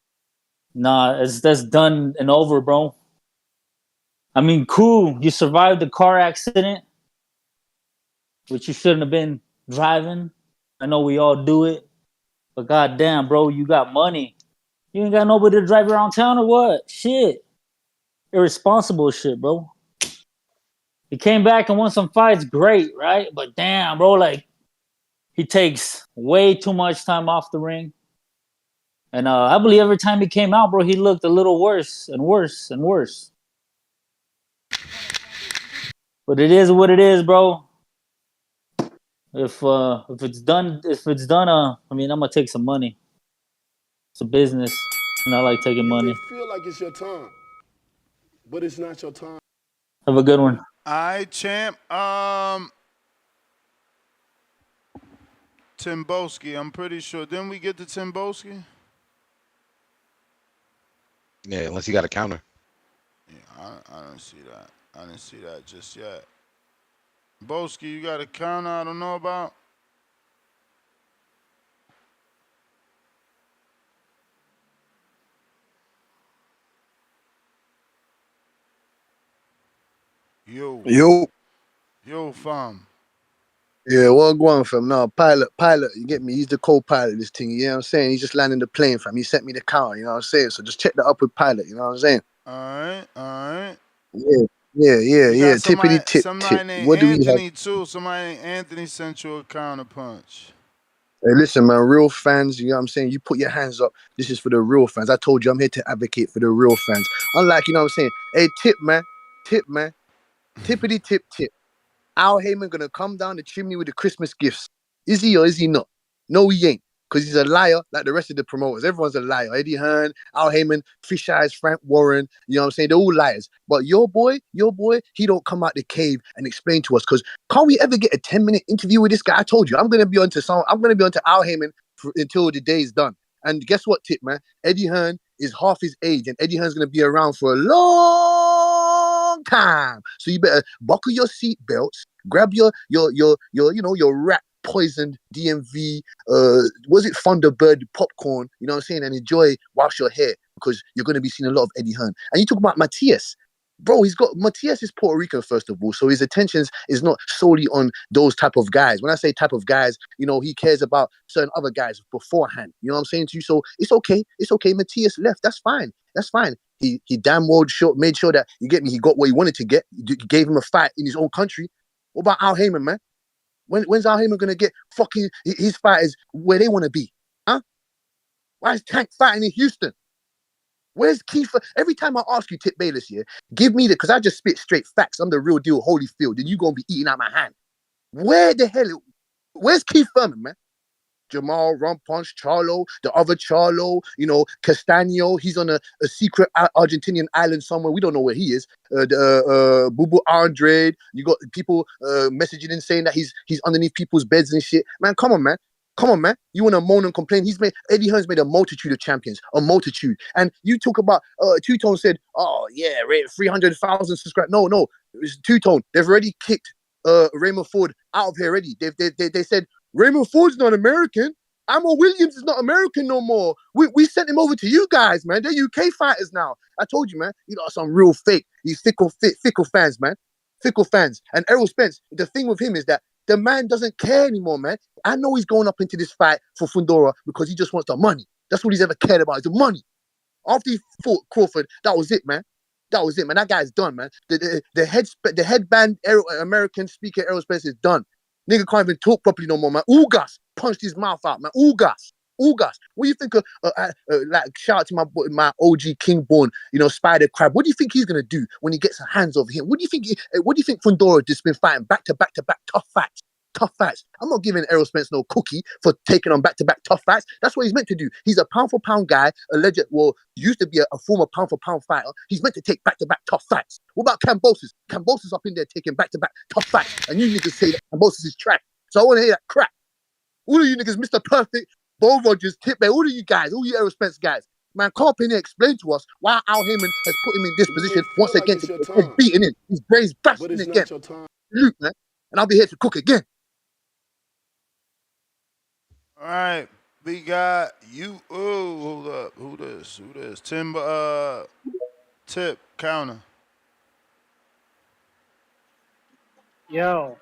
S15: Nah, that's done and over, bro. I mean, cool. You survived the car accident, which you shouldn't have been driving. I know we all do it. But goddamn, bro, you got money. You ain't got nobody to drive around town or what? Shit. Irresponsible shit, bro. He came back and won some fights, great, right? But damn, bro, like, he takes way too much time off the ring. And I believe every time he came out, bro, he looked a little worse and worse and worse. But it is what it is, bro. If it's done, I mean, I'm gonna take some money. It's a business, and I like taking
S3: You may
S15: money.
S3: feel like it's your time, but it's not your time.
S15: Have a good one.
S12: All right, champ. Timboski, I'm pretty sure. Didn't we get to Timboski?
S7: Yeah, unless he got a counter.
S12: Yeah, I don't see that. I didn't see that just yet. Boski, you got a counter I don't know about? Yo, fam.
S6: Yeah, well, go on, fam. No, pilot, you get me? He's the co-pilot of this thing, you know what I'm saying? He's just landing the plane, fam. He sent me the counter, you know what I'm saying? So just check that up with pilot, you know what I'm saying?
S12: All right.
S6: Yeah. Tippity tip.
S12: Somebody named
S6: What do we have?
S12: Anthony, too. Somebody named Anthony sent you a counter punch.
S6: Hey, listen, man, real fans, you know what I'm saying? You put your hands up. This is for the real fans. I told you I'm here to advocate for the real fans. Unlike, you know what I'm saying? Hey, tip, man. Tippity tip. Al Heyman gonna come down the chimney with the Christmas gifts. Is he or is he not? No, he ain't. Because he's a liar like the rest of the promoters. Everyone's a liar. Eddie Hearn, Al Heyman, Fish Eyes, Frank Warren, you know what I'm saying? They're all liars. But your boy, he don't come out the cave and explain to us. Because can't we ever get a 10-minute interview with this guy? I told you, I'm gonna be onto Al Heyman until the day is done. And guess what, Tip, man? Eddie Hearn is half his age, and Eddie Hearn's gonna be around for a long time. So you better buckle your seat belts, grab your rat poisoned DMV, was it Thunderbird popcorn, you know what I'm saying, and enjoy whilst you're here, because you're going to be seeing a lot of Eddie Hearn. And you talk about Matias. Bro, Matias is Puerto Rican, first of all, so his attentions is not solely on those type of guys. When I say type of guys, you know, he cares about certain other guys beforehand. You know what I'm saying to you? So it's okay. Matias left. That's fine. He damn well made sure that, you get me, he got what he wanted to get. He gave him a fight in his own country. What about Al Heyman, man? When's Al Heyman going to get fucking his fighters where they want to be? Huh? Why is Tank fighting in Houston? Where's Kiefer? Every time I ask you, Tip Bayless, here, give me because I just spit straight facts. I'm the real deal, Holyfield, and you're going to be eating out my hand. Where's Keith Thurman, man? Jamal, Ron Punch, Charlo, the other Charlo, you know, Castaño, he's on a secret Argentinian island somewhere. We don't know where he is. Bubu Andre, you got people messaging and saying that he's underneath people's beds and shit. Man, come on, man. You want to moan and complain? Eddie Hearn's made a multitude of champions, a multitude. And you talk about, Two-Tone said, oh, yeah, 300,000 subscribers. No, it's Two-Tone. They've already kicked Raymond Ford out of here already. They said, Raymond Ford's not American. Ammo Williams is not American no more. We sent him over to you guys, man. They're UK fighters now. I told you, man. You know, some real fake. These fickle fans, man. Fickle fans. And Errol Spence, the thing with him is that the man doesn't care anymore, man. I know he's going up into this fight for Fundora because he just wants the money. That's what he's ever cared about, is the money. After he fought Crawford, that was it, man. That guy's done, man. The headband American speaker Errol Spence is done. Nigga can't even talk properly no more, man. Ugas punched his mouth out, man. Ugas. What do you think of, like, shout out to my OG Kingborn, you know, Spider Crab. What do you think he's going to do when he gets hands over him? What do you think Fundora just been fighting back to back tough tough fights. I'm not giving Errol Spence no cookie for taking on back-to-back tough fights. That's what he's meant to do. He's a pound-for-pound guy, used to be a former pound-for-pound fighter. He's meant to take back-to-back tough fights. What about Kambosos? Kambosos up in there taking back-to-back tough fights. And you niggas say that Kambosos is trash. So I want to hear that crap. All of you niggas, Mr. Perfect, Bo Rogers, Tip Bear, all of you guys, all you Errol Spence guys, man, come up in here, explain to us why Al Heyman has put him in this position once
S3: like
S6: again
S3: it's
S6: to
S3: your
S6: get his head
S3: time.
S6: beaten in. His brains
S3: But
S6: bashing
S3: it's
S6: again.
S3: not your time.
S6: Salute, man. And I'll be here to cook again.
S12: All right, we got you. Oh, hold up. Who this? Tip counter.
S20: Yo.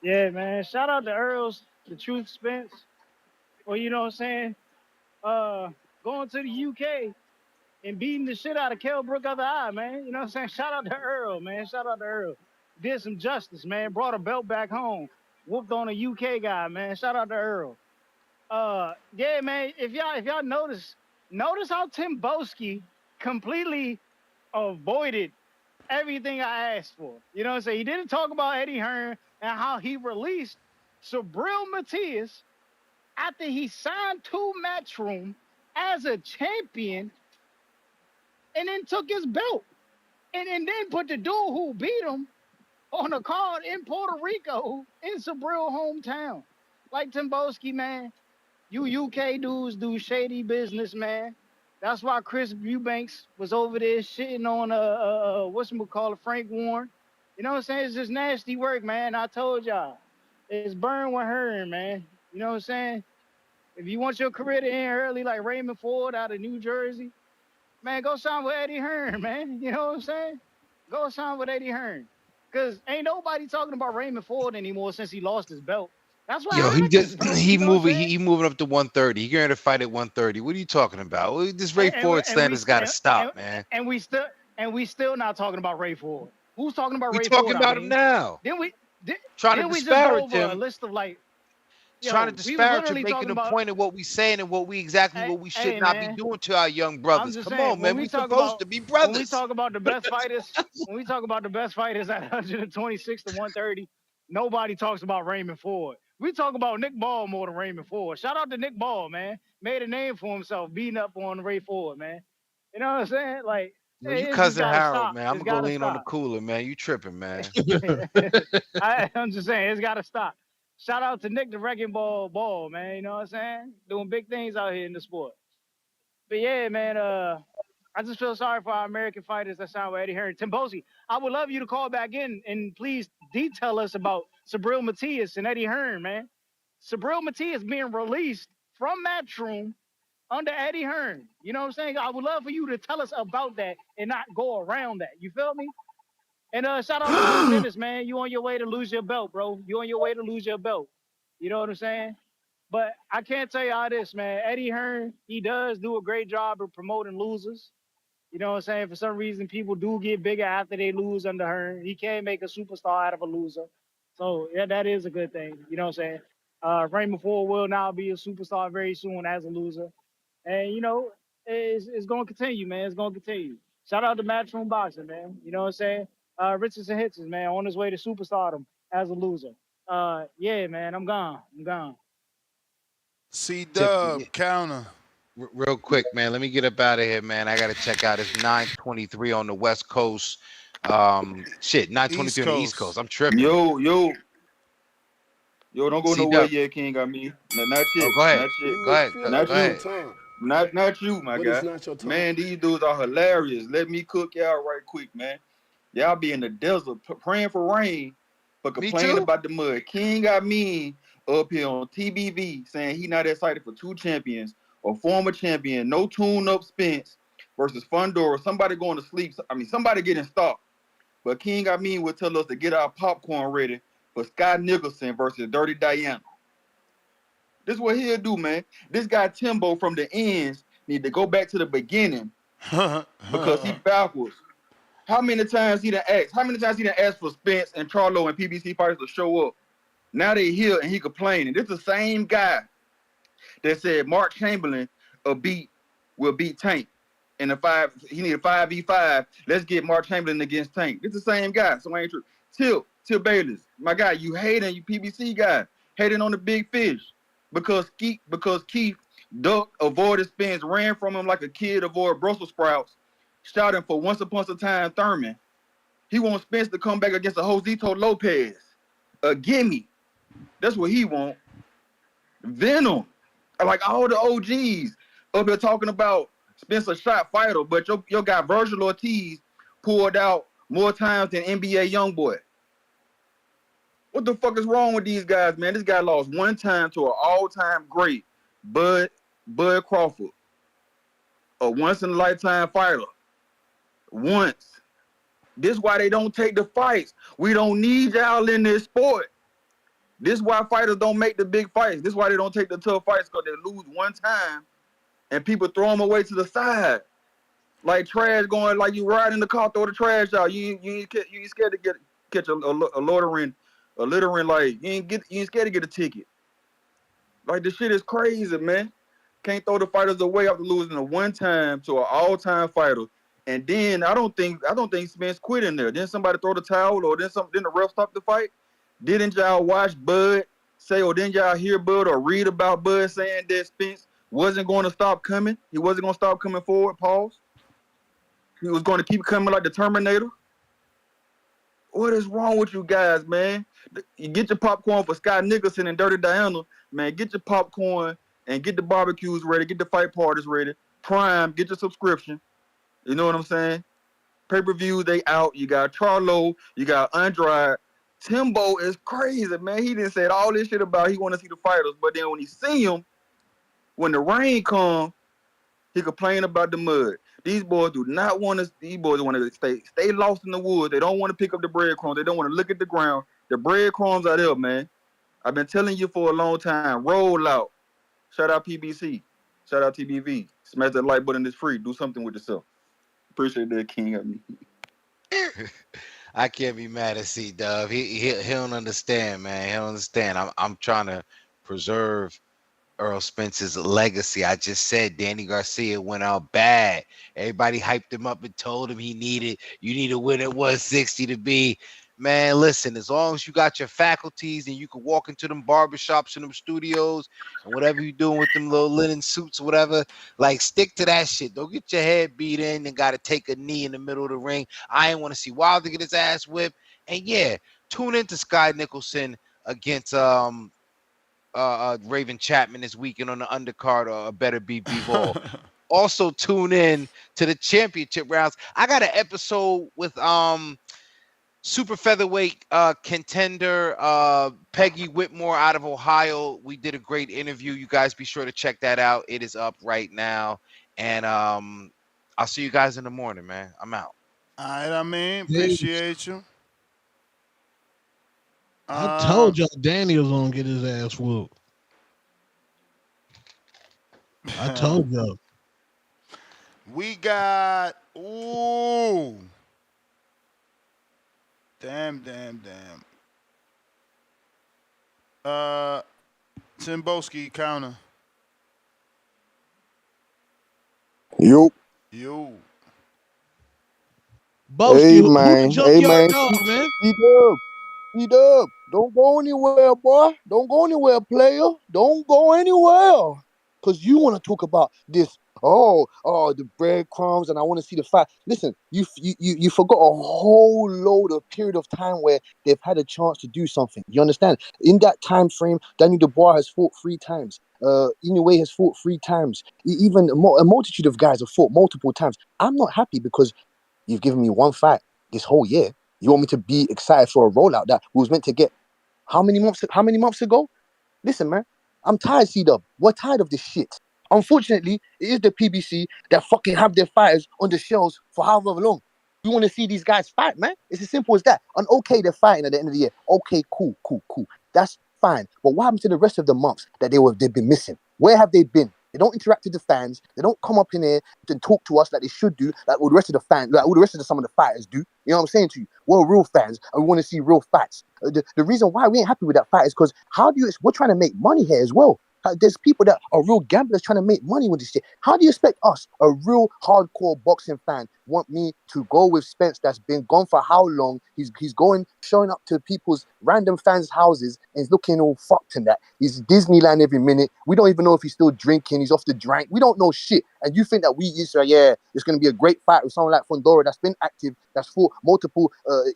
S12: Yeah,
S20: man. Shout out to Earl's, the Truth Spence. Or you know what I'm saying? Going to the UK and beating the shit out of Kell Brook other eye, man. You know what I'm saying? Shout out to Earl, man. Shout out to Earl. Did some justice, man. Brought a belt back home. Whooped on a UK guy, man. Shout out to Earl. Yeah, man. If y'all notice how Tim Boski completely avoided everything I asked for. You know what I'm saying? He didn't talk about Eddie Hearn and how he released Subriel Matias after he signed to Matchroom as a champion and then took his belt. And then put the dude who beat him on a card in Puerto Rico in Subriel hometown. Like Timboski, man, you UK dudes do shady business, man. That's why Chris Eubanks was over there shitting on whatchamacallit, Frank Warren. You know what I'm saying? It's just nasty work, man. I told y'all. It's burn with her, man. You know what I'm saying? If you want your career to end early like Raymond Ford out of New Jersey, man, go sign with Eddie Hearn, man. You know what I'm saying? Go sign with Eddie Hearn. Because ain't nobody talking about Raymond Ford anymore since he lost his belt. That's what
S7: Yo, he
S20: happened,
S7: just
S20: bro.
S7: he
S20: You know what I'm
S7: moving
S20: saying?
S7: he moving up to 130. He going to fight at 130. What are you talking about? Well, this Ray Ford slander's got to stop, man.
S20: And we still not talking about Ray Ford. Who's talking about
S7: We
S20: Ray
S7: talking
S20: Ford?
S7: about him now.
S20: Then we
S7: Trying to
S20: just go
S7: disparage
S20: over a
S7: him.
S20: list of like,
S7: Trying to
S20: we was
S7: disparage him,
S20: literally
S7: making
S20: talking
S7: a
S20: about.
S7: point of what we saying and what we should not be
S20: Man,
S7: doing to our young
S20: I'm
S7: brothers.
S20: just
S7: Come
S20: saying,
S7: on, man. We supposed to be brothers.
S20: when we talk about the best fighters, at 126 to 130, nobody talks about Raymond Ford. We talk about Nick Ball more than Raymond Ford. Shout out to Nick Ball, man. Made a name for himself, beating up on Ray Ford, man. You know what I'm saying? Like,
S7: Yo, you
S20: it just
S7: cousin
S20: gotta
S7: Harold,
S20: stop.
S7: man. I'm
S20: It's
S7: gonna go
S20: gotta
S7: lean on the
S20: stop.
S7: cooler, man. You tripping, man.
S20: I'm just saying, it's gotta stop. Shout out to Nick the Wrecking Ball, man. You know what I'm saying? Doing big things out here in the sport. But yeah, man, I just feel sorry for our American fighters that sound with Eddie Hearn. Timbosi, I would love you to call back in and please detail us about Subriel Matias and Eddie Hearn, man. Subriel Matias being released from Matchroom under Eddie Hearn. You know what I'm saying? I would love for you to tell us about that and not go around that. You feel me? And shout out to Luke Dennis, man. You on your way to lose your belt, bro. You on your way to lose your belt. You know what I'm saying? But I can't tell you all this, man. Eddie Hearn, he does do a great job of promoting losers. You know what I'm saying? For some reason, people do get bigger after they lose under Hearn. He can make a superstar out of a loser. So, yeah, that is a good thing. You know what I'm saying? Raymond Ford will now be a superstar very soon as a loser. And, you know, it's going to continue, man. It's going to continue. Shout out to Matchroom Boxing, man. You know what I'm saying? Richardson Hitchens, man, on his way to superstardom as a loser. Yeah, man, I'm gone.
S12: C-Dub, counter.
S7: Real quick, man. Let me get up out of here, man. I gotta check out. It's 9:23 on the West Coast. 9:23 on the East Coast. I'm tripping.
S8: Yo, don't go nowhere
S7: C-Dub.
S8: yet, King. Not yet.
S7: Oh, go ahead.
S8: Not yet.
S7: Go ahead.
S8: Not
S7: Go
S8: you.
S7: ahead.
S8: Not you, my
S3: But
S8: guy.
S3: it's not your time.
S8: Man, these dudes are hilarious. Let me cook y'all right quick, man. Y'all be in the desert praying for rain, but complaining about the mud. King Amin up here on TBV saying he not excited for two champions or former champion, no tune-up Spence versus Fundora. Somebody going to sleep. Somebody getting stopped. But King Amin will tell us to get our popcorn ready for Sky Nicholson versus Dirty Diana. This is what he'll do, man. This guy Timbo from the ends need to go back to the beginning because he backwards. How many times he done asked? How many times he done asked for Spence and Charlo and PBC fighters to show up? Now they here and he complaining. This is the same guy that said Mark Chamberlain will beat Tank. In the he need a 5v5. Let's get Mark Chamberlain against Tank. This is the same guy. So I ain't true. Tip Bayless, my guy, you hating, you PBC guy, hating on the big fish because Keith ducked, avoided Spence, ran from him like a kid avoid Brussels sprouts, shouting for once upon a time Thurman. He wants Spence to come back against a Josito Lopez. A gimme. That's what he want. Venom. Like all the OGs up here talking about Spencer shot fighter, but your guy Virgil Ortiz pulled out more times than NBA Youngboy. What the fuck is wrong with these guys, man? This guy lost one time to an all-time great, Bud Crawford. A once-in-a-lifetime fighter. Once. This why they don't take the fights. We don't need y'all in this sport. This why fighters don't make the big fights. This why they don't take the tough fights, because they lose one time and people throw them away to the side. Like trash going, like you ride in the car, throw the trash out. You ain't scared to catch a littering, like you ain't scared to get a ticket. Like this shit is crazy, man. Can't throw the fighters away after losing a one time to an all-time fighter. And then I don't think Spence quit in there. Then somebody throw the towel, or then the ref stop the fight. Didn't y'all watch Bud say, or didn't y'all hear Bud or read about Bud saying that Spence wasn't going to stop coming? He wasn't going to stop coming forward, pause. He was going to keep coming like the Terminator. What is wrong with you guys, man? You get your popcorn for Scott Nicholson and Dirty Diana. Man, get your popcorn and get the barbecues ready. Get the fight parties ready. Prime, get your subscription. You know what I'm saying? Pay-per-view, they out. You got Charlo. You got Andrade. Timbo is crazy, man. He didn't say all this shit about he want to see the fighters, but then when he see them, when the rain come, he complain about the mud. These boys do not want to. These boys want to stay lost in the woods. They don't want to pick up the breadcrumbs. They don't want to look at the ground. The breadcrumbs are there, man. I've been telling you for a long time. Roll out. Shout out PBC. Shout out TBV. Smash that like button. It's free. Do something with yourself. Appreciate that, King. Of me.
S7: I can't be mad at C-Dub. He don't understand, man. He don't understand. I'm trying to preserve Errol Spence's legacy. I just said Danny Garcia went out bad. Everybody hyped him up and told him you need to win at 160 to be. Man, listen, as long as you got your faculties and you can walk into them barbershops and them studios and whatever you doing with them little linen suits or whatever, like stick to that shit. Don't get your head beat in and got to take a knee in the middle of the ring. I ain't want to see Wilder get his ass whipped. And yeah, tune into Sky Nicholson against Raven Chapman this weekend on the undercard or Better Be Ball. Also tune in to the championship rounds. I got an episode with super featherweight contender Peggy Whitmore out of Ohio. We did a great interview. You guys be sure to check that out. It is up right now. And I'll see you guys in the morning, man. I'm out.
S12: All right, I mean, appreciate you.
S13: I told y'all Danny was gonna get his ass whooped. I told y'all.
S12: We got Damn. Timboski counter.
S16: Yo.
S13: Boski,
S16: Hey,
S13: who the
S16: man.
S13: junkyard dog, man?
S16: T-Dub. Don't go anywhere, boy. Don't go anywhere, player. Don't go anywhere. Because you want to talk about this. Oh, the breadcrumbs, and I want to see the fight. Listen, you forgot a whole load of period of time where they've had a chance to do something. You understand? In that time frame, Daniel Dubois has fought 3 times. Inoue has fought 3 times. Even a multitude of guys have fought multiple times. I'm not happy because you've given me 1 fight this whole year. You want me to be excited for a rollout that we was meant to get how many months ago? Listen, man, I'm tired, C-Dub. We're tired of this shit. Unfortunately, it is the PBC that fucking have their fighters on the shelves for however long. We want to see these guys fight, man. It's as simple as that. And okay, they're fighting at the end of the year. Okay, cool. That's fine. But what happened to the rest of the months that they've been missing? Where have they been? They don't interact with the fans. They don't come up in here and talk to us like they should do, like all the rest of the fans, like all the rest of some of the fighters do. You know what I'm saying to you? We're real fans and we want to see real fights. The reason why we ain't happy with that fight is because we're trying to make money here as well. There's people that are real gamblers trying to make money with this shit. How do you expect us, a real hardcore boxing fan, want me to go with Spence that's been gone for how long? He's going, showing up to people's random fans' houses and he's looking all fucked and that. He's Disneyland every minute. We don't even know if he's still drinking. He's off the drink. We don't know shit. And you think that we used to, yeah, it's going to be a great fight with someone like Fundora that's been active, that's fought multiple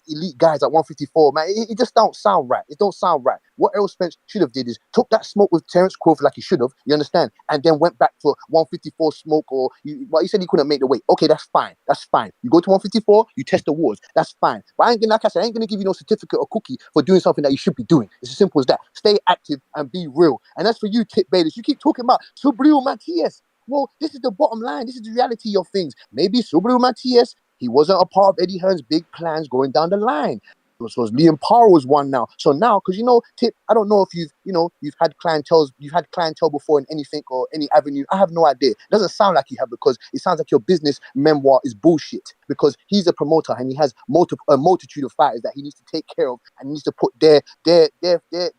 S16: elite guys at 154. Man, it just don't sound right. It don't sound right. What Errol Spence should have did is took that smoke with Terence Crawford like he should have, you understand, and then went back for 154 smoke, or well, he said he couldn't make the weight. Okay, that's fine. That's fine. You go to 154, you test the waters. That's fine. But I ain't gonna, like I said, I ain't gonna give you no certificate or cookie for doing something that you should be doing. It's as simple as that. Stay active and be real. And that's for you, Tip Bayless. You keep talking about Subriel Matias. Well, this is the bottom line. This is the reality of things. Maybe Subriel Matias, he wasn't a part of Eddie Hearn's big plans going down the line. So Liam Parr was one now. So now, because Tip, I don't know if you've had clientele before in anything or any avenue. I have no idea. It doesn't sound like you have, because it sounds like your business memoir is bullshit. Because he's a promoter and he has a multitude of fighters that he needs to take care of and needs to put their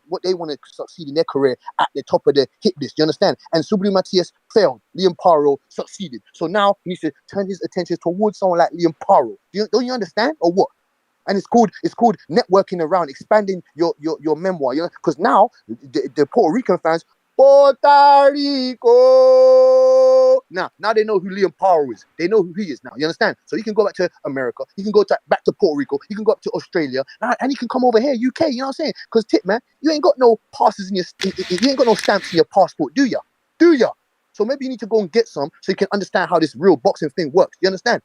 S16: what they want to succeed in their career at the top of the hit list. You understand? And Subriel Matias failed. Liam Paro succeeded. So now he needs to turn his attention towards someone like Liam Paro. Don't you understand, or what? And it's called networking around, expanding your memoir. Because now the Puerto Rican fans, Puerto Rico. Now they know who Liam Paro is. They know who he is now. You understand? So he can go back to America. He can go back to Puerto Rico. He can go up to Australia, and he can come over here, UK. You know what I'm saying? Because Tip, man, you ain't got no passes in you ain't got no stamps in your passport, do ya? Do ya? So maybe you need to go and get some so you can understand how this real boxing thing works. You understand?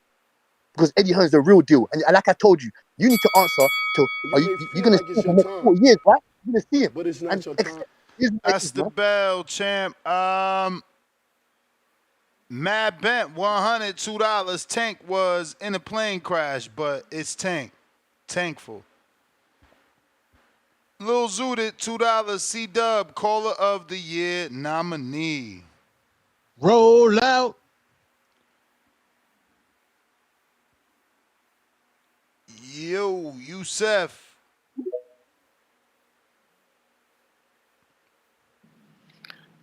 S16: Because Eddie Hearn's the real deal. And like I told you, you need to answer to, you're going to see him for the next 4 years, right? You're going to see him.
S3: But it's not your time.
S12: That's the bell, champ. Mad Bent, $102. Tank was in a plane crash, but it's Tank. Tankful. Lil Zooted, $2. C-Dub, Caller of the Year nominee.
S13: Roll out.
S12: Yo, Youssef.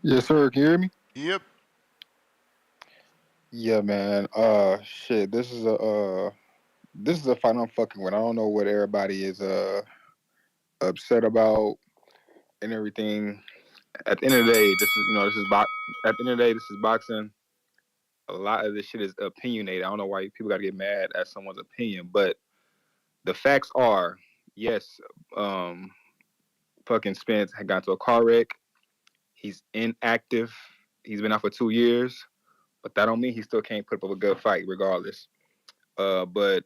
S8: Yes, sir. Can you hear me?
S12: Yep.
S8: Yeah, man. Shit. This is a fight I'm fucking with. I don't know what everybody is upset about and everything. At the end of the day, this is at the end of the day, this is boxing. A lot of this shit is opinionated. I don't know why people gotta get mad at someone's opinion, but the facts are, yes, fucking Spence had got into a car wreck. He's inactive. He's been out for 2 years, but that don't mean he still can't put up a good fight regardless. But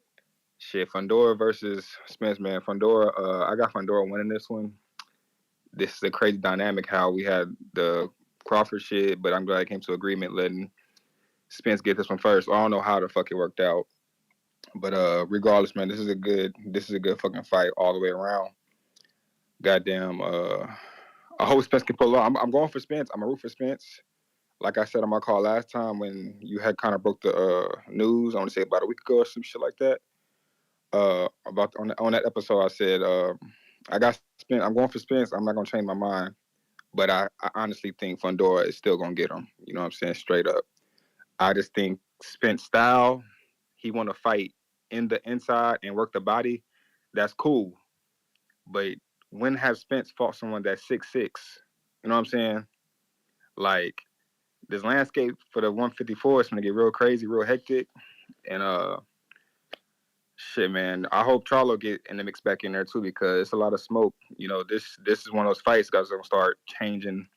S8: shit, Fundora versus Spence, man. Fundora, I got Fundora winning this one. This is a crazy dynamic how we had the Crawford shit, but I'm glad I came to agreement letting Spence get this one first. I don't know how the fuck it worked out. But regardless, man, this is a good fucking fight all the way around. Goddamn, I hope Spence can pull off. I'm going for Spence. I'm a root for Spence. Like I said on my call last time when you had kind of broke the news, I want to say about a week ago or some shit like that. About on that episode, I said I got Spence. I'm going for Spence. I'm not gonna change my mind, but I honestly think Fundora is still gonna get him. You know what I'm saying? Straight up. I just think Spence style, he want to fight in the inside and work the body. That's cool, but when has Spence fought someone that's 6'6"? You know what I'm saying? Like this landscape for the 154 is gonna get real crazy, real hectic, and shit, man. I hope Charlo get in the mix back in there too because it's a lot of smoke. You know, this is one of those fights that's gonna start changing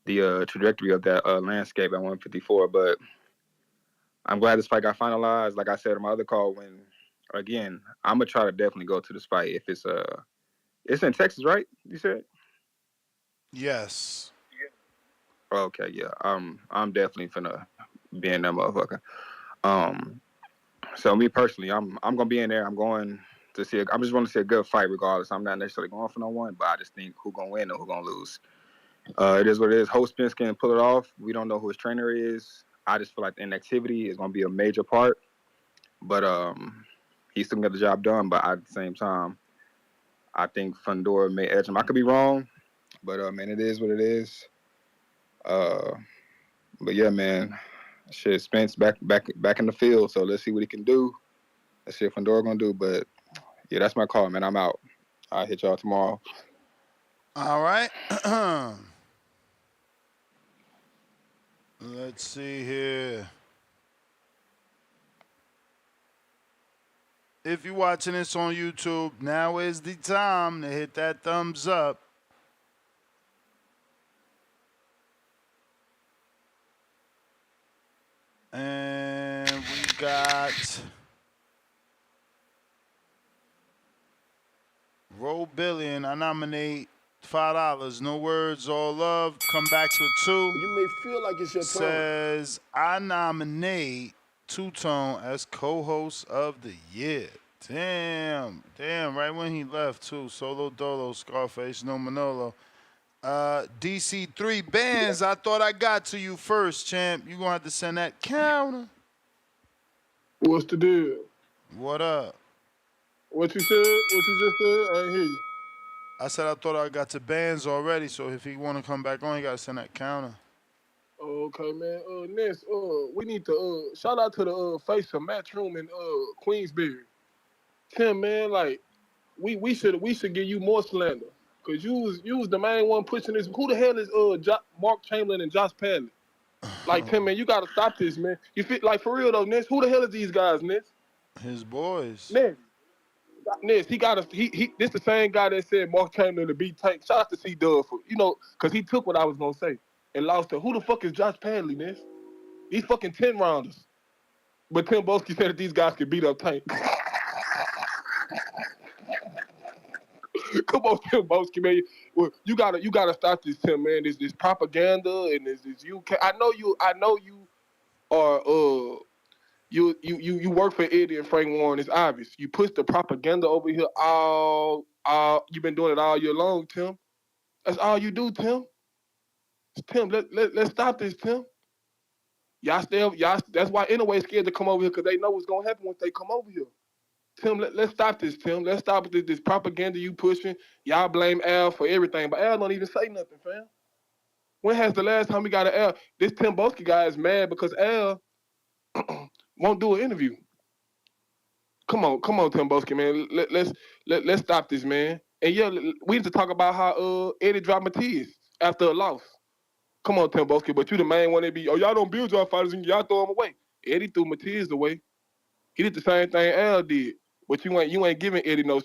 S8: the trajectory of that landscape at 154. But I'm glad this fight got finalized. Like I said on my other call, when again, I'm gonna try to definitely go to this fight if it's in Texas, right? You said?
S12: Yes.
S8: Okay, yeah. I'm definitely finna be in that motherfucker. So me personally, I'm gonna be in there. I'm going to see. I just want to see a good fight, regardless. I'm not necessarily going for no one, but I just think who gonna win and who gonna lose. It is what it is. Hope Spence can pull it off. We don't know who his trainer is. I just feel like the inactivity is gonna be a major part. But he's still gonna get the job done. But at the same time, I think Fundora may edge him. I could be wrong, but man, it is what it is. But yeah, man,
S10: Shit, Spence back in the field. So let's see what he can do. Let's see what Fundora gonna do. But yeah, that's my call, man. I'm out. I'll hit y'all tomorrow.
S12: All right. Let's see here. If you're watching this on YouTube, now is the time to hit that thumbs up. And we got Roll Billion. I nominate $5. No words, all love. Come back to 2.
S3: You may feel like it's your turn.
S12: Says I nominate Two Tone as co-host of the year. Damn, right when he left too. Solo Dolo, Scarface, No Manolo. DC3 bands, I thought I got to you first, champ. You gonna have to send that counter.
S10: What's the deal?
S12: What up?
S10: What you said? What you just said? I ain't hear you.
S12: I said I thought I got to bands already, so if he wanna come back on, he gotta send that counter.
S10: Okay, man. Ness, we need to shout out to the face of Matchroom in Queensbury. Tim, man, like we should give you more slander. Cause you was the main one pushing this. Who the hell is Mark Chamberlain and Josh Padley? Like, Tim, man, you gotta stop this, man. You fit like for real though, Ness. Who the hell is these guys, Ness?
S12: His boys.
S10: Ness, he this the same guy that said Mark Chamberlain to beat Tank. Shout out to C Dub for cause he took what I was gonna say and lost to who the fuck is Josh Padley, Ness? These fucking 10 rounders. But Tim Boski said that these guys could beat up Tank. Come on, Tim Boski, man. Well, you gotta stop this, Tim, man. This propaganda and this UK. I know you are you work for Eddie and Frank Warren. It's obvious. You push the propaganda over here all you've been doing it all year long, Tim. That's all you do, Tim. Tim, let's stop this, Tim. Y'all. That's why anyway scared to come over here because they know what's gonna happen once they come over here. Tim, let's stop this, Tim. Let's stop this propaganda you pushing. Y'all blame Al for everything, but Al don't even say nothing, fam. When has the last time we got an Al? This Tim Boski guy is mad because Al won't do an interview. Come on, Tim Boski, man. Let's stop this, man. And yeah, we need to talk about how Eddie dropped Matias after a loss. Come on, Tim Boski, but you the main one that be, y'all don't build your fighters and y'all throw them away. Eddie threw Matias away. He did the same thing Al did. But you ain't giving Eddie no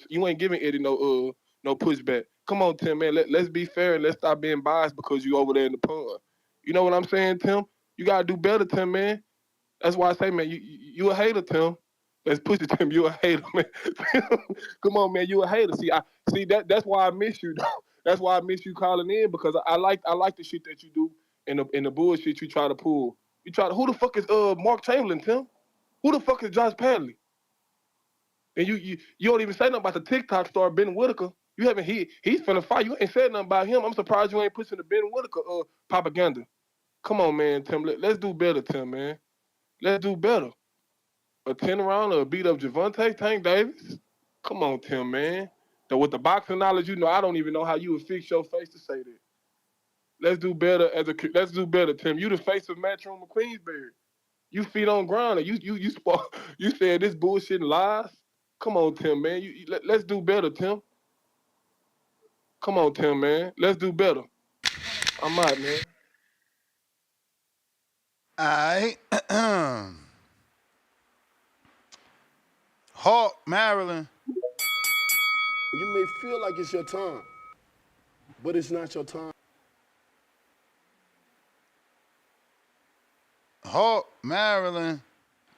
S10: pushback. Come on, Tim, man. Let's be fair and let's stop being biased because you over there in the pond. You know what I'm saying, Tim? You gotta do better, Tim, man. That's why I say, man, you a hater, Tim. Let's push it, Tim. You a hater, man. Come on, man. You a hater. That's why I miss you, though. That's why I miss you calling in because I like the shit that you do in the bullshit you try to pull. Who the fuck is Mark Chamberlain, Tim? Who the fuck is Josh Padley? And you don't even say nothing about the TikTok star Ben Whitaker. You haven't he's finna fight. You ain't said nothing about him. I'm surprised you ain't pushing the Ben Whitaker propaganda. Come on, man, Tim. Let's do better, Tim, man. Let's do better. A 10 round or beat up Javante Tank Davis. Come on, Tim, man. With the boxing knowledge, I don't even know how you would fix your face to say that. Let's do better, Tim. You the face of Matchroom of Queensbury. You feet on ground and you said this bullshit and lies. Come on, Tim, man. Let's do better, Tim. Come on, Tim, man. Let's do better. I'm out, man.
S12: All right. Hawk, Maryland.
S3: You may feel like it's your time, but it's not your time.
S12: Hawk, Maryland.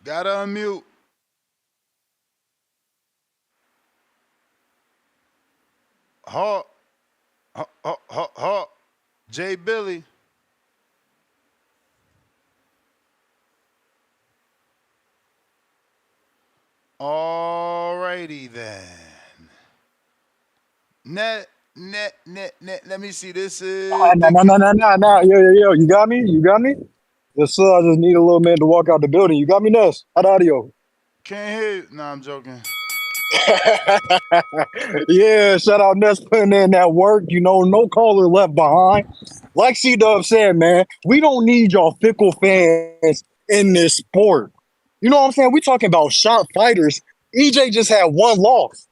S12: Gotta unmute. Hawk. J. Billy. Alrighty then. Net. Let me see. This is.
S4: No. Yo. You got me? Yes, sir. I just need a little man to walk out the building. You got me, Ness? How'd audio?
S12: Can't hear you. No, I'm joking.
S4: Yeah, shout out Ness putting in that work. No caller left behind. Like C-Dub said, man, we don't need y'all fickle fans in this sport. You know what I'm saying? We talking about shot fighters. EJ just had one loss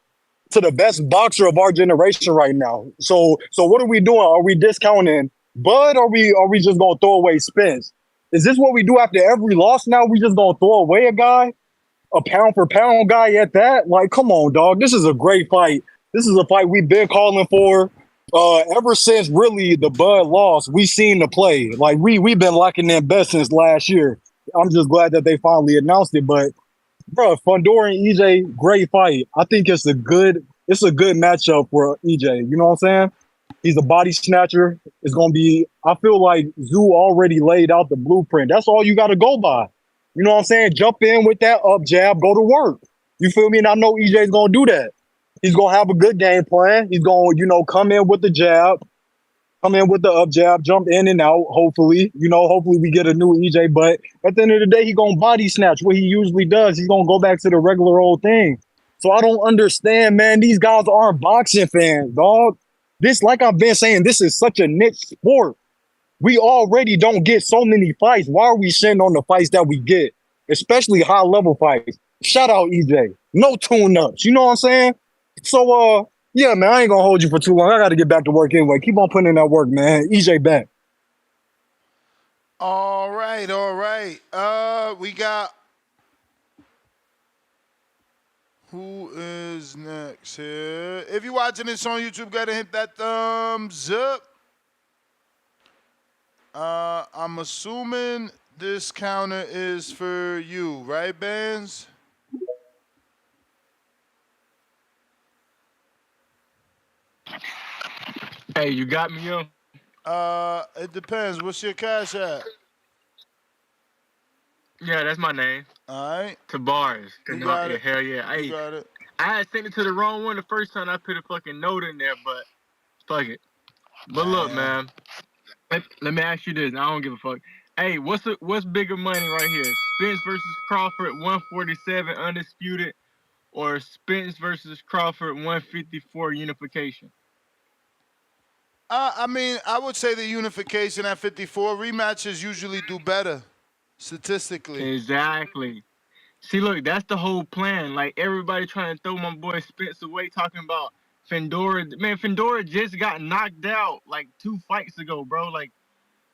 S4: to the best boxer of our generation right now. So what are we doing? Are we discounting Bud, or are we just gonna throw away Spence? Is this what we do after every loss now? We just gonna throw away a guy, a pound for pound guy at that? Like, come on, dog. This is a great fight. This is a fight we've been calling for. Ever since really the Bud loss, we seen the play. Like we've been locking in best since last year. I'm just glad that they finally announced it. But bro, Fundora and EJ, great fight. I think it's a good matchup for EJ. You know what I'm saying? He's a body snatcher. It's gonna be. I feel like Zoo already laid out the blueprint. That's all you got to go by. You know what I'm saying? Jump in with that up jab, go to work. You feel me? And I know EJ's gonna do that. He's gonna have a good game plan. He's gonna, come in with the jab, come in with the up jab, jump in and out. Hopefully, hopefully we get a new EJ. But at the end of the day, he gonna body snatch what he usually does. He's gonna go back to the regular old thing. So I don't understand, man. These guys aren't boxing fans, dog. This, like I've been saying, this is such a niche sport. We already don't get so many fights. Why are we sitting on the fights that we get, especially high level fights? Shout out EJ. No tune ups. You know what I'm saying? So yeah, man, I ain't gonna hold you for too long. I gotta get back to work anyway. Keep on putting in that work, man. EJ back.
S12: All right. We got, who is next here? If you're watching this on YouTube, gotta hit that thumbs up. I'm assuming this counter is for you, right, Bands?
S18: Hey, you got me, yo?
S12: It depends. What's your cash at?
S18: Yeah, that's my name.
S12: All right.
S18: Tavares.
S12: You got it.
S18: Hell yeah.
S12: You got it.
S18: I had sent it to the wrong one the first time. I put a fucking note in there, but fuck it. But look, man. Let me ask you this. I don't give a fuck. Hey, what's bigger money right here? Spence versus Crawford, 147 undisputed, or Spence versus Crawford, 154 unification?
S12: I mean, I would say the unification at 54. Rematches usually do better, statistically.
S18: Exactly. See, look, that's the whole plan. Like, everybody trying to throw my boy Spence away, talking about Fundora. Man, Fundora just got knocked out, like, 2 fights ago, bro. Like,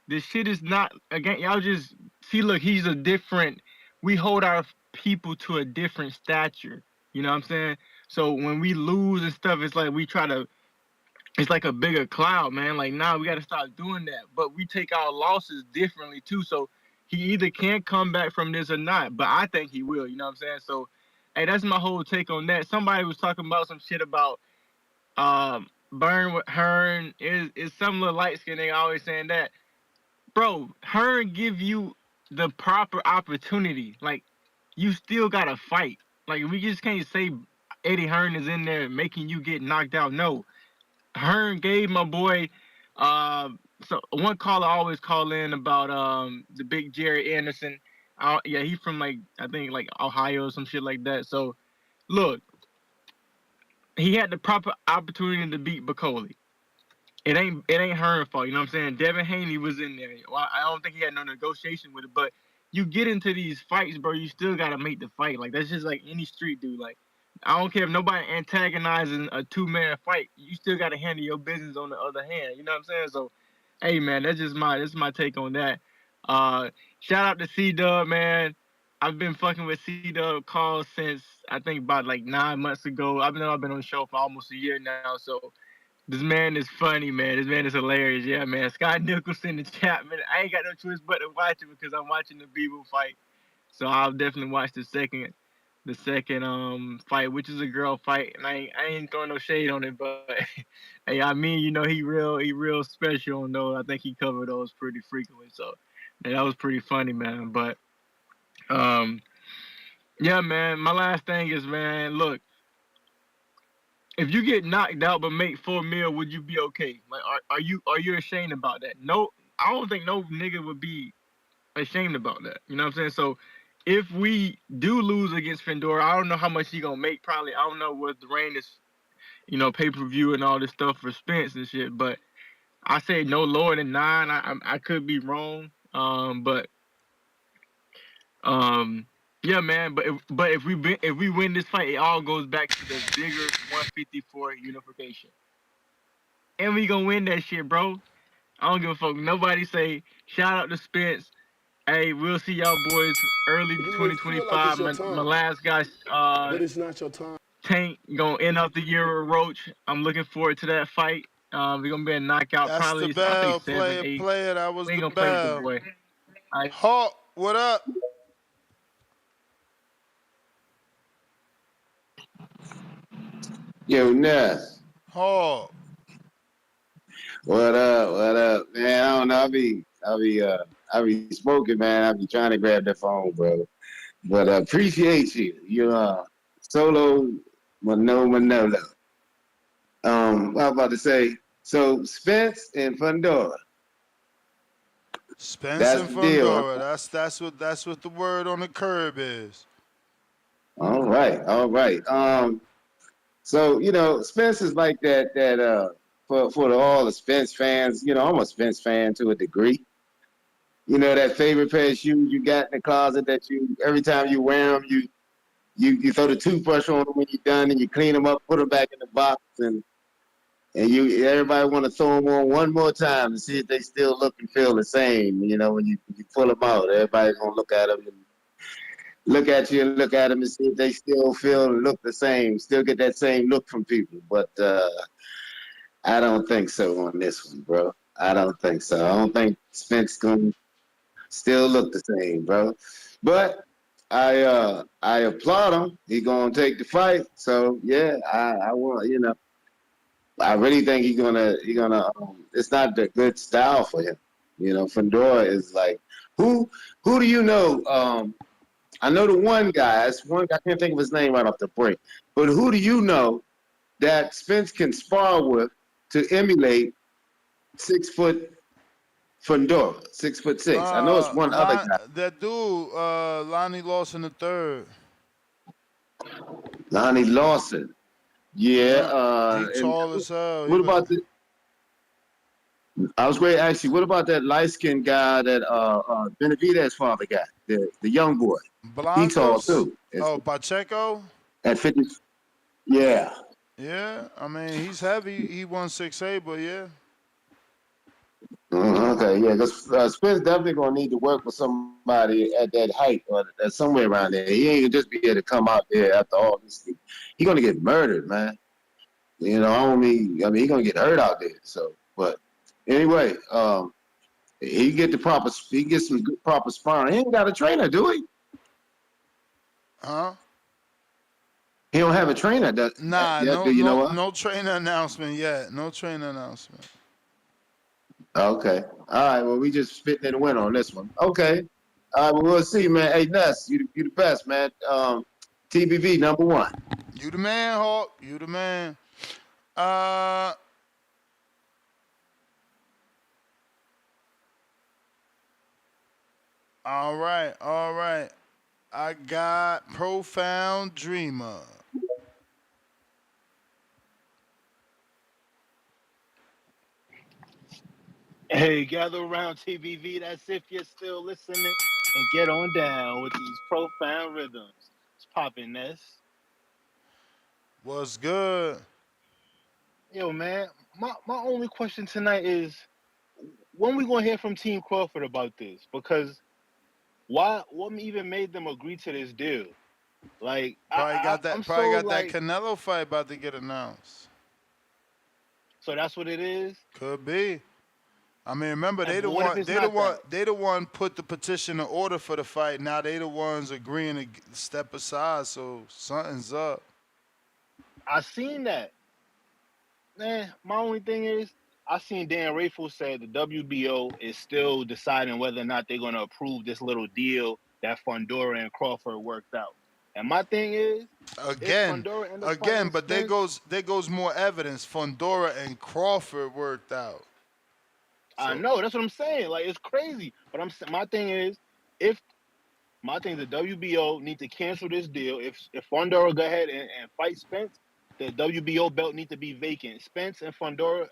S18: this shit is not, again, y'all just, see, look, he's a different, we hold our people to a different stature. You know what I'm saying? So when we lose and stuff, it's like we try to, it's like a bigger cloud, man. Like, nah, we got to stop doing that. But we take our losses differently, too. So he either can come back from this or not. But I think he will, you know what I'm saying? So, hey, that's my whole take on that. Somebody was talking about some shit about Burn with Hearn. Is some little light skin nigga always saying that. Bro, Hearn give you the proper opportunity. Like, you still got to fight. Like, we just can't say Eddie Hearn is in there making you get knocked out. No. Hearn gave my boy, so one caller always call in about the big Jerry Anderson. Yeah, he's from like, I think like Ohio or some shit like that. So look, he had the proper opportunity to beat Bacoli. It ain't Hearn's fault, you know what I'm saying? Devin Haney was in there. Well, I don't think he had no negotiation with it, but you get into these fights, bro, you still gotta make the fight. Like, that's just like any street dude. Like, I don't care if nobody antagonizing a 2-man fight. You still got to handle your business on the other hand. You know what I'm saying? So, hey, man, that's my take on that. Shout out to C-Dub, man. I've been fucking with C-Dub calls since, I think, about like 9 months ago. I've been on the show for almost a year now. So, this man is funny, man. This man is hilarious. Yeah, man. Scott Nicholson in the chat, man. I ain't got no choice but to watch it because I'm watching the Bebo fight. So, I'll definitely watch the second fight, which is a girl fight, and I ain't throwing no shade on it, but hey, I mean, you know, he real special on those. I think he covered those pretty frequently, so man, that was pretty funny, man. But yeah, man, my last thing is, man, look, if you get knocked out but make $4 million, would you be okay? Like, are you ashamed about that? No, I don't think no nigga would be ashamed about that. You know what I'm saying? So if we do lose against Fundora, I don't know how much he gonna make. Probably, I don't know what the reign is, you know, pay-per-view and all this stuff for Spence and shit. But I say no lower than 9. I could be wrong. But Yeah, man. But if we win this fight, it all goes back to the bigger 154 unification, and we gonna win that shit, bro. I don't give a fuck. Nobody say shout out to Spence. Hey, we'll see y'all boys early
S3: You may feel like it's
S18: 2025.
S3: your
S18: My
S3: time,
S18: last guy,
S3: but it's not your time.
S18: Tank, gonna end up the year with Roach. I'm looking forward to that fight. We're gonna be a knockout,
S12: That's the
S18: probably I
S12: bell,
S18: think 7, 8.
S12: player. That was
S18: We ain't
S12: the
S18: gonna play with the
S12: bell.
S18: boy.
S12: Hawk, what up?
S17: Yo, Ness.
S12: Hawk.
S17: What up? What up? Man, I don't know. I be smoking, man. I be trying to grab the phone, bro. But appreciate you. You solo Manolo. What I was about to say. So Spence and Fundora.
S12: Spence
S17: That's
S12: and
S17: the deal, huh?
S12: Fundora. That's what the word on the curb is.
S17: All right, all right. So Spence is like that for all the Spence fans. I'm a Spence fan to a degree. That favorite pair of shoes you got in the closet that you every time you wear them, you throw the toothbrush on them when you're done, and you clean them up, put them back in the box, and everybody want to throw them on one more time to see if they still look and feel the same. When you pull them out, everybody's gonna look at them and look at you and look at them and see if they still feel and look the same, still get that same look from people. But I don't think so on this one, bro. I don't think so. I don't think Spence gonna still look the same, bro. But I applaud him. He gonna take the fight. So yeah, I want I really think he gonna it's not the good style for him. Fundora is like who do you know? I know the one guy. It's one. I can't think of his name right off the break. But who do you know that Spence can spar with to emulate 6 foot Fundora, 6'6"? I know it's one other guy.
S12: That dude, Lonnie Lawson the third.
S17: Lonnie Lawson. Yeah.
S12: He tall as hell.
S17: What about the? I was going to ask you, what about that light skinned guy that Benavidez' father got, the young boy? He tall
S12: Blancos?
S17: too.
S12: Oh, Pacheco?
S17: At 50. Yeah.
S12: Yeah, I mean he's heavy. He 168, but yeah.
S17: Okay, yeah, because Spence definitely gonna need to work with somebody at that height or somewhere around there. He ain't gonna just be able to come out there after all this. He gonna get murdered, man. I mean, he gonna get hurt out there. So, but anyway, he get some good proper sparring. He ain't got a trainer, do he?
S12: Huh?
S17: He don't have a trainer. Do you know what?
S12: No trainer announcement yet. No trainer announcement.
S17: Okay. All right. Well, we just spitting in the wind on this one. Okay. All right. Well, we'll see, man. Hey, Ness, you the best, man. TBV #1.
S12: You the man, Hawk. You the man. All right. I got Profound Dreamer.
S19: Hey, gather around TBV. That's if you're still listening, and get on down with these profound rhythms. It's popping, Ness.
S12: What's good?
S19: Yo, man, my only question tonight is when we gonna hear from Team Crawford about this? Because what even made them agree to this deal? Like,
S12: Probably got that
S19: like,
S12: Canelo fight about to get announced.
S19: So that's what it is?
S12: Could be. I mean, remember
S19: And
S12: they the
S19: what if
S12: one
S19: it's
S12: they the
S19: not
S12: one
S19: that?
S12: they the one put the petition in order for the fight. Now they the ones agreeing to step aside. So something's up.
S19: I seen that. Man, my only thing is, I seen Dan Rayful said the WBO is still deciding whether or not they're going to approve this little deal that Fundora and Crawford worked out. And my thing is,
S12: Again, but there
S19: Spence,
S12: goes more evidence. Fundora and Crawford worked out.
S19: I know, that's what I'm saying. Like, it's crazy. But my thing is, the WBO need to cancel this deal. If Fundora go ahead and fight Spence, the WBO belt need to be vacant. Spence and Fundora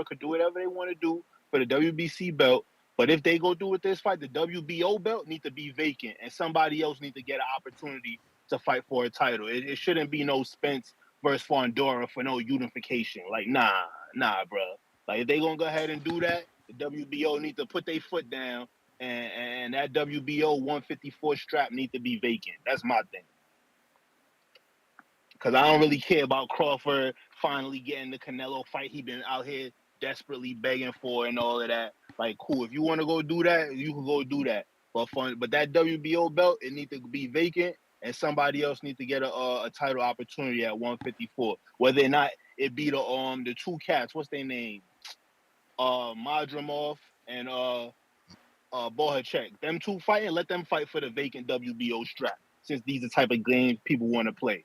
S19: could do whatever they want to do for the WBC belt, But if they go through with this fight, the WBO belt need to be vacant, and somebody else need to get an opportunity to fight for a title. It shouldn't be no Spence versus Fundora for no unification. Like, nah, bro. Like, if they gonna go ahead and do that, the WBO need to put their foot down, and that WBO 154 strap need to be vacant. That's my thing. Because I don't really care about Crawford finally getting the Canelo fight he been out here desperately begging for and all of that. Like, cool. If you want to go do that, you can go do that. But that WBO belt, it needs to be vacant, and somebody else needs to get a title opportunity at 154. Whether or not it be the two cats, what's their name? Madrimov and Bohacek. Them two fighting, let them fight for the vacant WBO strap, since these are the type of games people want to play.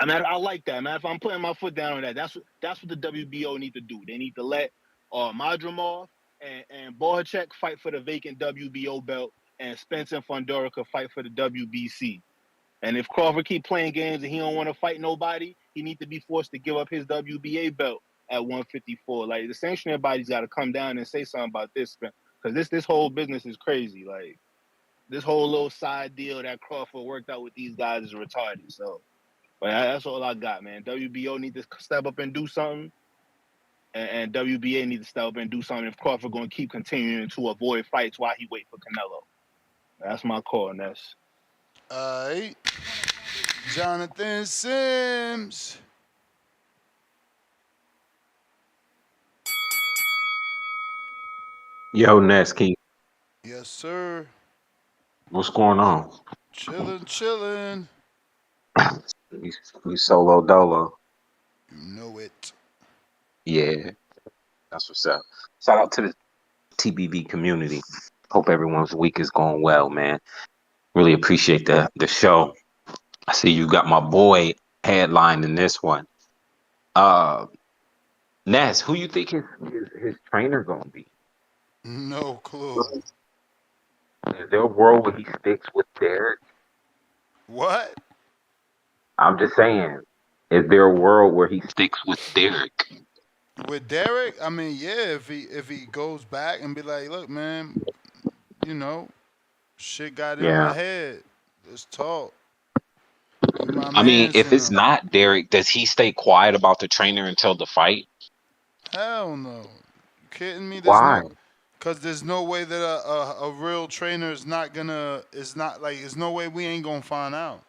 S19: I mean, I like that, man. If I'm putting my foot down on that, that's what the WBO need to do. They need to let Madrimov and Bohacek fight for the vacant WBO belt, and Spence and Fundora could fight for the WBC. And if Crawford keep playing games and he don't want to fight nobody, he need to be forced to give up his WBA belt at 154. Like, the sanctioning body's got to come down and say something about this, because this whole business is crazy. Like, this whole little side deal that Crawford worked out with these guys is retarded. So. But that's all I got, man. WBO need to step up and do something, and WBA need to step up and do something if Crawford going to keep continuing to avoid fights while he wait for Canelo. That's my call, Ness.
S12: All right. Jonathan Sims.
S2: Yo, Ness King,
S12: Yes, sir.
S2: what's going on?
S12: Chillin'.
S2: We solo dolo.
S12: You know it.
S2: Yeah, that's what's up. Shout out to the TBV community. Hope everyone's week is going well, man. Really appreciate the show. I see you got my boy headline in this one. Uh, Ness, who you think his trainer gonna be?
S12: No clue.
S2: Is there a world where he sticks with Derek?
S12: What?
S2: I'm just saying, is there a world where he sticks with Derek?
S12: With Derek, I mean, yeah, if he goes back and be like, look, man, you know, shit got in my
S2: Yeah.
S12: head. Let's talk. You my
S2: I mean,
S12: man's
S2: if
S12: and
S2: it's not Derek, does he stay quiet about the trainer until the fight?
S12: hell no. You kidding me?
S2: Why?
S12: Cause there's no way that a real trainer is not gonna, there's no way we ain't gonna find out.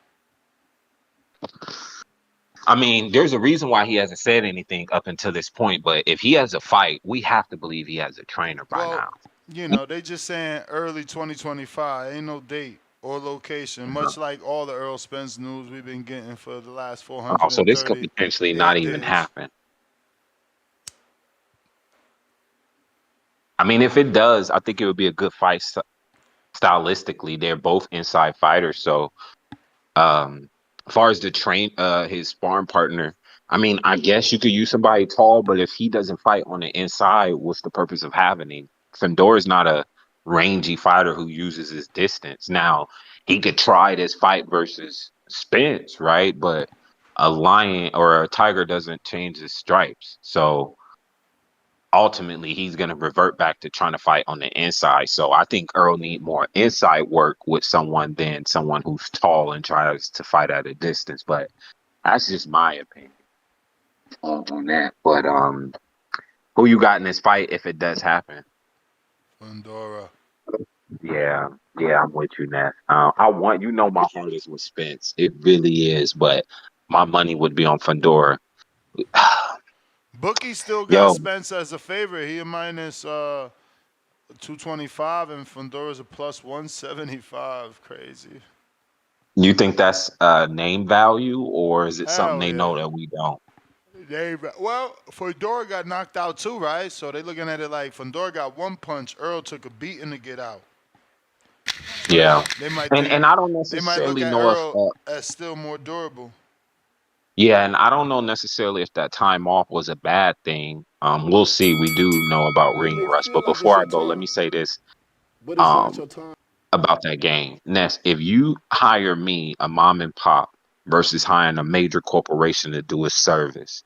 S2: I mean, there's a reason why he hasn't said anything up until this point, but if he has a fight, we have to believe he has a trainer by
S12: Well,
S2: now.
S12: you know, they just saying early 2025. Ain't no date or location. Much like all the Errol Spence news we've been getting for the last
S2: Oh, so this could
S12: 438
S2: potentially not even
S12: days.
S2: happen. I mean, if it does, I think it would be a good fight stylistically. They're both inside fighters, so as far as his sparring partner, I mean, I guess you could use somebody tall, but if he doesn't fight on the inside, what's the purpose of having him? Fundora is not a rangy fighter who uses his distance. Now, he could try this fight versus Spence, right? But a lion or a tiger doesn't change his stripes. So ultimately he's going to revert back to trying to fight on the inside. So I think Earl need more inside work with someone than someone who's tall and tries to fight at a distance. But that's just my opinion on that. But who you got in this fight if it does happen?
S12: Fundora.
S2: Yeah, I'm with you, Nat. My heart is with Spence. It really is, but my money would be on Fundora.
S12: Bookie still got
S2: Yo,
S12: Spence as a favorite. He a minus 225 and Fundora's a plus 175. Crazy.
S2: you think that's name value, or is it something
S12: Hell
S2: they know
S12: yeah.
S2: that we don't?
S12: Well, Fundora got knocked out too, right? So they looking at it like Fundora got one punch. Earl took a beating to get out. So
S2: Yeah,
S12: they might think
S2: and I don't
S12: they might look
S2: necessarily
S12: at
S2: know if
S12: Earl as still more durable.
S2: yeah, and I don't know necessarily if that time off was a bad thing. We'll see. We do know about
S3: You
S2: ring
S3: may
S2: rust,
S3: feel
S2: but
S3: like it's
S2: before I
S3: your
S2: go, let
S3: time,
S2: me say this
S3: but it's not
S2: um
S3: your time.
S2: about that game. Ness, if you hire me, a mom and pop, versus hiring a major corporation to do a service,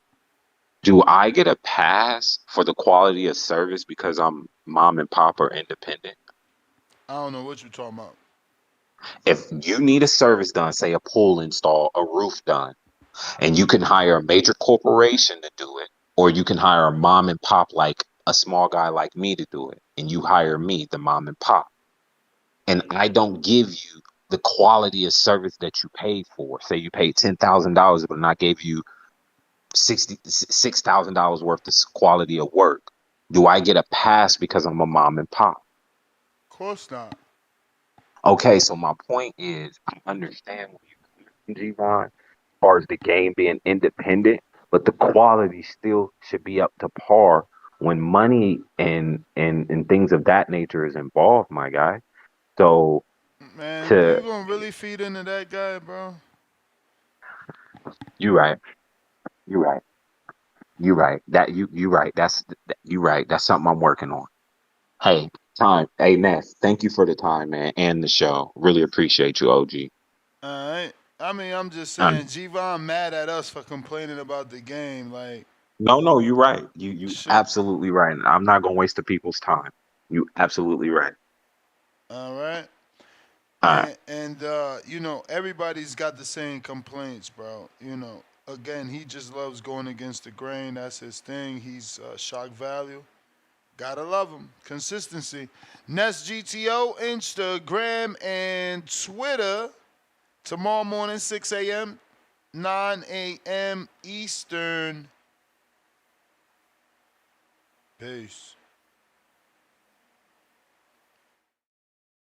S2: do I get a pass for the quality of service because I'm mom and pop or independent.
S12: I don't know what you're talking about.
S2: If you need a service done, say a pool install, a roof done, and you can hire a major corporation to do it, or you can hire a mom and pop like a small guy like me to do it, and you hire me, the mom and pop, and I don't give you the quality of service that you paid for. Say you paid $10,000, but I gave you $6,000 worth of quality of work. Do I get a pass because I'm a mom and pop?
S12: Of course not.
S2: Okay, so my point is, I understand what you're saying, G-Von, as far as the game being independent, but the quality still should be up to par when money and things of that nature is involved, my guy. So
S12: Man, you
S2: to
S12: gonna really feed into that guy, bro?
S2: you right, you right, you right. You right. You right. That's something I'm working on. Hey, time. Hey, Ness, thank you for the time, man, and the show. Really appreciate you, OG.
S12: All right. I mean, I'm just
S2: Um,
S12: saying, G-Von mad at us for complaining about the game. Like,
S2: no, you're right. You
S12: shit.
S2: absolutely right. I'm not gonna waste the people's time. You absolutely right.
S12: All right.
S2: All right.
S12: And you know, everybody's got the same complaints, bro. You know, again, he just loves going against the grain. That's his thing. He's shock value. Gotta love him. Consistency. Nest GTO, Instagram, and Twitter. Tomorrow morning, 6 a.m., 9 a.m. Eastern. Peace.